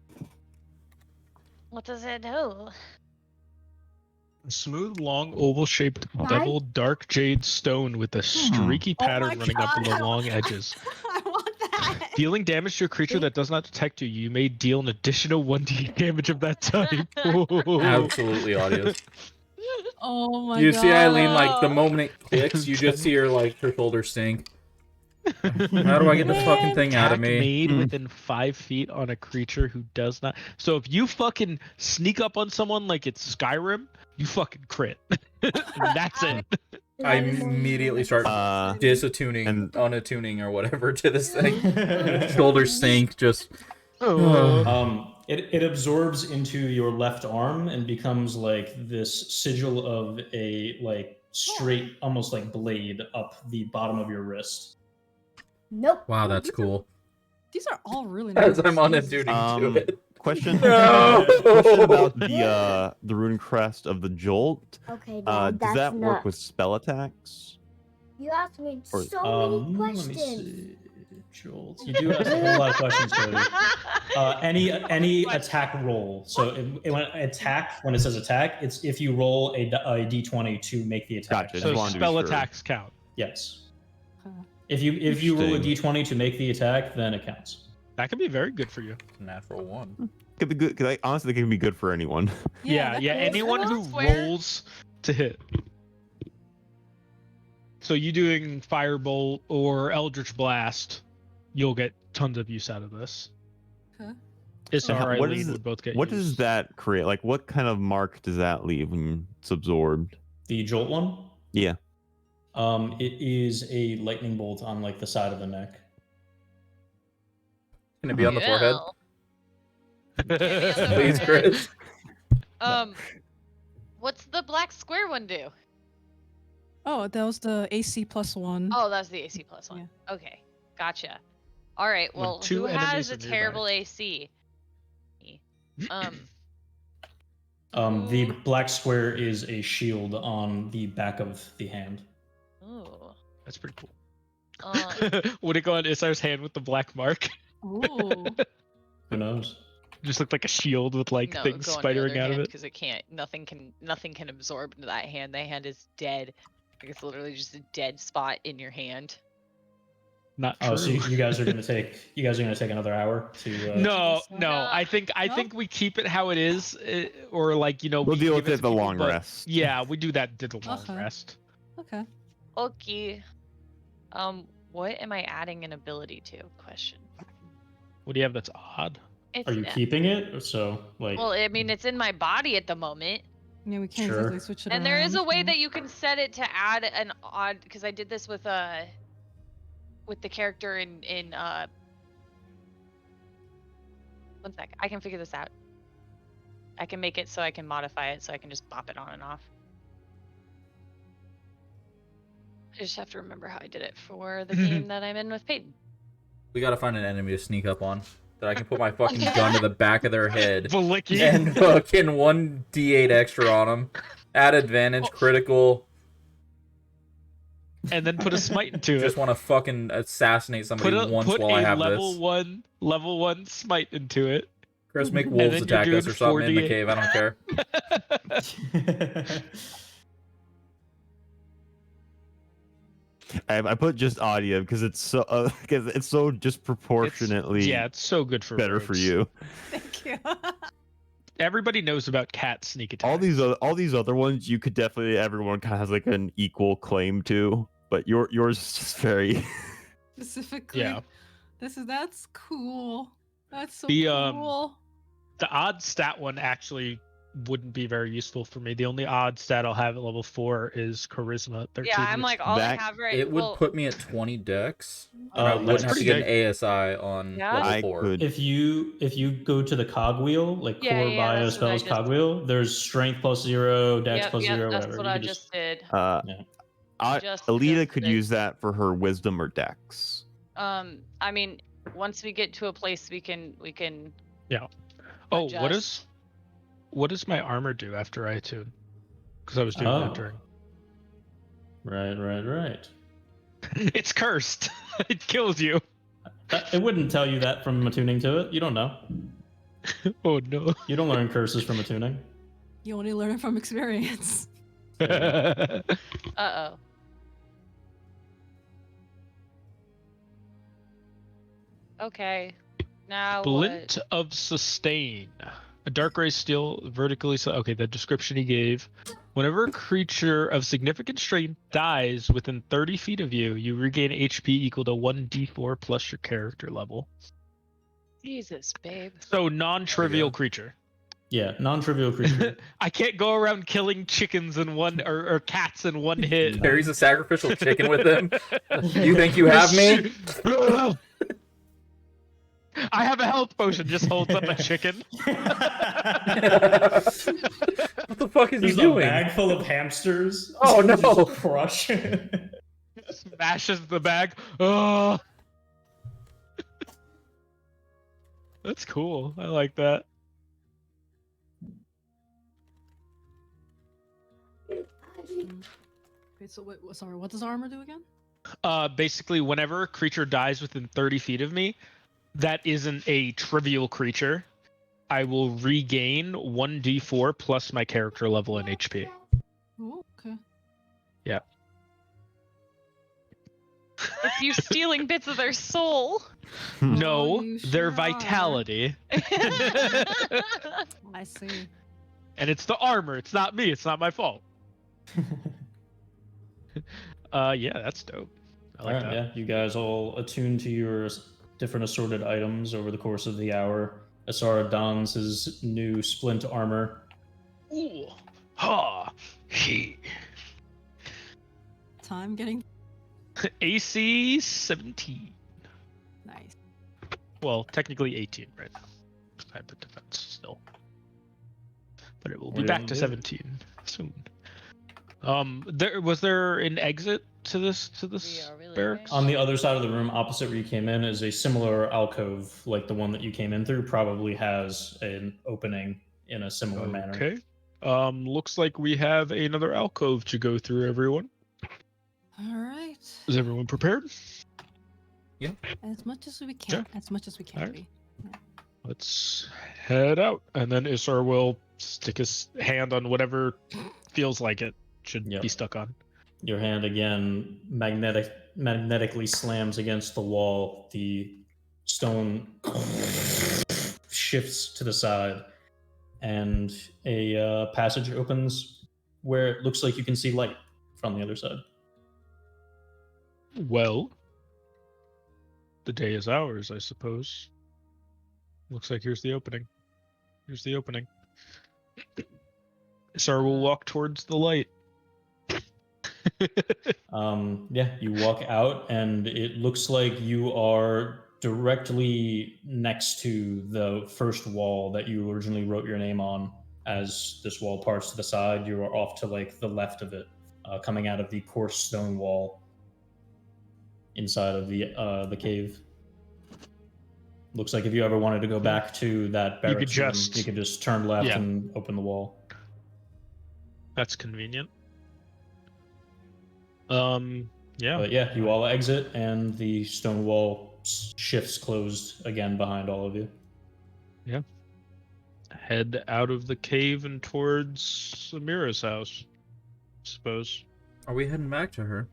What does it do? A smooth, long, oval-shaped double dark jade stone with a streaky Oh pattern my running up God, the I long want- edges. I want that. Dealing damage to a creature that does not detect you, you may deal an additional 1d damage of that type. Absolutely, Audio. Oh my You god. see Eileen, like, the moment it clicks, you just see her, like, her shoulders sink. How do I get this fucking thing out of Attack me? made within 5 feet on a creature who does not. So if you fucking sneak up on someone like it's Skyrim, you fucking crit. That's it. I immediately start disattuning, and- unattuning, or whatever to this thing. Shoulders sink, just... It absorbs into your left arm and becomes like this sigil of a like straight, almost like blade up the bottom of your wrist. Nope. Wow, that's cool. These are all really nice. As I'm unattuning to it. Question. No! Question about the rune crest of the jolt. Okay, Dad, Does that's that work nuts. with spell attacks? You asked me Or- so many Let me questions. see. Jolt. You do ask a whole lot of questions, Cody. Any attack roll. So when it says attack, it's if you roll a d20 to make the attack. Gotcha. So Just wanted to be spell sure. attacks count. Yes. Huh. If you roll a Interesting. d20 to make the attack, then it counts. That could be very good for you. Natural 1. Could be good. Cause honestly, it can be good for anyone. Yeah, that yeah. is- Anyone who Swear. rolls to hit. So you doing Firebolt or Eldritch Blast, you'll get tons of use out of this. Huh? Issar or What Eileen is- would both get What use. does that create? Like, what kind of mark does that leave when it's absorbed? The jolt one. Yeah. It is a lightning bolt on like the side of the neck. Can it be on the forehead? Yeah. Please, Chris. What's the black square one do? Oh, that was the AC +1. Oh, that's the AC +1. Okay, gotcha. All right. When Well, two who has enemies a are nearby. terrible AC? The black square is a shield on the back of the hand. Ooh. That's pretty cool. Um, Would it go on Issar's hand with the black mark? Ooh. Who knows? Just looked like a shield with like no, things go on your spidering other out of hand it. because it can't. Nothing can absorb into that hand. That hand is dead. Like it's literally just a dead spot in your hand. Not true. Oh, so you guys are gonna take another hour to. No, guess so. no. I think No? we keep it how it is, or like We'll we deal give with it it to the people, long but rest. Yeah, we do that. Did the long Okay. rest. Okay. Okay. What am I adding an ability to? Question. What do you have that's odd? It's, Are you keeping it? So like. Well, I mean, it's in my body at the moment. Yeah, we can't Sure. exactly switch it And there is a around, way so- that you can set it to add an odd, because I did this with the character in one sec, I can figure this out. I can make it so I can modify it so I can just pop it on and off. I just have to remember how I did it for the game that I'm in with Peyton. We gotta find an enemy to sneak up on. That I can put my fucking gun to the back of their head. Valicky. And fucking 1d8 extra on them. Add advantage, critical. And then put a smite into Just it. want to fucking assassinate somebody once while I have level this. level 1 smite into it. Chris, make And wolves then you're attack us doing or something in the 4d8. cave. I don't care. I put just audio because it's so disproportionately It's so good for better for rogues. you. Thank you. Everybody knows about cat sneak attacks. All these other ones, you could definitely, everyone kind of has like an equal claim to, but yours is just very. Specifically. Yeah. That's cool. That's so The, cool. The odd stat one actually wouldn't be very useful for me. The only odd stat I'll have at level 4 is charisma 13. Yeah, I'm like, all I have right. It would well, put me at 20 dex. And I that's wouldn't have to pretty get an ASI on Yeah. level I 4. could. If you go to the cogwheel, like Yeah, core yeah, bio that's what I spells just- cogwheel, there's strength +0, dex yep, +0, yep, that's whatever. what You I can just did. Just Alita could did. use that for her wisdom or dex. I mean, once we get to a place we can Yeah. Oh, adjust. what does my armor do after I attune? Because I was doing that during. Right. It's cursed. It kills you. It wouldn't tell you that from attuning to it. You don't know. Oh no. You don't learn curses from attuning. You only learn it from experience. Uh-oh. Okay. Now Splint what? of sustain. A dark gray steel vertically. Okay, the description he gave. Whenever a creature of significant strength dies within 30 feet of you, you regain HP equal to 1d4 plus your character level. Jesus, babe. So non-trivial Yeah. creature. Yeah, non-trivial creature. I can't go around killing chickens in one or cats in one hit. Carries a sacrificial chicken with him. You think you have me? I have a health potion. Just holds up a chicken. What the fuck is he There's a doing? bag full of hamsters. Oh, no. Just crush. Smashes the bag. Oh, that's cool. I like that. Wait, so wait, sorry, what does armor do again? Basically, whenever a creature dies within 30 feet of me, that isn't a trivial creature. I will regain 1d4 plus my character level and HP. Oh, okay. Yeah. It's you stealing bits of their soul. No, you their sure are. vitality. I see. And it's the armor. It's not me. It's not my fault. Yeah, that's dope. I like Alright, that. yeah. You guys all attune to your different assorted items over the course of the hour. Issar dons his new splint armor. Ooh. Ha. He. time getting. AC 17. Nice. Well, technically 18 right now. Type of defense still. But it will What be do you back wanna to do? 17 soon. Was there an exit to this are we barracks? On the other side of the room, opposite where you came in, is a similar alcove, like the one that you came in through. Probably has an opening in a similar manner. Okay. Looks like we have another alcove to go through, everyone. All right. Is everyone prepared? As much as we can. As much as we can Alright. be. Let's head out. And then Issar will stick his hand on whatever feels like it should Yep. be stuck on. Your hand again magnetically slams against the wall. The stone shifts to the side, and a passage opens where it looks like you can see light from the other side. Well, the day is ours, I suppose. Looks like here's the opening. Here's the opening. Issar will walk towards the light. Yeah, you walk out, and it looks like you are directly next to the first wall that you originally wrote your name on. As this wall parts to the side, you are off to like the left of it, coming out of the coarse stone wall inside of the cave. Looks like if you ever wanted to go back to that You could barracks room, just- you could just turn left Yeah. and open the wall. That's convenient. Yeah. But yeah, you all exit, and the stone wall shifts closed again behind all of you. Head out of the cave and towards Samira's house, I suppose. Are we heading back to her?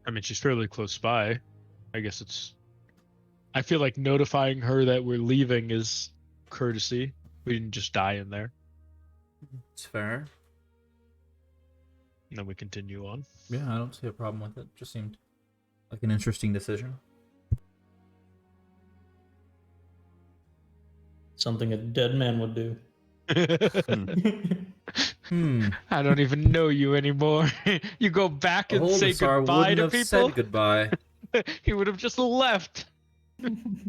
I mean, she's fairly close by. I guess it's... I feel like notifying her that we're leaving is courtesy. We didn't just die in there. It's fair. And then we continue on. Yeah, I don't see a problem with it. Just seemed like an interesting decision. Something a dead man would do. I don't even know you anymore. You go back and say Oldesar goodbye wouldn't to have people. said goodbye. He would have just left.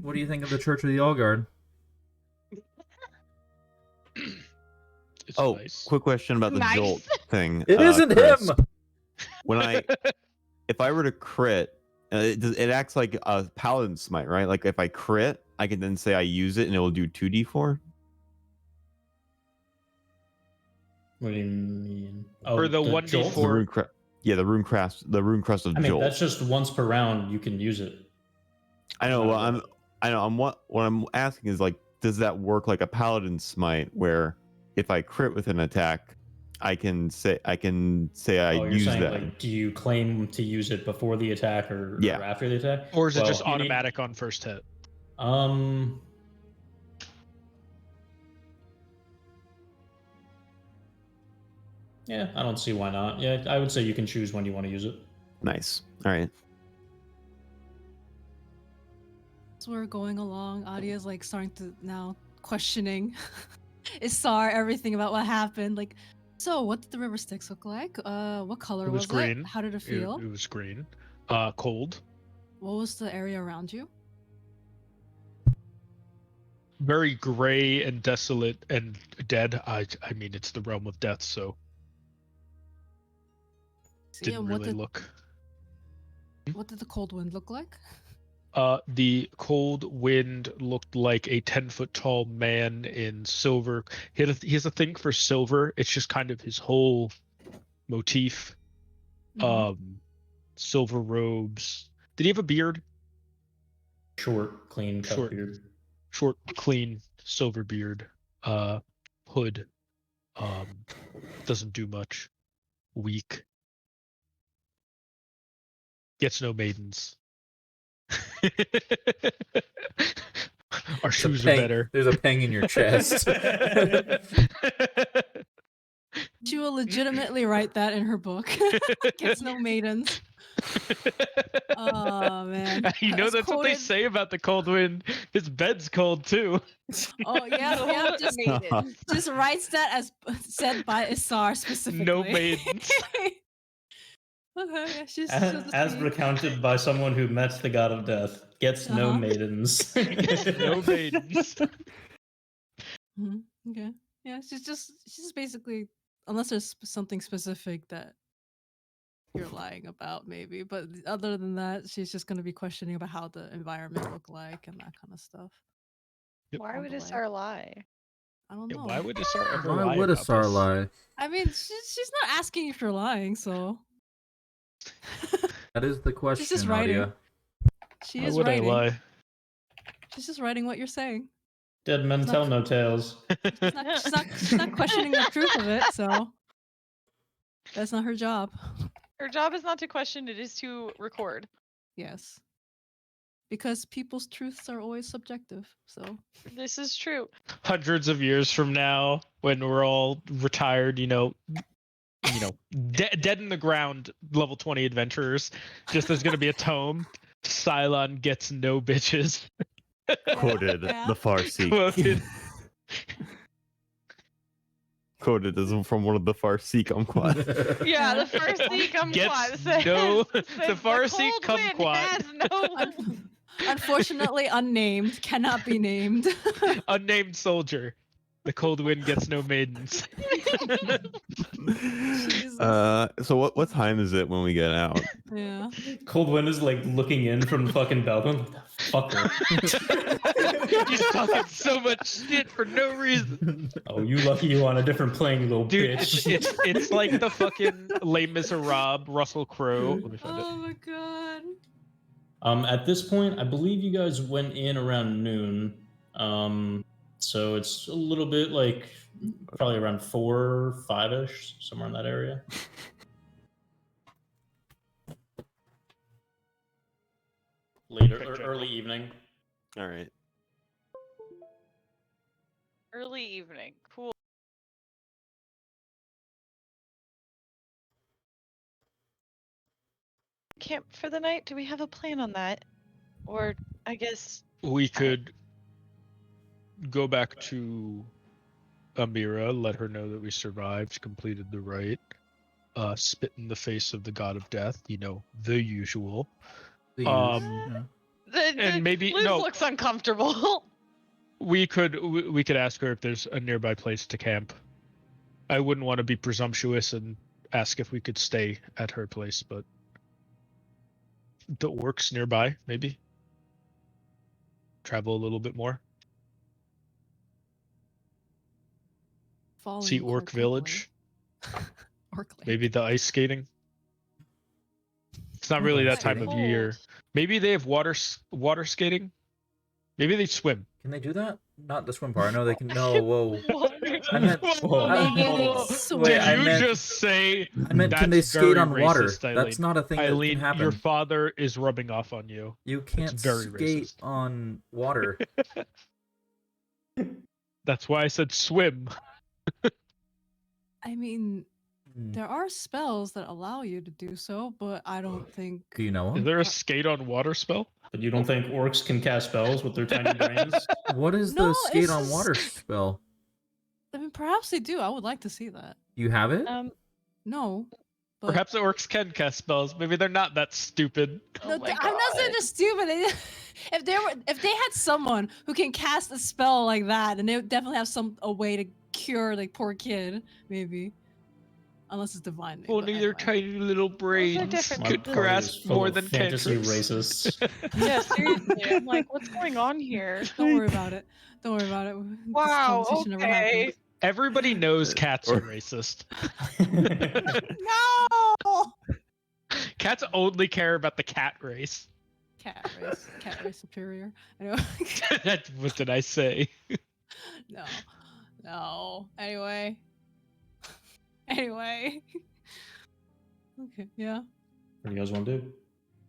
What do you think of the Church of the Allguard? It's Oh, nice. quick question about the Nice. jolt thing. It isn't Chris. him. If I were to crit, it acts like a paladin smite, right? Like if I crit, I can then say I use it and it will do 2d4. What do you mean? Oh, For the jolt? 1d4. The rune the rune crest of I mean, jolt. that's just once per round you can use it. I know. Well, what I'm asking is like, does that work like a paladin smite, where if I crit with an attack, I can say I You're use saying, that. like, do you claim to use it before the attack or Yeah. after the attack? Or is it Well, just you need- automatic on first hit? Yeah, I don't see why not. Yeah, I would say you can choose when you want to use it. Nice. All right. As we're going along, Adia's like starting to now questioning Issar everything about what happened. Like, so what did the river Styx look like? What color It was was green. it? How did it feel? It was green. Cold. What was the area around you? Very gray and desolate and dead. I mean, it's the realm of death, so See, didn't and really look. what did the cold wind look like? The cold wind looked like a 10-foot tall man in silver. He has a thing for silver. It's just kind of his whole motif. Mhm. Silver robes. Did he have a beard? Short, clean cut Short. beard. Short, clean, silver beard. Hood. Doesn't do much. Weak. Gets no maidens. Our shoes are better. There's a pang in your chest. She will legitimately write that in her book. Gets no maidens. Oh man. You know that's what they quoted- say about the cold wind. His bed's cold too. Oh yeah, No yeah. Just, maidens. just writes that as said by Issar specifically. No maidens. Okay, yeah, she'll As just be- recounted by someone who met the god of death, gets no Uh-huh. maidens. No maidens. Mhm, okay. Yeah, she's basically, unless there's something specific that you're lying about, maybe. But other than that, she's just gonna be questioning about how the environment look like and that kind of stuff. Why on would the way. Issar lie? I don't Yeah, know. why would Issar ever Why lie would about Issar this? lie? I mean, she's not asking if you're lying, so. That is the question, She's just writing. Nadia. She Why is would writing. I lie? She's just writing what you're saying. Dead men It's tell not- no tales. She's not questioning the truth of it, so that's not her job. Her job is not to question, it is to record. Yes. Because people's truths are always subjective, so. This is true. Hundreds of years from now, when we're all retired, dead in the ground, level 20 adventurers, just there's gonna be a tome. Cylon gets no bitches. Quoted Yeah. the Farsiq. Quoted. Quoted as from one of the Farsiq Almawt. Yeah, the Farasiq Almawt Gets says, no- says the Farasiq cold wind Kumquat. has no. Unfortunately, unnamed, cannot be named. Unnamed soldier. The cold wind gets no maidens. Jesus. So what time is it when we get out? Yeah. Cold Wind is like looking in from the fucking balcony. Like, fucker. He's talking so much shit for no reason. Oh, you lucky you on a different plane, you little Dude, bitch. it's like the fucking Les Miserables, Russell Crowe. Let me find it. Oh my god. At this point, I believe you guys went in around noon. So it's a little bit like probably around 4, 5-ish, somewhere in that area. Later, Okay, or general. early evening. All right. Early evening. Cool. Camp for the night? Do we have a plan on that? Or I guess We could go back to Amira, let her know that we survived, completed the rite, spit in the face of the god of death, the usual. The Um, and maybe- Liz no. looks uncomfortable. We could ask her if there's a nearby place to camp. I wouldn't want to be presumptuous and ask if we could stay at her place, but the orcs nearby, maybe. Travel a little bit more. Falling See quite Orc quickly. Village. Orc Lake. Maybe the ice skating. It's not really that time of Cold. year. Maybe they have water skating. Maybe they swim. Can they do that? Not the swim part. I know they can. No, whoa. I meant. Whoa. Maybe they Whoa. swim. Wait, Did I you meant- just say I meant, can they that's skate very on water? racist, Eileen? That's not a thing that Eileen, can happen. your father is rubbing off on you. You can't very skate racist. on water. That's why I said swim. I mean, Hmm. there are spells that allow you to do so, but I don't think. Do you know Is them? there a skate on water spell? But you don't think orcs can cast spells with their tiny brains? What is No, the it's skate on just- water spell? I mean, perhaps they do. I would like to see that. You have it? No. But Perhaps the orcs can cast spells. Maybe they're not that stupid. Oh No, my I'm not saying God. they're stupid. If they had someone who can cast a spell like that, then they would definitely have a way to cure like poor kid, maybe. Unless it's divine. Only their tiny little brains different. My could party is grasp full more of than fantasy cantrips. racists. Yeah, seriously. I'm like, what's going on here? Don't worry about it. Don't worry about it. This Wow, conversation never okay. happened. Everybody knows cats Or- are racist. No. Cats only care about the cat race. Cat race superior. Anyway. What did I say? No. Anyway. Okay. Yeah. What do you guys want to do?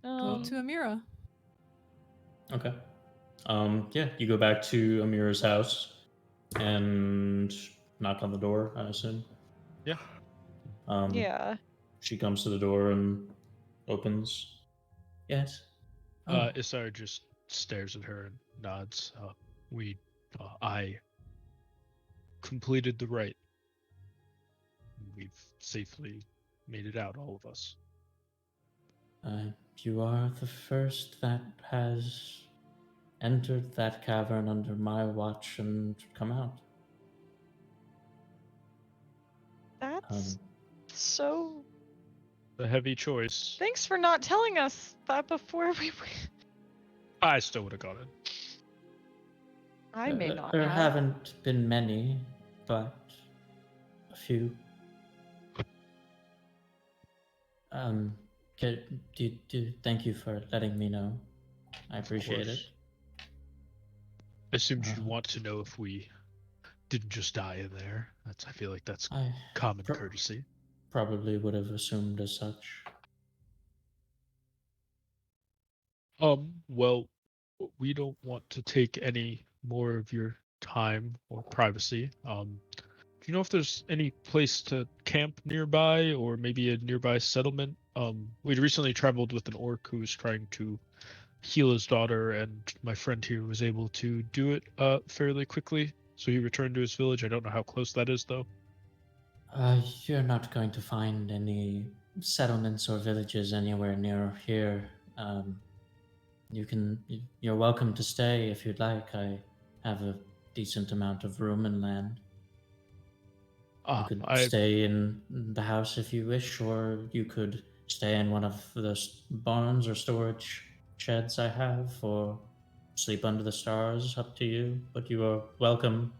Go to Amira. Okay. Yeah, you go back to Amira's house and knock on the door, I assume. Yeah. Yeah. She comes to the door and opens. Yes. Issar just stares at her and nods. I completed the rite. We've safely made it out, all of us. You are the first that has entered that cavern under my watch and come out. That's so. A heavy choice. Thanks for not telling us that before we. I still would have got it. I may not There have. haven't been many, but a few. Thank you for letting me know. I appreciate it. I assumed you'd want to know if we didn't just die in there. I feel like that's I common courtesy. probably would have assumed as such. Well, we don't want to take any more of your time or privacy. Do you know if there's any place to camp nearby or maybe a nearby settlement? We'd recently traveled with an orc who was trying to heal his daughter, and my friend here was able to do it fairly quickly. So he returned to his village. I don't know how close that is, though. You're not going to find any settlements or villages anywhere near here. You're welcome to stay if you'd like. I have a decent amount of room and land. You could stay in the house if you wish, or you could stay in one of the barns or storage sheds I have, or sleep under the stars. Up to you, but you are welcome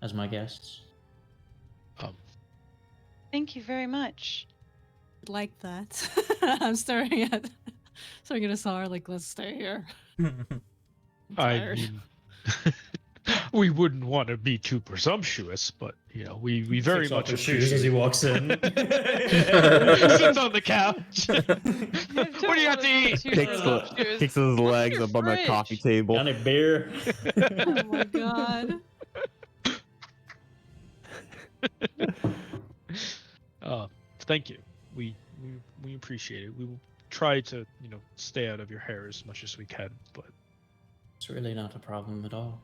as my guests. Thank you very much. Like that. I'm staring at Issar, like, let's stay here. I mean, we wouldn't want to be too presumptuous, but we very much Takes off his shoes as he walks in. Sits on the couch. What do you got to eat? Kicks his legs up on the coffee table. Got a beer. Oh my god. Thank you. We appreciate it. We will try to stay out of your hair as much as we can, but it's really not a problem at all.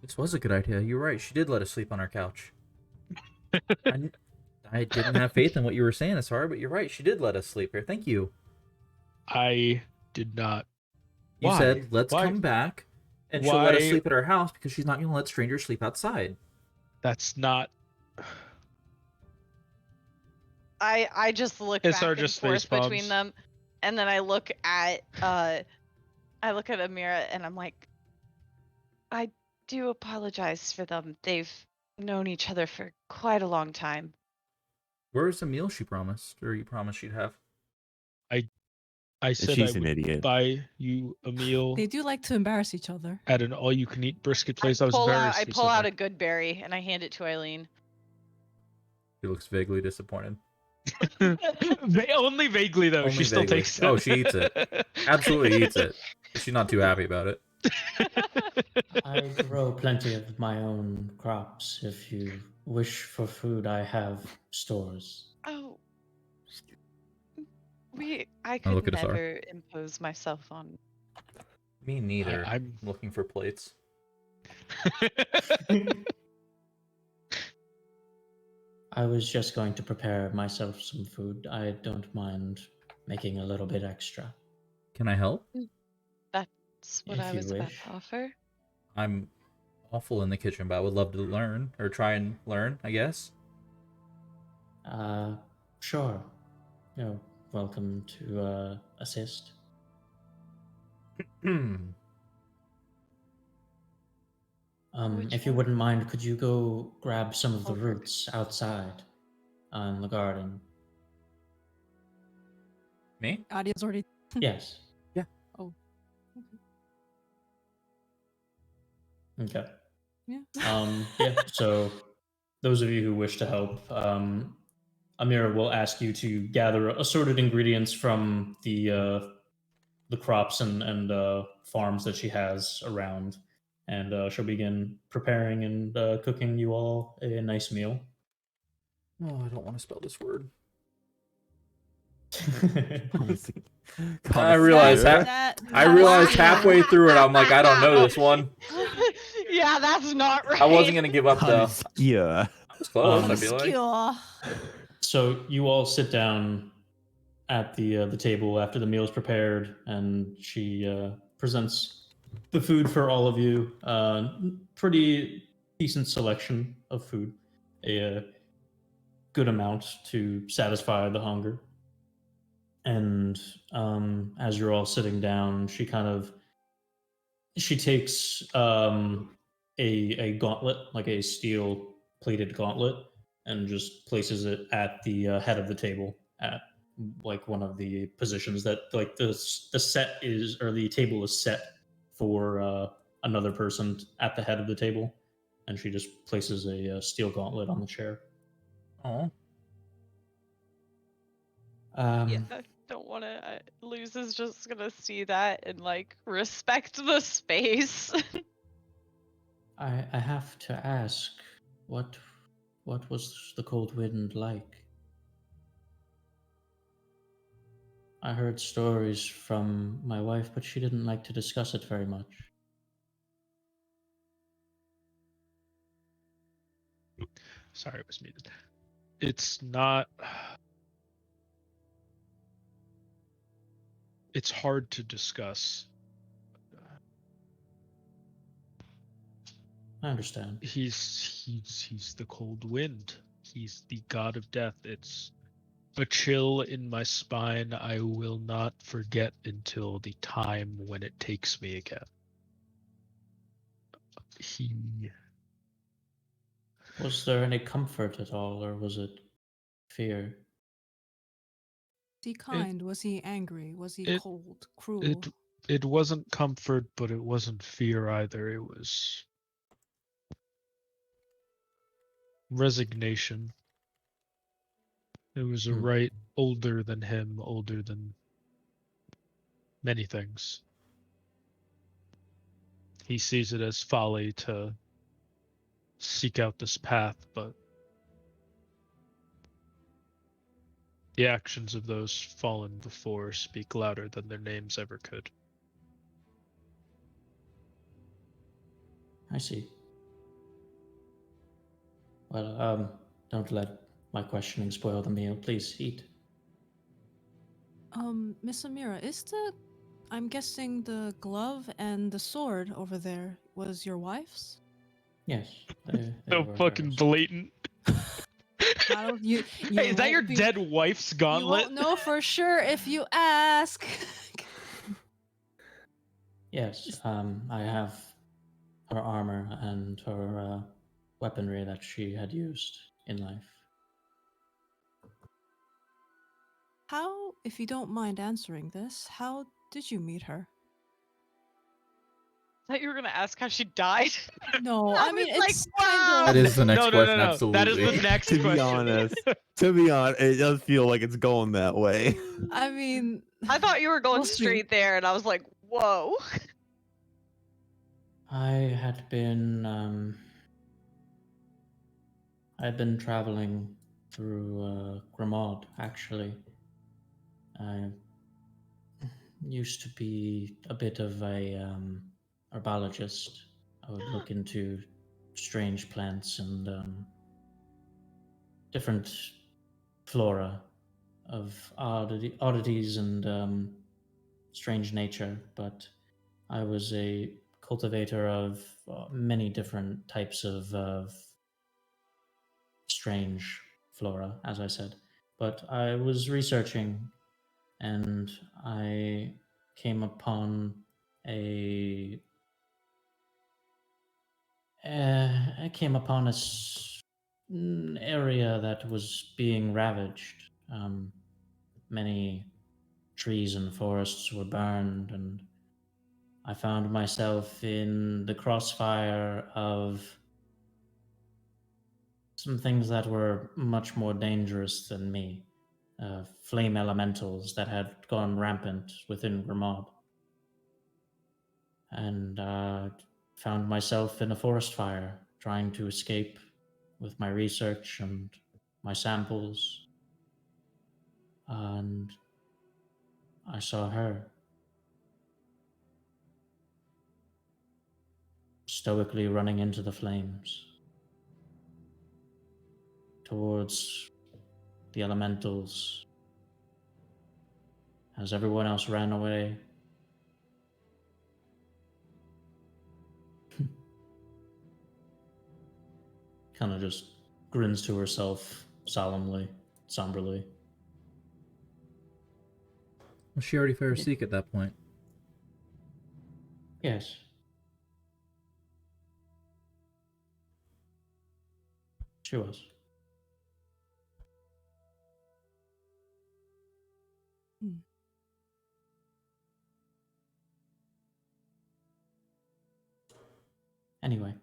This was a good idea. You're right. She did let us sleep on our couch. I didn't have faith in what you were saying, Issar, but you're right. She did let us sleep here. Thank you. I did not. You said, let's come back, and she'll let us sleep at our house because she's not going to let strangers sleep outside. That's not... I just look back and forth between them, and then I look at Amira, and I'm like, I do apologize for them. They've known each other for quite a long time. Where's the meal she promised, or you promised she'd have? I said She's I an would idiot. buy you a meal. They do like to embarrass each other. At an all-you-can-eat brisket place. I pull out a good berry, and I hand it to Eileen. She looks vaguely disappointed. Only vaguely, though. Only she still vaguely. takes it. Oh, she eats it. Absolutely eats it. She's not too happy about it. I grow plenty of my own crops. If you wish for food, I have stores. Oh. I could never impose myself on. Me neither. I'm looking for plates. I was just going to prepare myself some food. I don't mind making a little bit extra. Can I help? That's what I was about to offer. I'm awful in the kitchen, but I would love to learn, or try and learn, I guess. Sure. You're welcome to assist. If you wouldn't mind, could you go grab some of the roots outside in the garden? Me? Adia's already... Yes. Yeah. Oh. Okay. Yeah. Yeah. So, those of you who wish to help, Amira will ask you to gather assorted ingredients from the crops and farms that she has around, and she'll begin preparing and cooking you all a nice meal. Oh, I don't want to spell this word. I realized halfway through it, I'm like, I don't know this one. Yeah, that's not right. I wasn't gonna give up though. Yeah, I was close. I feel like. So you all sit down at the table after the meal is prepared, and she presents the food for all of you. Pretty decent selection of food, a good amount to satisfy the hunger. And as you're all sitting down, she takes a gauntlet, like a steel plated gauntlet, and just places it at the head of the table at like one of the positions that like the set is, or the table is set for another person at the head of the table, and she just places a steel gauntlet on the chair. Oh, Yeah, I don't want to. Luz is just gonna see that and like respect the space. I have to ask, what was the cold wind like? I heard stories from my wife, but she didn't like to discuss it very much. Sorry, it was muted. It's not. It's hard to discuss. I understand. He's the cold wind. He's the god of death. It's a chill in my spine I will not forget until the time when it takes me again. He Was there any comfort at all, or was it fear? Was he kind? Was he angry? Was he it- cold, cruel? it wasn't comfort, but it wasn't fear either. It was resignation. It was a right older than him, older than many things. He sees it as folly to seek out this path, but the actions of those fallen before speak louder than their names ever could. I see. Well, don't let my questioning spoil the meal. Please eat. Miss Amira, I'm guessing the glove and the sword over there was your wife's? Yes. They So were fucking hers. blatant. I don't, you Hey, is that won't your be- dead wife's You gauntlet? won't know for sure if you ask. Yes. I have her armor and her weaponry that she had used in life. How, if you don't mind answering this, how did you meet her? I thought you were gonna ask how she died. No, I mean, was like, it's wow. that is the next No, question. no. Absolutely. That is the next To be question. honest, it does feel like it's going that way. I mean, I thought you were going We'll see. straight there, and I was like, whoa. I had been traveling through Grimmauld, actually. I used to be a bit of a herbologist. I would look into strange plants and different flora of oddities and strange nature, but I was a cultivator of many different types of strange flora, as I said. But I was researching, and I came upon a an area that was being ravaged. Many trees and forests were burned, and I found myself in the crossfire of some things that were much more dangerous than me. Flame elementals that had gone rampant within Grimmauld. And found myself in a forest fire, trying to escape with my research and my samples. And I saw her stoically running into the flames towards the elementals as everyone else ran away. Kind of just grins to herself solemnly, somberly. Was she already Farasiq at that point? Yes. She was. Anyway.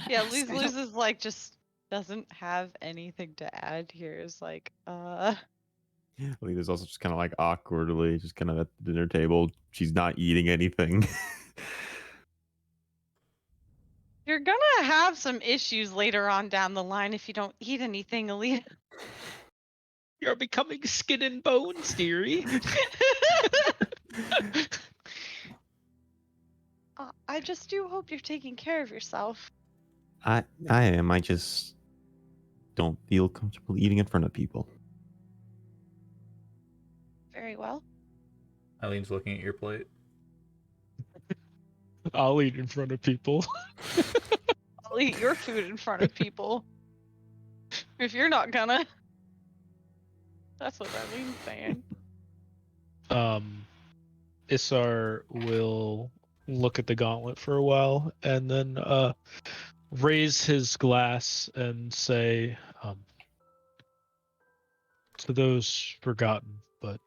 Yeah, ask, Luz I don't- is like just doesn't have anything to add here. Is like, Alina's also just kind of like awkwardly, just kind of at the dinner table. She's not eating anything. you're gonna have some issues later on down the line if you don't eat anything, Alita. You're becoming skin and bones, dearie. I just do hope you're taking care of yourself. I am. I just don't feel comfortable eating in front of people. Very well. Eileen's looking at your plate. I'll eat in front of people. I'll eat your food in front of people. If you're not gonna. That's what Eileen's saying. Issar will look at the gauntlet for a while and then raise his glass and say, to those forgotten but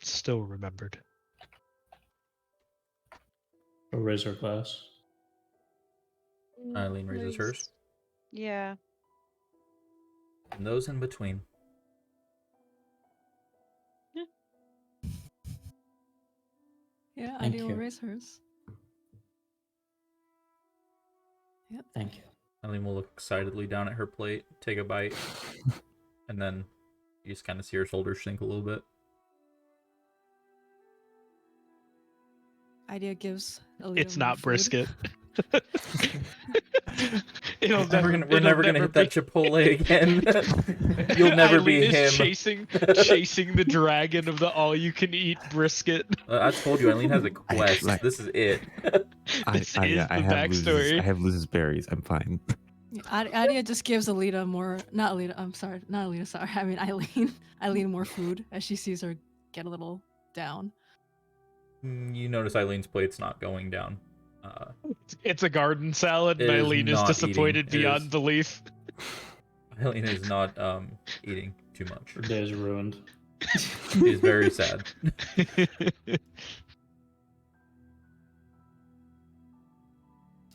still remembered. Or raise her glass. Eileen raises hers. Yeah. And those in between. Yeah, Thank Idea will you. raise hers. Yep. Thank you. Eileen will look excitedly down at her plate, take a bite, and then you just kind of see her shoulders sink a little bit. Idea gives Alita It's more not food. brisket. We're never gonna hit that Chipotle again. You'll never be Eileen is him. chasing the dragon of the all-you-can-eat brisket. I told you, Eileen has a quest. Like- This is it. This is the backstory. I have Luz's berries. I'm fine. Yeah, Idea just gives Alita more, not Alita, I'm sorry, not Alita, sorry, I mean Eileen more food as she sees her get a little down. You notice Eileen's plate's not going down. It's a garden salad, and It is Eileen is not disappointed eating. It beyond is- belief. Eileen is not eating too much. Her day is ruined. She is very sad.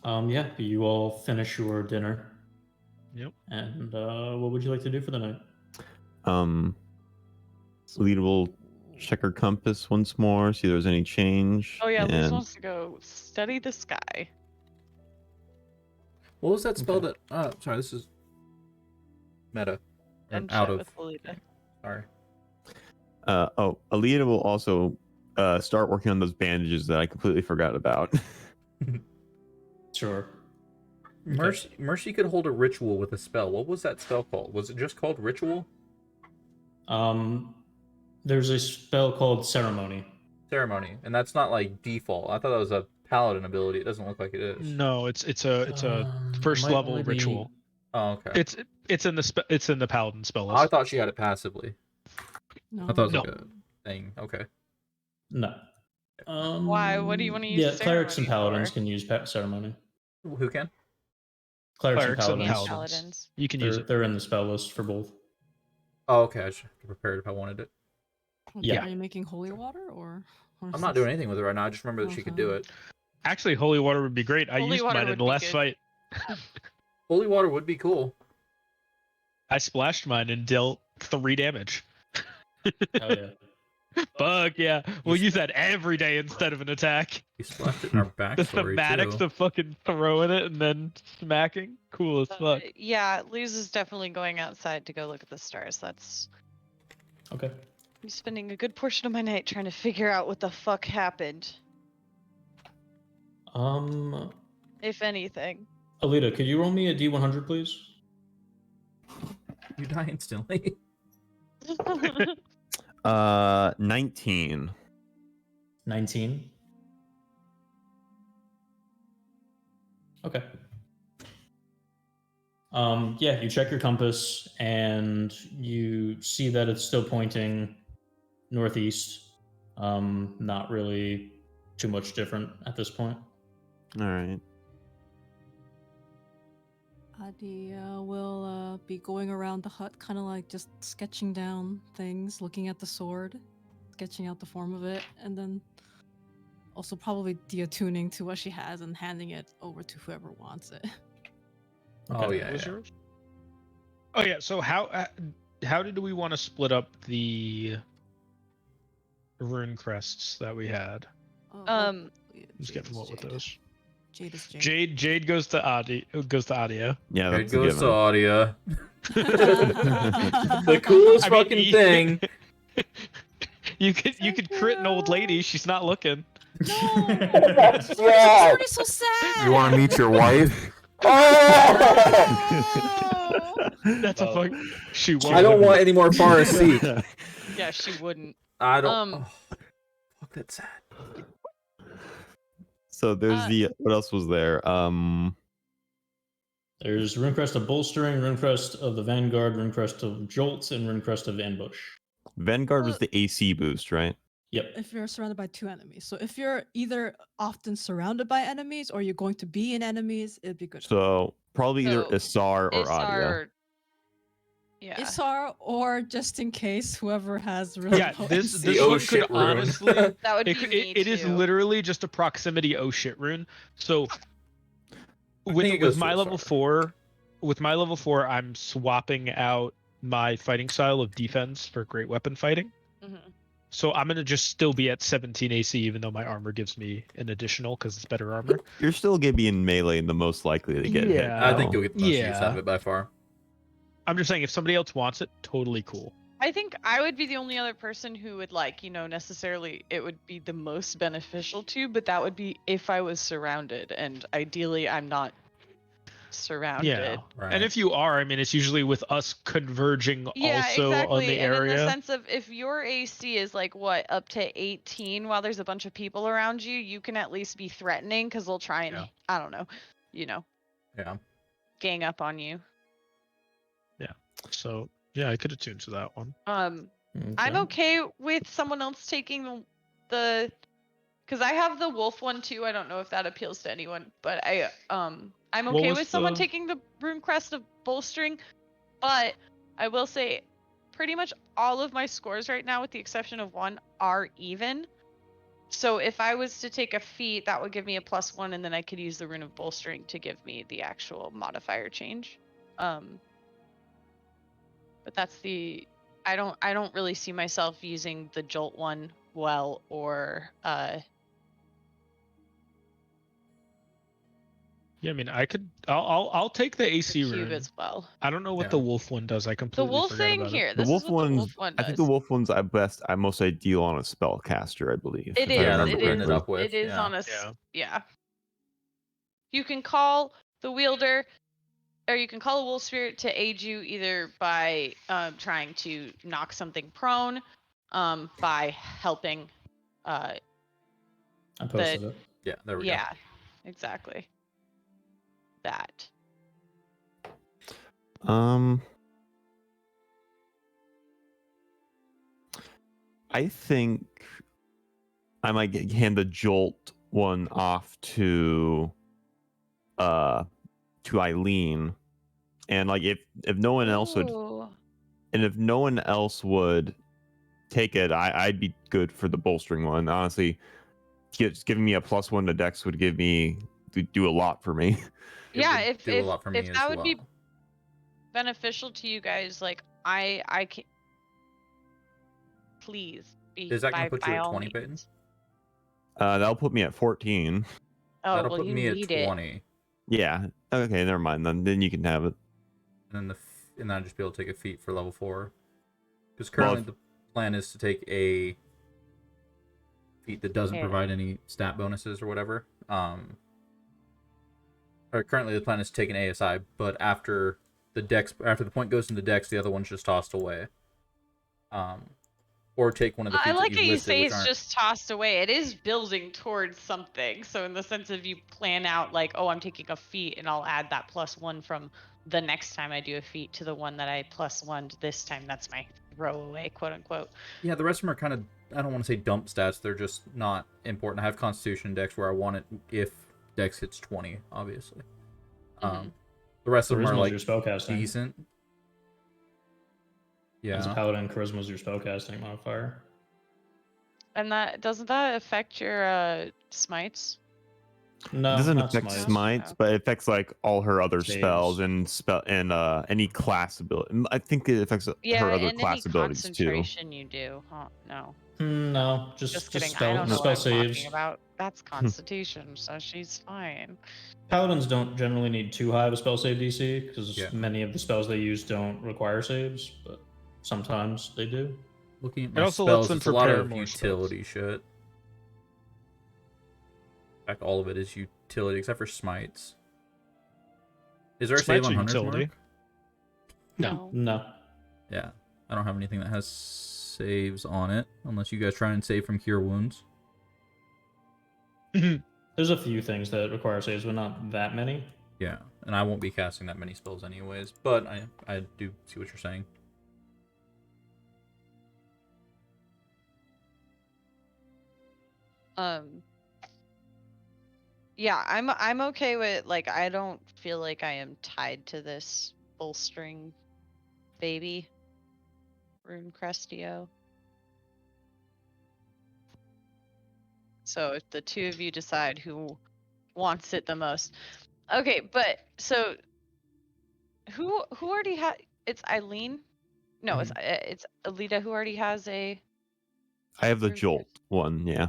Yeah, you all finish your dinner. Yep. And what would you like to do for the night? Alina will check her compass once more, see if there's any change. Oh yeah, Luz and wants to go study the sky. What was that spell Okay. that? Sorry, this is meta. And Out chat of. with Alita. Sorry. Alina will also start working on those bandages that I completely forgot about. Sure. Mercy could hold a ritual with a spell. What was that spell called? Was it just called ritual? There's a spell called ceremony. Ceremony, and that's not like default. I thought that was a paladin ability. It doesn't look like it is. No, it's a first might level only be- ritual. Oh, okay. It's in the paladin spell list. I thought she had it passively. No. I thought it was No. like a thing. Okay. No. Why? What do you wanna use Yeah, clerics and ceremony paladins for? can use ceremony. Who can? Clerics Clerics and and paladins. Paladins. You can use it. They're in the spell list for both. Oh, okay. I should have prepared if I wanted it. Okay, yeah. Are you making holy water or I'm is not this- doing anything with it right now. I just remember that she could do it. Actually, holy water would be great. I Holy used water mine in would the be last good. fight. Holy water would be cool. I splashed mine and dealt 3 damage. Oh yeah. Fuck yeah. We'll use that every day instead of an attack. We splashed it in our The backstory thematics too. of fucking throwing it and then smacking. Cool as fuck. Yeah, Luz is definitely going outside to go look at the stars. That's Okay. I'm spending a good portion of my night trying to figure out what the fuck happened, if anything. Alita, could you roll me a D100, please? You die instantly. 19. 19. Okay. Yeah, you check your compass and you see that it's still pointing northeast. Not really too much different at this point. All right. Adia will be going around the hut, kind of like just sketching down things, looking at the sword, sketching out the form of it, and then also probably deattuning to what she has and handing it over to whoever wants it. Oh Okay. yeah, What was yeah. yours? Oh yeah. So how did we want to split up the rune crests that we had? Just Jade getting is what with Jade. those? Jade is Jade. Jade goes to Adi. Goes to Adia. Yeah, There that's a goes given. Saudia. The The coolest I mean, fucking thing. You could crit an old lady. She's not looking. No! She's already so sad! You want to meet your wife? That's a fuck. She won't. I don't want any more Farasiq. Yeah, she wouldn't. I don't. Um, Fuck, that's sad. So there's Uh, what else was there? There's Runecrest of Bolstering, Runecrest of the Vanguard, Runecrest of Jolt, and Runecrest of Ambush. Vanguard was the AC boost, right? Yep. If you're surrounded by two enemies. So if you're either often surrounded by enemies or you're going to be in enemies, it'd be good. So probably either So, Issar or Adia. Issar. Yeah. Issar, or just in case, whoever has really Yeah, low this AC. this oh one shit could rune. honestly. That would be It, me it is too. literally just a proximity oh shit rune. So think it goes with my to level Issar. 4, I'm swapping out my fighting style of defense for great weapon fighting. Mhm. So I'm gonna just still be at 17 AC, even though my armor gives me an additional because it's better armor. You're still gonna be in melee and the most likely to get hit. Yeah. I think though. you'll get the most use Yeah. out of it by far. I'm just saying, if somebody else wants it, totally cool. I think I would be the only other person who would necessarily it would be the most beneficial to, but that would be if I was surrounded, and ideally I'm not surrounded. Yeah. Right. And if you are, I mean, it's usually with us converging Yeah, also exactly. on the and area. in the sense of if your AC is up to 18 while there's a bunch of people around you, you can at least be threatening because they'll try and Yeah. I don't know, Yeah. gang up on you. So yeah, I could attune to that one. I'm okay with someone else taking the because I have the wolf one too. I don't know if that appeals to anyone, but I'm What okay was with someone the- taking the rune crest of bolstering, but I will say pretty much all of my scores right now, with the exception of one, are even. So if I was to take a feat, that would give me a +1, and then I could use the rune of bolstering to give me the actual modifier change. But that's the I don't really see myself using the jolt one well, or Yeah, I mean, I'll take the AC the cube rune. as well. I don't know what Yeah. the wolf one does. I The completely wolf forgot thing about here. The This wolf is what the one's. wolf one I does. think the wolf one's I'm most ideal on a spellcaster, I believe. It if I is. Yeah, that's remember what we ended correctly. up with. It is yeah. on a Yeah. yeah. You can call the wielder, or you can call a wolf spirit to aid you either by trying to knock something prone, by helping. I posted it. Yeah, there we go. Yeah, exactly. That. I think I might hand the jolt one off to Eileen, and if no one else would, Ooh. and if no one else would take it, I'd be good for the bolstering one. Honestly, just giving me a +1 to Dex would do a lot for me. It Yeah, would do a lot for me if as that would well. be beneficial to you guys, I can please be. Is that gonna by put you at all 20, Peyton? means. That'll put me at 14. Oh, That'll well, put you me at need it. 20, Yeah. Okay, never mind. Then you can have it. and then I'd just be able to take a feat for level 4. Because Well, currently the plan is to take a feat that doesn't Yeah. provide any stat bonuses or whatever. Or currently the plan is to take an ASI, but after the point goes into Dex, the other one's just tossed away. Or take one of the I feats like that how you you listed, say which it's aren't. just tossed away. It is building towards something. So in the sense of you plan out like, oh, I'm taking a feat and I'll add that +1 from the next time I do a feat to the one that I +1'd this time. That's my throwaway, quote unquote. Yeah, the rest of them are kind of, I don't want to say dump stats. They're just not important. I have Constitution Dex where I want it if Dex hits 20, obviously. Mhm. The rest of them are Charisma's like your spellcasting. decent. As a Yeah. paladin, charisma's your spellcasting modifier. And that doesn't that affect your smites? No, It doesn't not affect smites. smites, Okay. but it affects like all her other Saves. spells and any class ability. I think it affects Yeah, her other and any class abilities too. concentration you do, huh? No. No, Just just kidding. I spell don't know spell what I'm saves. talking about. That's Constitution, so she's fine. Paladins don't generally need too high of a spell save DC because Yeah. many of the spells they use don't require saves, but sometimes they do. Looking at It my also lets spells, them it's a lot prepare of more utility shit. In fact, all of it is utility except for smites. Is there a save Smites on are Hunter's utility. Mark? No. No. Yeah. I don't have anything that has saves on it, unless you guys try and save from Cure Wounds. There's a few things that require saves, but not that many. Yeah, and I won't be casting that many spells anyways, but I do see what you're saying. Yeah, I'm okay with like I don't feel like I am tied to this bolstering baby rune crestio. So if the two of you decide who wants it the most. Okay, but so who already had it's Eileen? No, it's Alita who already has a I have the rune Jolt crest. one, yeah.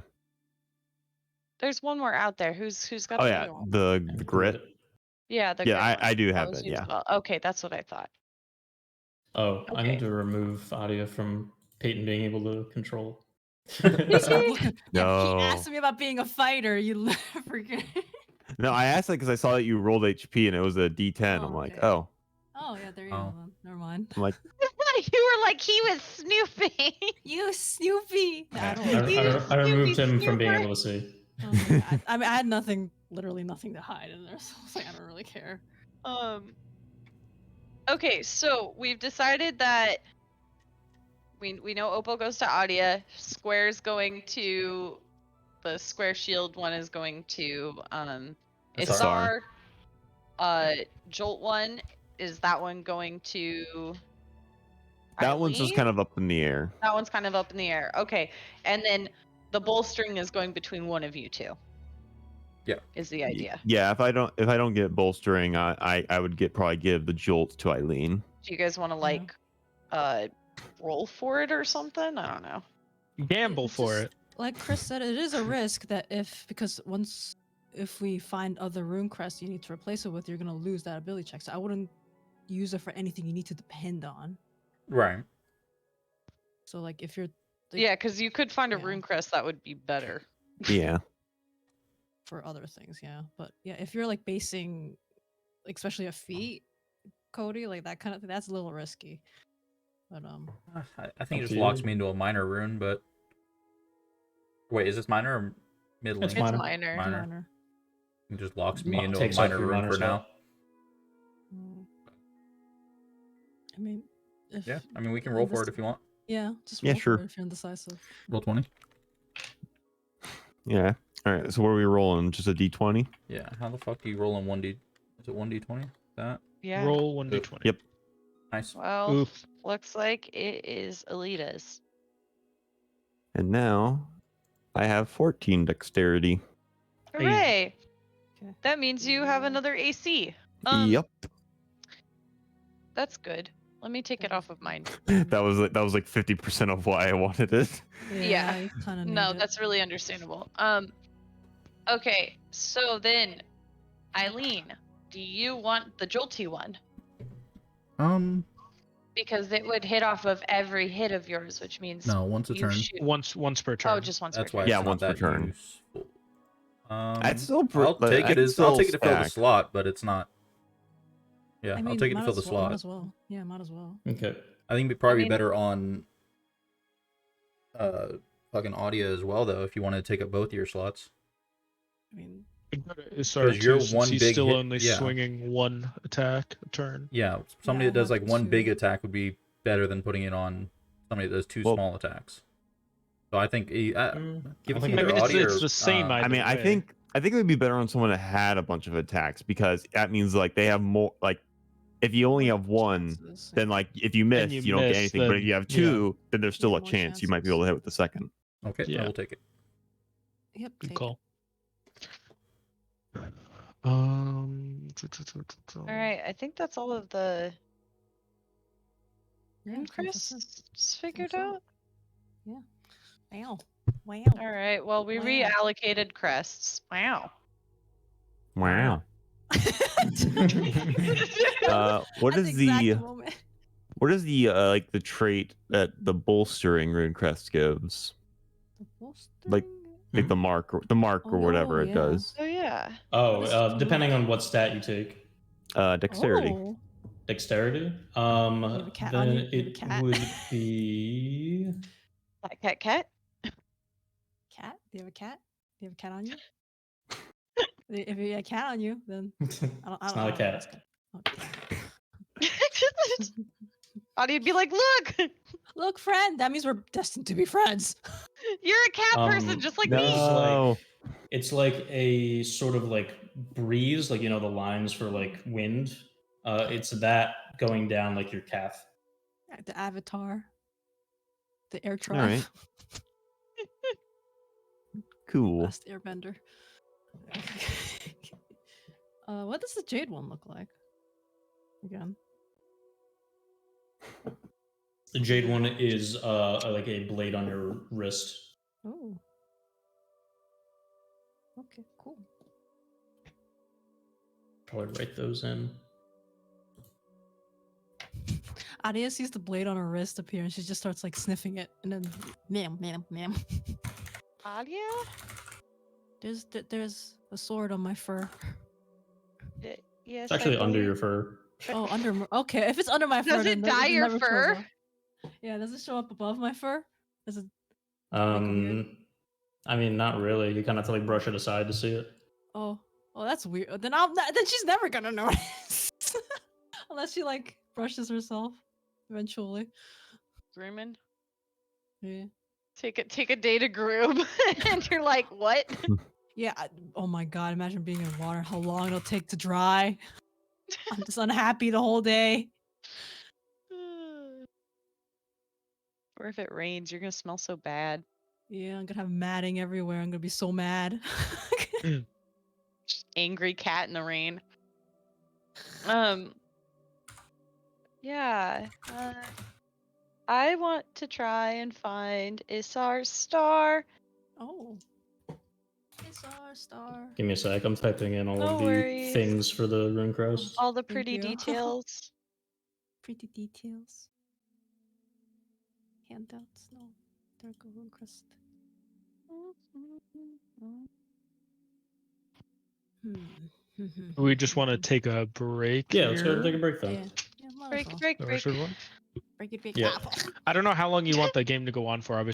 There's one more out there. Who's got Oh the yeah, other one? the grit. Yeah, the Yeah, grit one. I do That have was it. you as Yeah. well. Okay, that's what I thought. Oh, I Okay. need to remove audio from Peyton being able to control. Yeah, he No. asked me about being a fighter. You freaking. No, I asked that because I saw that you rolled HP and it was a D10. I'm Oh, like, okay. oh. Oh yeah, there you Oh. go. Then. Never mind. I'm like, You were like he was snooping. You Snoopy. Yeah, I don't. I removed Snoopy him from being snooper. able to see. Oh my God. I mean, I had nothing, literally nothing to hide in there, so I was like, I don't really care. Okay, so we've decided that we know Opal goes to Adia. Square's going to the Square Shield one is going to Issar. Jolt one is that one going to that one's just Eileen? kind of up in the air. That one's kind of up in the air. Okay. And then the bolstering is going between one of you two. Yeah. Is the idea. Yeah, if I don't get bolstering, I would probably give the Jolt to Eileen. Do you guys want to like roll for it or something? I don't know. Gamble It's for just- it. Like Chris said, it is a risk that if we find other rune crests you need to replace it with, you're gonna lose that ability check. So I wouldn't use it for anything you need to depend on. Right. So like if you're like, Yeah, because you could find a Yeah. rune crest that would be better. Yeah. for other things, yeah. But yeah, if you're like basing, especially a feat, Cody, like that kind of thing, that's a little risky. But I think it Up just to locks you. me into a minor rune, but wait, is this minor or middling? It's It's minor. minor. minor. It just locks me into a Takes off minor your rune minor for spell. now. Mm. I mean, if Yeah, I mean we can roll for it if you want. Yeah, just Yeah, roll for sure. it if you're indecisive. Roll 20. Yeah. All right. So what are we rolling? Just a D20? Yeah. How the fuck do you roll in 1D? Is it 1D20? That Yeah. Roll 1d20. Yep. nice. Well, Oof. looks like it is Alita's. And now I have 14 dexterity. Hooray! Okay. That means you have another AC. Yep. That's good. Let me take it off of mine. That was like 50% of why I wanted it. Yeah. you kind of No, that's really understandable. Okay, so then, Eileen, do you want the jolty one? Because it would hit off of every hit of yours, which means No, once a you turn. shoot. Once per turn. Oh, just once That's per why turn. it's Yeah, not once per that turn. useful. I'd still I'll take I it can as still I'll take it to fill the stack. slot, but it's not. Yeah, I mean, I'll take it to might fill the as well, Might slot. as well. Yeah, might as well. Okay. I think it'd probably I mean- be better on fucking Audia as well, though, if you wanted to take up both of your slots. I mean, Issar Because you're too, since one he's big still hit- only yeah. swinging one attack a turn. Yeah, somebody Yeah, that does I like have one big two. attack would be better than putting it on somebody that does two Well- small attacks. So I think give I it think to I either mean, Audia it's or the same I either mean, I way. think it would be better on someone that had a bunch of attacks because that means like they have more. Like, if you only have one, chances, then yeah. like if you miss, you you don't get miss, anything. But if then- you have yeah. two, then there's still Yeah, a more chance you might be able to hit with the second. Okay, I Yeah. will take it. Yep. Good Take call. All right, I think that's all of the It. Yeah, rune 10%. crests figured 10%. out. Wow. Wow. All right, well, we Wow. reallocated crests. Wow. Wow. What At is the exact the moment. what is the like the trait that the bolstering rune crest gives? Like the mark or whatever it yeah. does. Oh yeah. Depending on what stat you take. Dexterity. Oh. Dexterity. have a cat on Then you? You have a it cat? would be. Cat. Cat? Do you have a cat? Do you have a cat on you? If you have a cat on you, then It's I not a know cat. what's good. Okay. Audia'd be like, look, Look, friend. That means we're destined to be friends. you're a cat person just like me. No. It's like a sort of like breeze, like the lines for like wind. It's that going down like your calf. The Avatar. The air All tribe. right. Cool. Last airbender. What does the jade one look like? Again. The jade one is like a blade on your wrist. Oh. Okay, cool. Probably write those in. Adia sees the blade on her wrist appear and she just starts like sniffing it and then ma'am. Adia? There's a sword on my fur. Yes. It's actually I under your believe- fur. Oh, okay. If it's under my fur, Does then it dye your never shows fur? up. Yeah, does it show up above my fur? Does it? weird. I mean, not really. You kind of have to like brush it aside to see it. Oh, that's weird. Then then she's never gonna notice, unless she like brushes herself eventually. Grooming. Yeah. Take a day to groom, and you're like, what? Yeah. Oh my god! Imagine being in water. How long it'll take to dry. I'm just unhappy the whole day. Or if it rains, you're gonna smell so bad. Yeah, I'm gonna have matting everywhere. I'm gonna be so mad. Just angry cat in the rain. Yeah. I want to try and find Issar's star. Oh. It's our star. Give me a sec. I'm typing in all No of the worries. things for the rune crest. All the Thank pretty you. details. Pretty details. Handouts. No. There go rune crest. We just want to take a break. Yeah, let's go here. take a break then. Yeah, might as Break, well. break, Or break. should one? Break it, break Yeah. apple. I don't know how long you want the game to go on for. Obviously.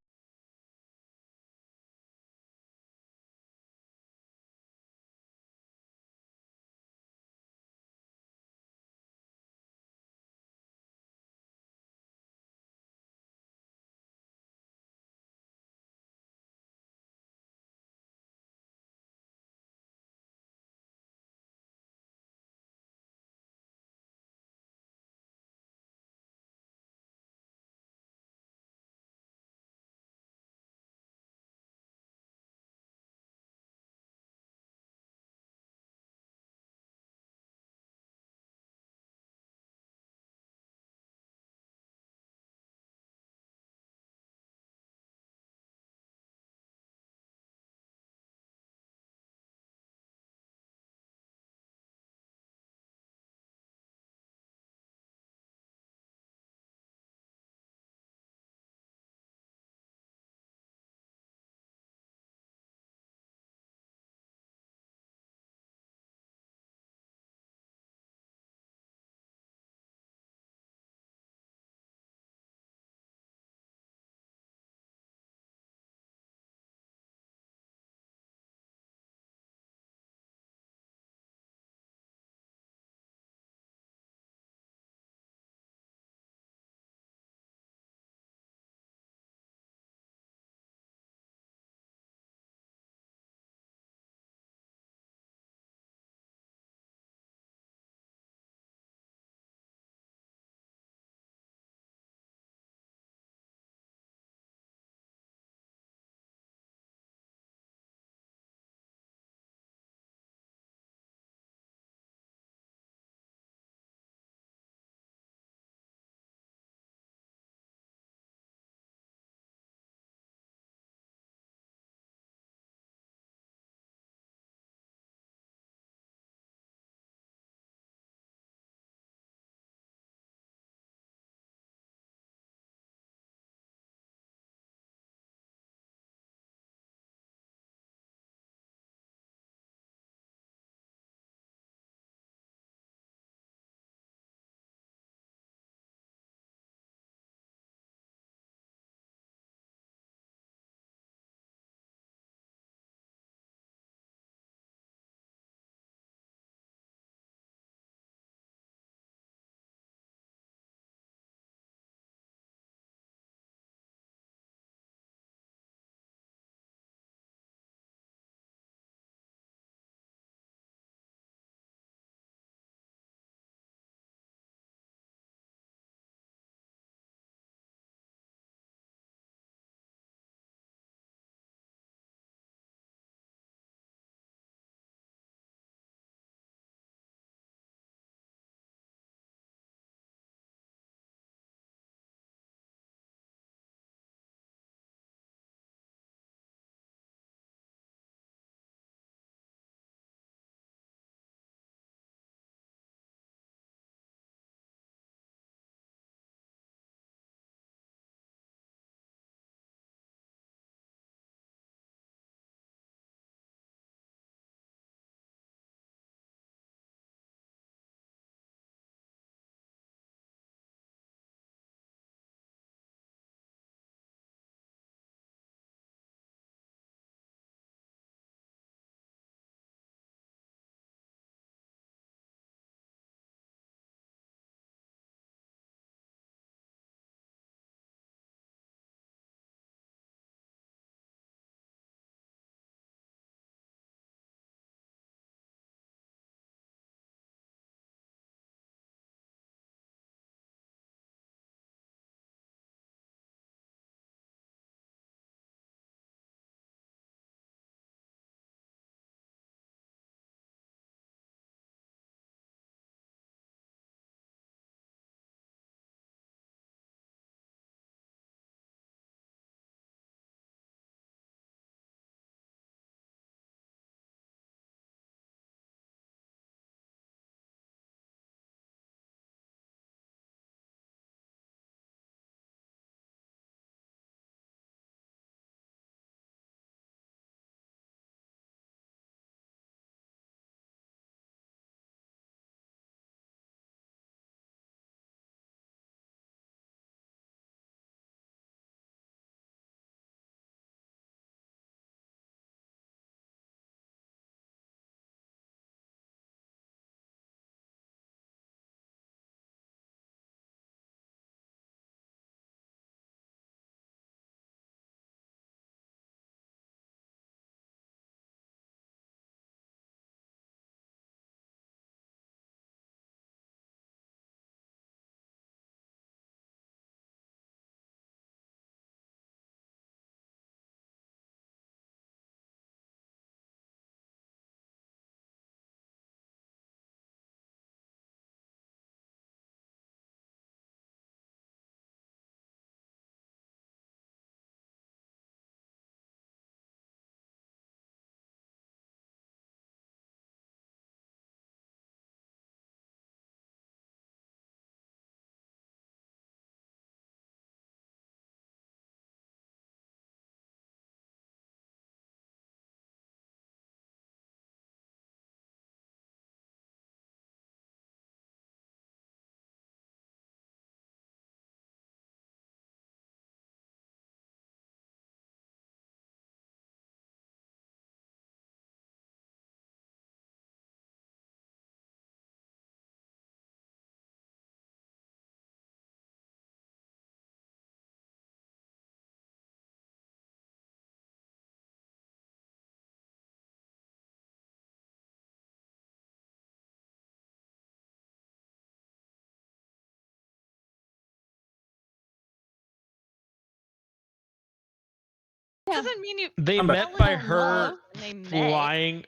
Doesn't mean you They I'm met fell by in her love and they met. flying,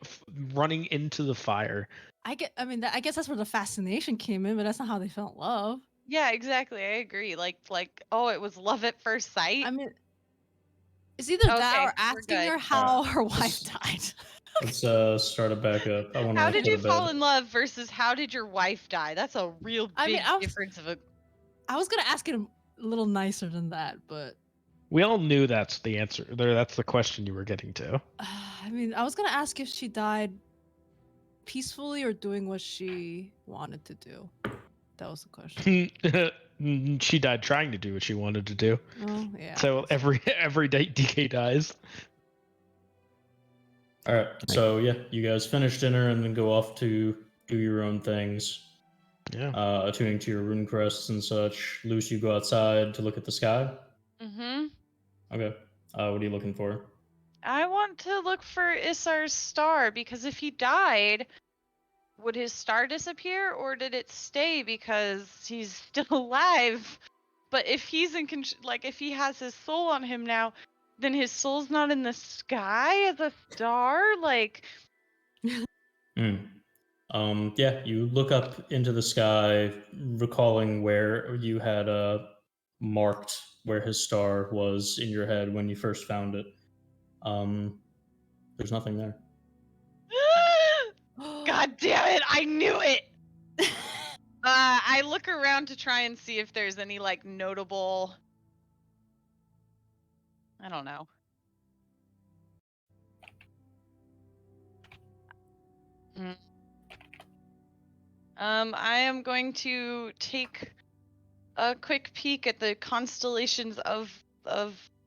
running into the fire. I guess that's where the fascination came in, but that's not how they fell in love. Yeah, exactly. I agree. Like, oh, it was love at first sight. I mean, it's either that Okay, or we're asking good. her how her let's- wife died. Let's start it back up. I want How to did go you to fall bed. in love versus how did your wife die? That's a real I mean, big I was- difference of a. I was gonna ask it a little nicer than that, but We all knew that's the answer. That's the question you were getting to. I mean, I was gonna ask if she died peacefully or doing what she wanted to do. That was the question. She died trying to do what she wanted to do. Oh, yeah. So every day DK dies. All right. So yeah, you guys finish dinner and then go off to do your own things, Yeah. attuning to your rune crests and such. Luce, you go outside to look at the sky. Mm-hmm. Okay. What are you looking for? I want to look for Issar's star because if he died, would his star disappear or did it stay because he's still alive? But if he's in like if he has his soul on him now, then his soul's not in the sky as a star. Like, Yeah, you look up into the sky, recalling where you had marked where his star was in your head when you first found it. There's nothing there. God damn it! I knew it. I look around to try and see if there's any like notable. I don't know. I am going to take a quick peek at the constellations of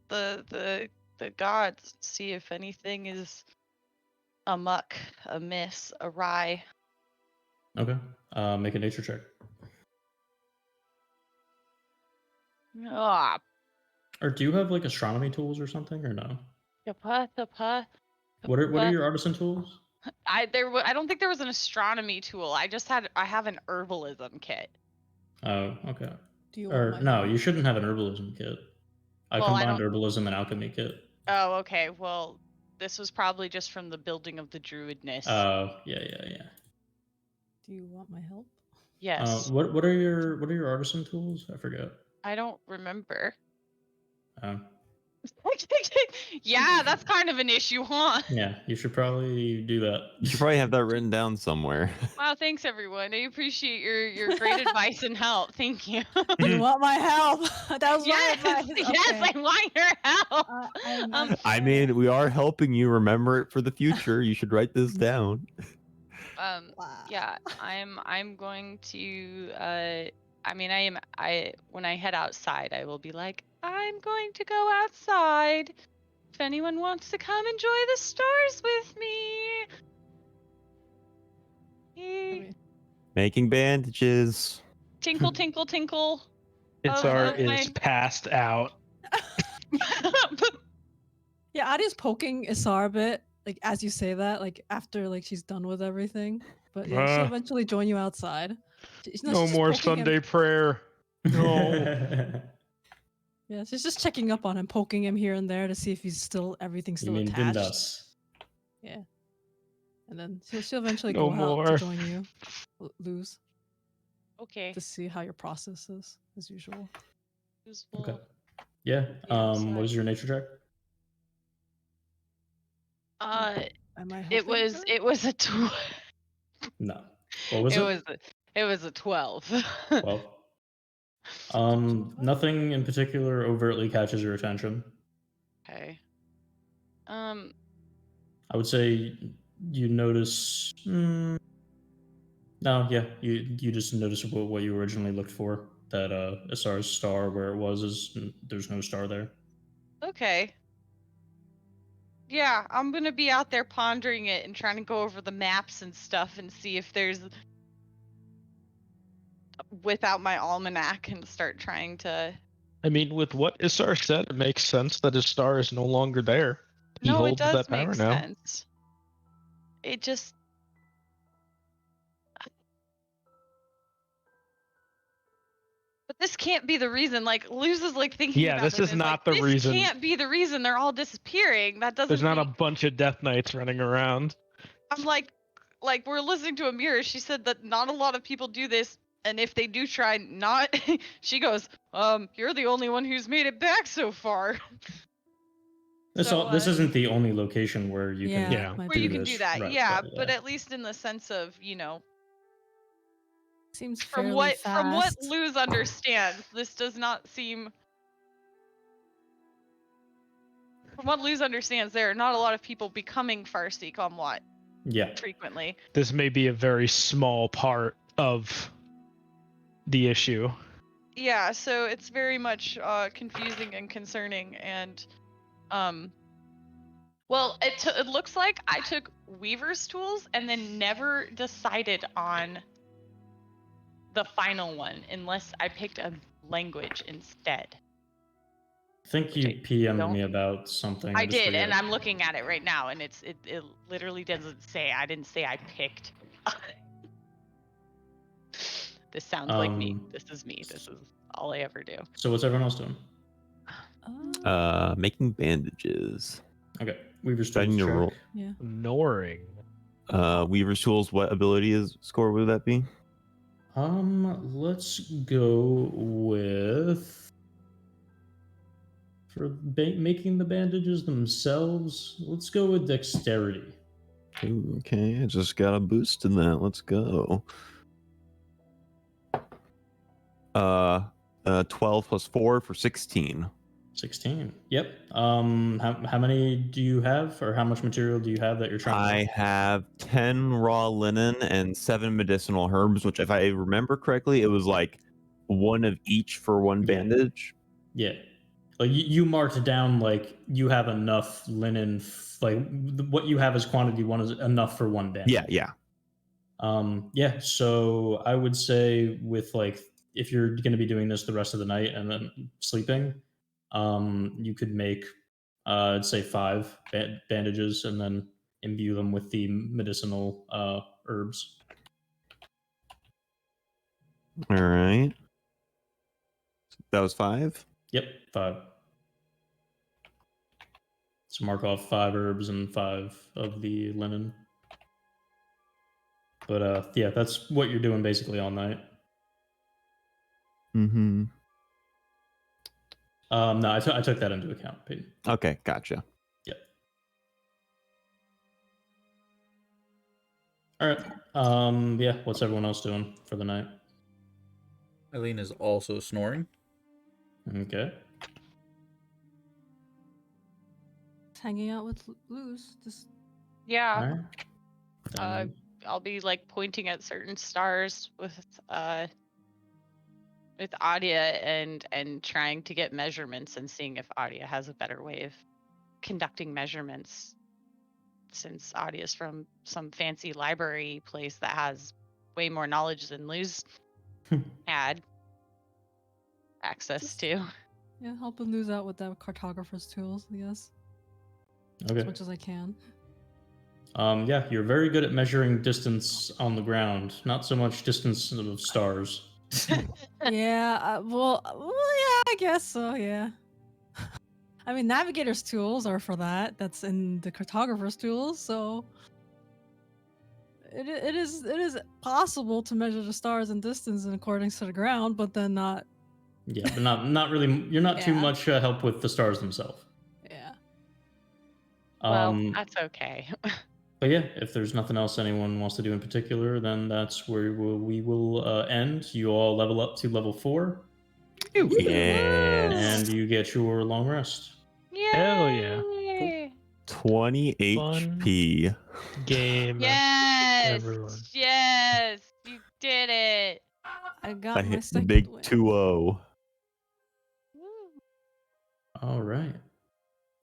the gods, see if anything is amuck, amiss, awry. Okay. Make a nature check. Ah, Or do you have like astronomy tools or something, or no? tapa. What are your artisan tools? I don't think there was an astronomy tool. I have an herbalism kit. Oh, okay. Do you Or want my no, help? you shouldn't have an herbalism kit. I Well, I combined don't- herbalism and alchemy kit. Oh, okay. Well, this was probably just from the building of the druidness. Oh, yeah. Do you want my help? Yes. What are your artisan tools? I forget. I don't remember. Oh. Yeah, that's kind of an issue, huh? Yeah, you should probably do that. You should probably have that written down somewhere. Wow, thanks everyone. I appreciate your great advice and help. Thank you. Do you want my help? That was Yes, my advice. yes, I want your help. I mean, we are helping you remember it for the future. You should write this down. Yeah, I'm going to when I head outside, I will be like, I'm going to go outside. If anyone wants to come enjoy the stars with me. Making bandages. Tinkle, tinkle, tinkle. Issar of my- is passed out. Yeah, Adi's poking Issar a bit, like as you say that, like after like she's done with everything. But yeah, she'll eventually join you outside. She's No just more poking him. Sunday prayer. No. Yeah, she's just checking up on him, poking him here and there to see if everything's You still mean attached. Vindas? Yeah. And then she'll eventually No go out more. to join you, lose, Okay. to see how your process is, as usual. Useful. Okay. Yeah. outside. What is your nature check? Am I It helping was her? it was a No. What was it? It was a 12. Well. Nothing in particular overtly catches your attention. Okay. I would say you notice. No, yeah, you just notice what you originally looked for. That Issar's star, where it was, there's no star there. Okay. Yeah, I'm gonna be out there pondering it and trying to go over the maps and stuff and see if there's without my almanac and start trying to. I mean, with what Issar said, it makes sense that his star is no longer there. He No, it holds does that make power now. sense. It just. But this can't be the reason. Like, Luz is like thinking Yeah, about this is and not like, the this reason. can't be the reason they're all disappearing. That doesn't There's not a make... bunch of Death Knights running around. I'm like we're listening to a mirror. She said that not a lot of people do this, and if they do try not, she goes, you're the only one who's made it back so far. This, So, this isn't the only location where you can Yeah. might where be. you can this. do that, Right, yeah, right, but at least in the sense of, you know, Seems from fairly what fast. Luz understands, this does not seem. From what Luz understands, there are not a lot of people becoming Farasiq Almawt Yeah. frequently. This may be a very small part of the issue. Yeah, so it's very much confusing and concerning, and well, it looks like I took Weaver's tools and then never decided on the final one unless I picked a language instead. I think you PM'd me about something. I just did, and forget. I'm looking at it right now, and it literally doesn't say. I didn't say I picked. This sounds like me. This is me. This is all I ever do. So what's everyone else doing? Making bandages. Okay. Weaver's Do I tools need to check. roll? Yeah. Noring. Weaver's tools. What ability score would that be? Let's go with for making the bandages themselves. Let's go with dexterity. Ooh, okay, I just got a boost in that. Let's go. 12 plus 4 for 16. 16. Yep. How many do you have, or how much material do you have that you're trying to I have 10 raw linen and 7 medicinal herbs, which, if I remember correctly, it was like one of each for one bandage. Yeah. Like you marked down like you have enough linen, like what you have as quantity one is enough for one bandage. Yeah. Yeah. So I would say with like if you're going to be doing this the rest of the night and then sleeping, you could make I'd say 5 bandages and then imbue them with the medicinal herbs. All right. That was 5? Yep, 5. So mark off 5 herbs and 5 of the linen. But yeah, that's what you're doing basically all night. Mm-hmm. No, I took that into account, Peyton. Okay, gotcha. Yep. All right. Yeah, what's everyone else doing for the night? Eileen is also snoring. Okay. Just hanging out with Luz. Just Yeah. All right. I'll be like pointing at certain stars with Adia and trying to get measurements and seeing if Adia has a better way of conducting measurements, since Adia's from some fancy library place that has way more knowledge than Luz had access to. yeah, helping Luz out with that cartographer's tools, I guess. Okay. As much as I can. Yeah, you're very good at measuring distance on the ground, not so much distance of stars. Yeah, well, yeah, I guess so, yeah. I mean, navigator's tools are for that. That's in the cartographer's tools, so it is possible to measure the stars in distance in accordance to the ground, but then not. Yeah, but not really. You're not too Yeah. much help with the stars themselves. Yeah. Well, that's okay. But yeah, if there's nothing else anyone wants to do in particular, then that's where we will end. You all level up to level 4, Yeah. and you get your long rest. Hell yeah. Yay! 20 HP. Game. Yes! Everyone. Yes! You did it! I I got my hit the second big win. 2-0. Woo. All right.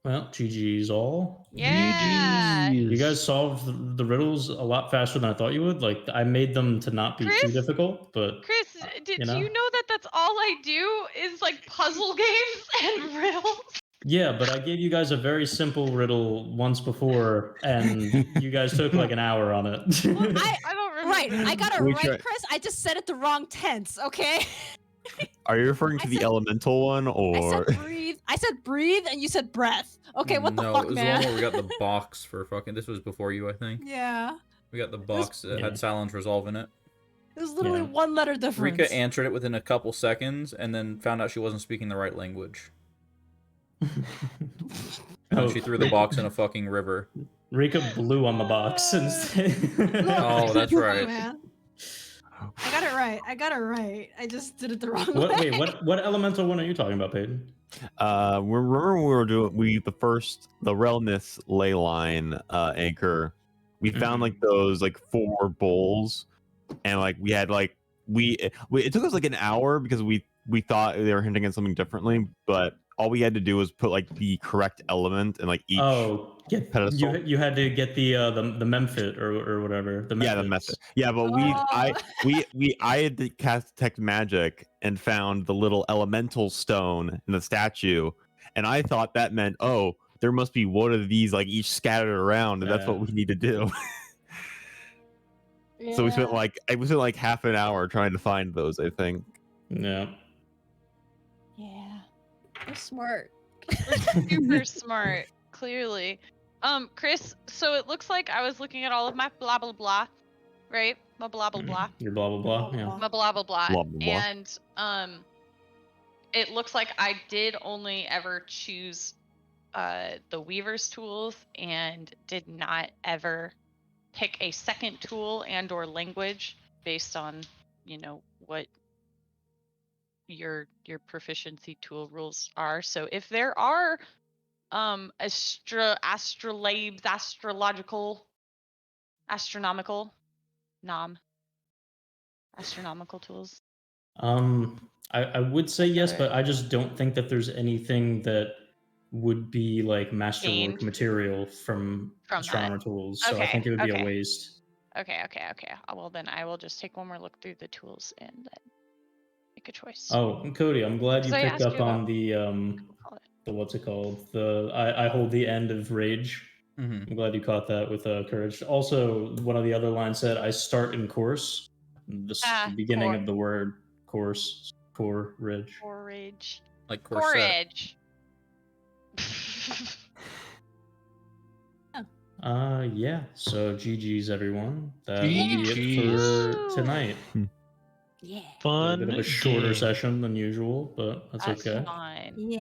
Well, GG's all. Yeah! You guys solved the riddles a lot faster than I thought you would. Like, I made them to not be too Chris? difficult, but Chris, do you know? know that that's all I do is like puzzle games and riddles? yeah, but I gave you guys a very simple riddle once before, and you guys took like an hour on it. I don't remember. Right, I got it We right, try- Chris. I just said it the wrong tense, okay? Are you referring to I the said- elemental one, I or said breathe. I said breathe, and you said breath. Okay, what the no, fuck, it was man? the one where we got the box for fucking. This was before you, I think. Yeah, We got the box that Yeah. had Silence Resolve in it. it was literally Yeah. one letter difference. Rika answered it within a couple seconds, and then found out she wasn't speaking the right language. And she threw the box in a fucking river. Rika blew on the box instead. Oh, that's right. Man. I got it right. I just did it the wrong What? way. Wait, what elemental one are you talking about, Peyton? remember when we were doing the Relnith ley line anchor? We found like those like 4 bowls, and like we had like it took us like an hour because we thought they were hinting at something differently, but all we had to do was put like the correct element in like each pedestal. You had to get the memphit or whatever. The Yeah, the methods. method. Yeah, but I had to cast detect magic and found the little elemental stone in the statue, and I thought that meant, oh, there must be one of these like each scattered around, and that's what we need to do. So we spent like half an hour trying to find those, I think. Yeah. Yeah. We're smart. Super smart, clearly. Chris, so it looks like I was looking at all of my blah blah blah, right? My blah blah blah. Your blah blah blah. Yeah. My blah blah blah. Blah, blah, blah. And it looks like I did only ever choose the Weaver's tools and did not ever pick a second tool and or language based on, you know, what your proficiency tool rules are. So if there are astronomical tools. I would say yes, but I just don't think that there's anything that would be like masterwork Gained material from that. astronomer tools. So I Okay, think it would be okay. a waste. Okay. Well, then I will just take one more look through the tools and then make a choice. Oh, and Cody, I'm glad you So I picked asked up you on about- the what's it called? I hold the end of rage. Mm-hmm. I'm glad you caught that with courage. Also, one of the other lines said, "I start in course." The beginning core. of the word course, core ridge. Porridge. Like corset. Porridge. Yeah. So GG's everyone. That will be it GGs. for tonight. Yeah. A Fun. bit of a shorter game. session than usual, but that's That's okay. fine. Yeah.